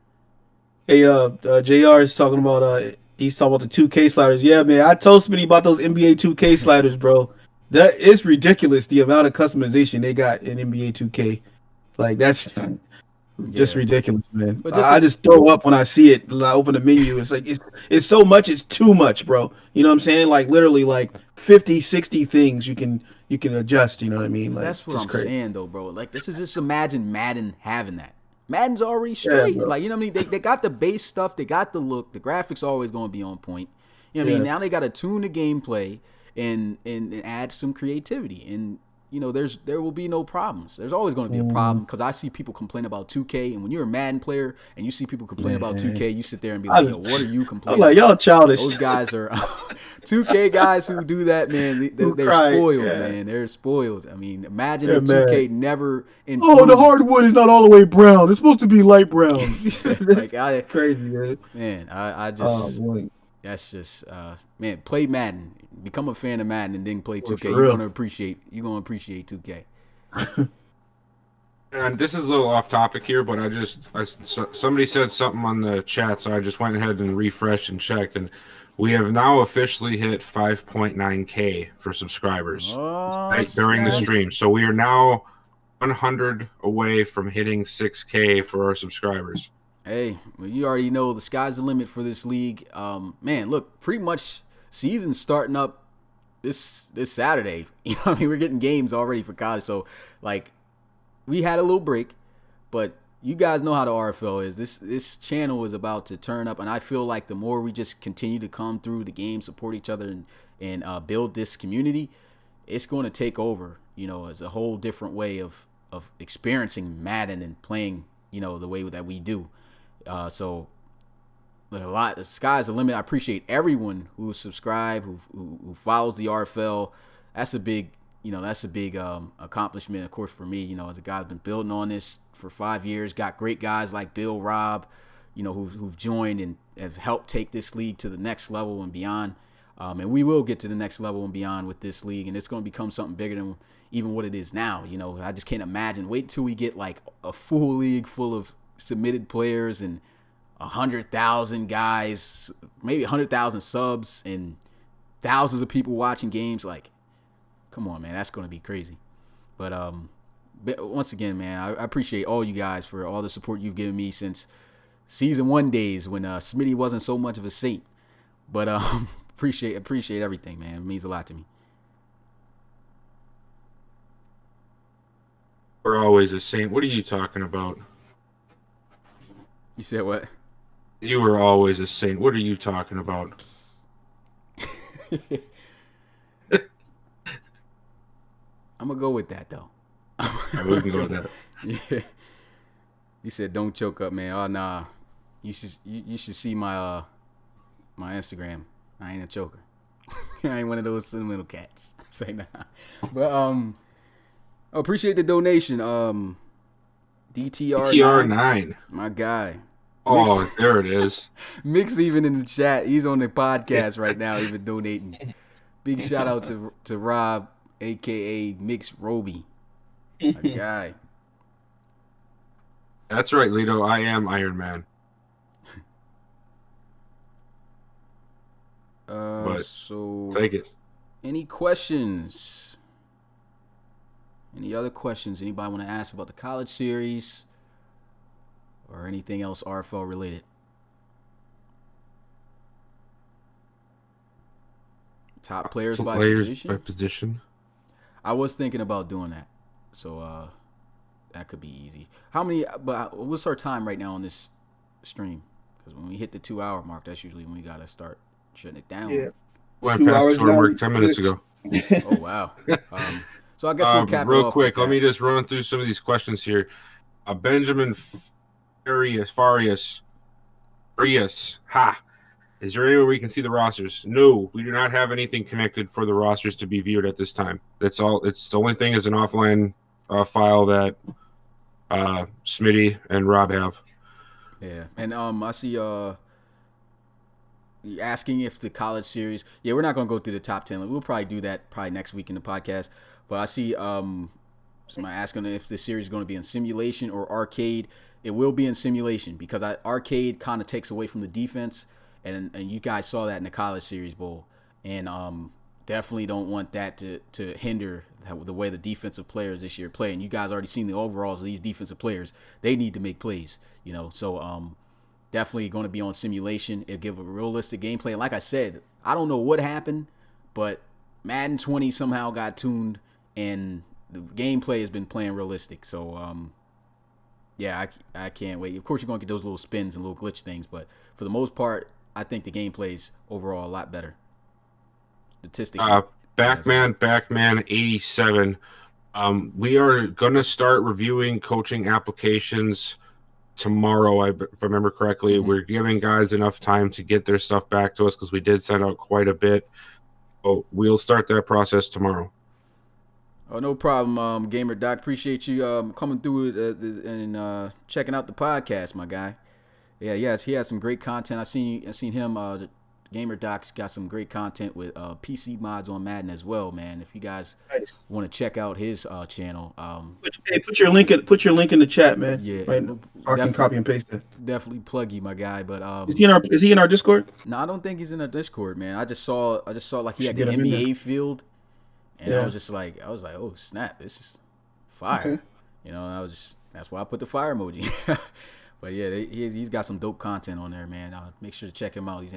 Hey, JR is talking about he's talking about the 2K sliders. Yeah, man, I told Smitty about those NBA 2K sliders, bro. That is ridiculous, the amount of customization they got in NBA 2K. That's just ridiculous, man. I just throw up when I see it. I open the menu. It's like it's so much. It's too much, bro. You know what I'm saying? Literally 50, 60 things you can adjust. You know what I mean? That's what I'm saying, though, bro. Just imagine Madden having that. Madden's already straight. Bro. Like, you know what I mean? They got the base stuff. They got the look. The graphics always going to be on point. You know what I mean? Now they got to tune the gameplay and add some creativity. And, you know, there will be no problems. There's always going to be a problem because I see people complain about 2K. And when you're a Madden player and you see people complain about 2K, you sit there and be like, yo, what are you complaining I'm like, y'all childish. Those guys are 2K guys who do that, man. They're spoiled, man. They're spoiled. I mean, imagine if 2K never improved. Oh, the hardwood is not all the way brown. It's supposed to be light brown. Like, crazy, man. Man, I just that's just man. Play Madden. Become a fan of Madden and then play 2K. You're gonna appreciate 2K. And this is a little off topic here, but somebody said something on the chat, so I just went ahead and refreshed and checked, and we have now officially hit 5.9K for subscribers during the stream. So we are now 100 away from hitting 6K for our subscribers. Hey, well, you already know the sky's the limit for this league. Man, look, pretty much season's starting up this Saturday. You know what I mean? We're getting games already for college. So, like, we had a little break, but you guys know how the RFL is. This channel is about to turn up, and I feel like the more we just continue to come through the game, support each other, and build this community, it's going to take over, you know, as a whole different way of experiencing Madden and playing, you know, the way that we do. So the sky's the limit. I appreciate everyone who subscribed, who follows the RFL. That's a big accomplishment, of course, for me. You know, as a guy who's been building on this for 5 years, got great guys like Bill, Rob, you know, who've joined and have helped take this league to the next level and beyond. And we will get to the next level and beyond with this league, and it's going to become something bigger than even what it is now. You know, I just can't imagine. Wait until we get like a full league full of submitted players and 100,000 guys, maybe 100,000 subs and thousands of people watching games. Like, come on, man, that's going to be crazy. But once again, man, I appreciate all you guys for all the support you've given me since season 1 days when Smitty wasn't so much of a saint. But appreciate everything, man. It means a lot to me. We're always a saint. What are you talking about? You said what? You were always a saint. What are you talking about? I'm gonna go with that though. Yeah, we can go with that. Yeah. He said, "Don't choke up, man." Oh nah, you should see my my Instagram. I ain't a choker. I ain't one of those sentimental cats. Say nah. But appreciate the donation. DTR9, my guy. Oh, Mix, there it is. Mix even in the chat. He's on the podcast right now, even donating. Big shout out to Rob, aka Mix Roby, my guy. That's right, Lito. I am Iron Man. So take it. Any questions? Any other questions? Anybody want to ask about the college series or anything else RFL related? Top players by position? I was thinking about doing that. So that could be easy. How many, but what's our time right now on this stream? Because when we hit the 2 hour mark, that's usually when we got to start shutting it down. Yeah. Went past the mark 10 minutes ago. Oh, wow. So I guess we'll cap it real off quick. Let me just run through some of these questions here. Benjamin Farias. Ha. Is there anywhere we can see the rosters? No, we do not have anything connected for the rosters to be viewed at this time. That's all. It's the only thing is an offline file that Smitty and Rob have. Yeah, and I see asking if the college series. Yeah, we're not gonna go through the top 10. We'll probably do that next week in the podcast. But I see somebody asking if the series is going to be in simulation or arcade. It will be in simulation because arcade kind of takes away from the defense, and you guys saw that in the college series bowl, and definitely don't want that to hinder the way the defensive players this year play. And you guys already seen the overalls of these defensive players; they need to make plays, you know. So definitely going to be on simulation. It'll give a realistic gameplay. And like I said, I don't know what happened, but Madden 20 somehow got tuned, and the gameplay has been playing realistic. So Yeah, I can't wait. Of course, you're going to get those little spins and little glitch things, but for the most part, I think the game plays overall a lot better. Statistically. Backman 87. We are going to start reviewing coaching applications tomorrow, if I remember correctly. Mm-hmm. We're giving guys enough time to get their stuff back to us because we did send out quite a bit. So we'll start that process tomorrow. Oh, no problem, Gamer Doc. Appreciate you coming through and checking out the podcast, my guy. Yeah, yes, he has some great content. I seen him. Gamer Doc's got some great content with PC mods on Madden as well, man. If you guys want to check out his channel, put your link in the chat, man. Yeah, right now. I can copy and paste that. Definitely plug you, my guy. But is he in our Discord? No, I don't think he's in our Discord, man. I just saw like he had the NBA field, and I was like, oh snap, this is fire. Okay. You know, and that's why I put the fire emoji. But yeah, he's got some dope content on there, man. Make sure to check him out. He's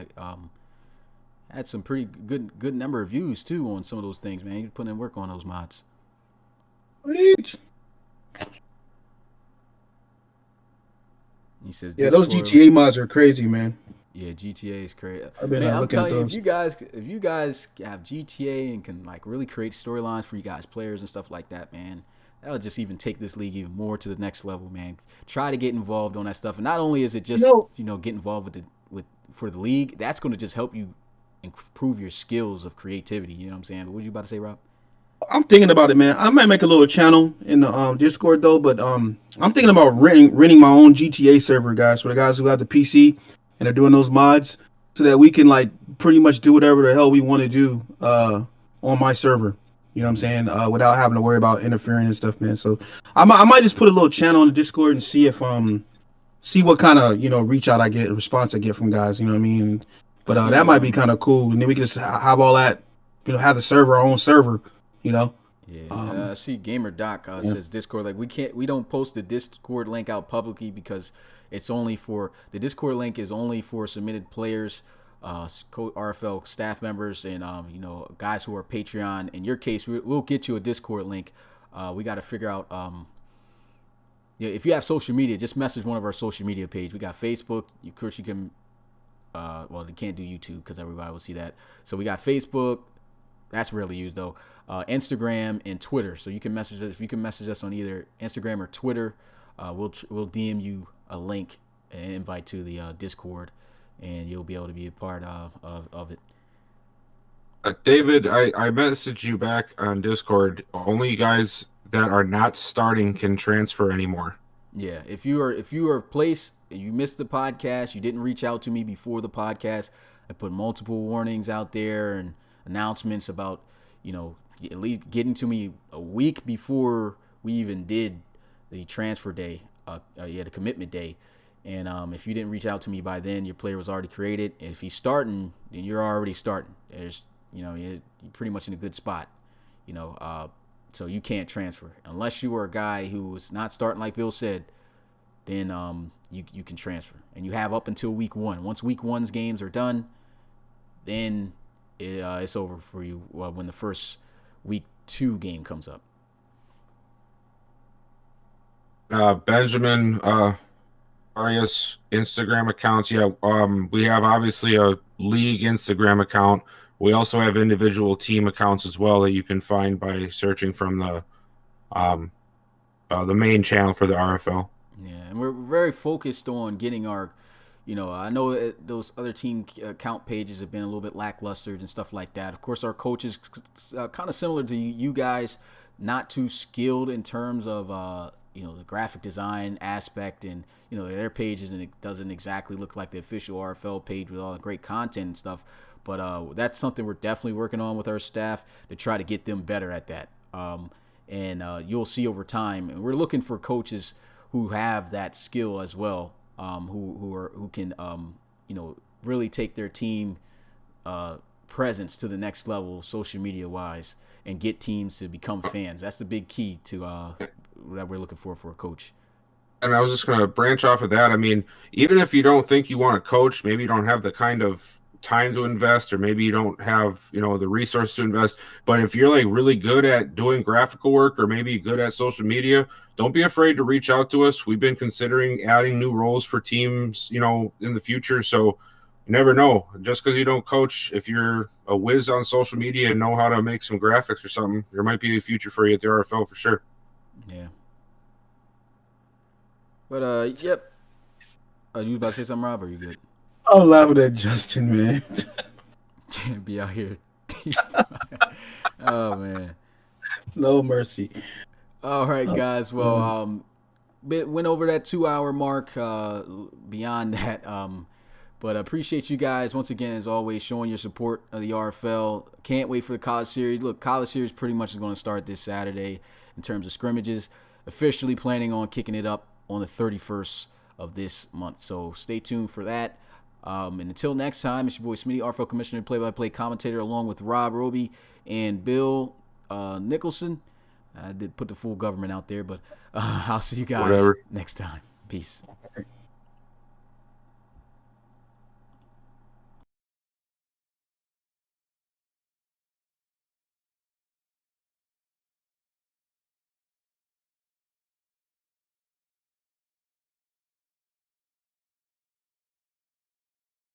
had some pretty good number of views too on some of those things, man. He's putting in work on those mods. Sweet. He says, yeah, those GTA mods are crazy, man. Yeah, GTA is crazy. Man, I'm telling you, if you guys have GTA and can like really create storylines for you guys, players and stuff like that, man, that'll just even take this league even more to the next level, man. Try to get involved on that stuff, and not only is it just get involved for the league, that's going to just help you improve your skills of creativity. You know what I'm saying? What were you about to say, Rob? I'm thinking about it, man. I might make a little channel in the Discord though, but I'm thinking about renting my own GTA server, guys, for the guys who have the PC and are doing those mods, so that we can like pretty much do whatever the hell we want to do on my server. You know what I'm saying? Without having to worry about interfering and stuff, man. So I might just put a little channel on the Discord and see if see what kind of reach out I get, response I get from guys. You know what I mean? But that might be kind of cool, and then we can just have all that, have our own server, Yeah. I see Gamer Doc says Discord. Like we don't post the Discord link out publicly because it's only for the Discord link is only for submitted players, RFL staff members, and guys who are Patreon. In your case, we'll get you a Discord link. We got to figure out. If you have social media, just message one of our social media page. We got Facebook. Of course, you can. Well, you can't do YouTube because everybody will see that. So we got Facebook. That's rarely used though. Instagram and Twitter. So you can message us. If you can message us on either Instagram or Twitter, we'll DM you a link and invite to the Discord, and you'll be able to be a part of it. David, I messaged you back on Discord. Only guys that are not starting can transfer anymore. Yeah, if you are placed, you missed the podcast, you didn't reach out to me before the podcast, I put multiple warnings out there and announcements about, at least getting to me a week before we even did the transfer day, the commitment day. And if you didn't reach out to me by then, your player was already created. And if he's starting, then you're already starting. There's, you're pretty much in a good spot, so you can't transfer unless you are a guy who is not starting like Bill said. Then you can transfer, and you have up until week 1. Once week 1's games are done, then it's over for you when the first week 2 game comes up. Benjamin, Darius Instagram accounts. Yeah, we have obviously a league Instagram account. We also have individual team accounts as well that you can find by searching from the main channel for the RFL. Yeah, and we're very focused on getting our, I know those other team account pages have been a little bit lackluster and stuff like that. Of course, our coaches kind of similar to you guys, not too skilled in terms of the graphic design aspect, and their pages, and it doesn't exactly look like the official RFL page with all the great content and stuff. But that's something we're definitely working on with our staff to try to get them better at that. And you'll see over time, and we're looking for coaches who have that skill as well, who can really take their team presence to the next level, social media wise, and get teams to become fans. That's the big key to that we're looking for a coach. And I was just going to branch off of that. I mean, even if you don't think you want to coach, maybe you don't have the kind of time to invest, or maybe you don't have, you know, the resource to invest. But if you're like really good at doing graphical work, or maybe good at social media, don't be afraid to reach out to us. We've been considering adding new roles for teams, you know, in the future. So you never know. Just because you don't coach, if you're a whiz on social media and know how to make some graphics or something, there might be a future for you at the RFL for sure. Yeah. But yep. You about to say something, Rob, or you good? I'm laughing at Justin, man. Can't be out here. Oh man. No mercy. All right, guys. Well, went over that 2-hour mark. Beyond that, but appreciate you guys once again, as always, showing your support of the RFL. Can't wait for the college series. Look, college series pretty much is going to start this Saturday in terms of scrimmages. Officially planning on kicking it up on the 31st of this month. So stay tuned for that. And until next time, it's your boy Smitty, RFL Commissioner, play-by-play commentator, along with Rob Roby and Bill Nicholson. I did put the full government out there, but I'll see you guys next time. Peace.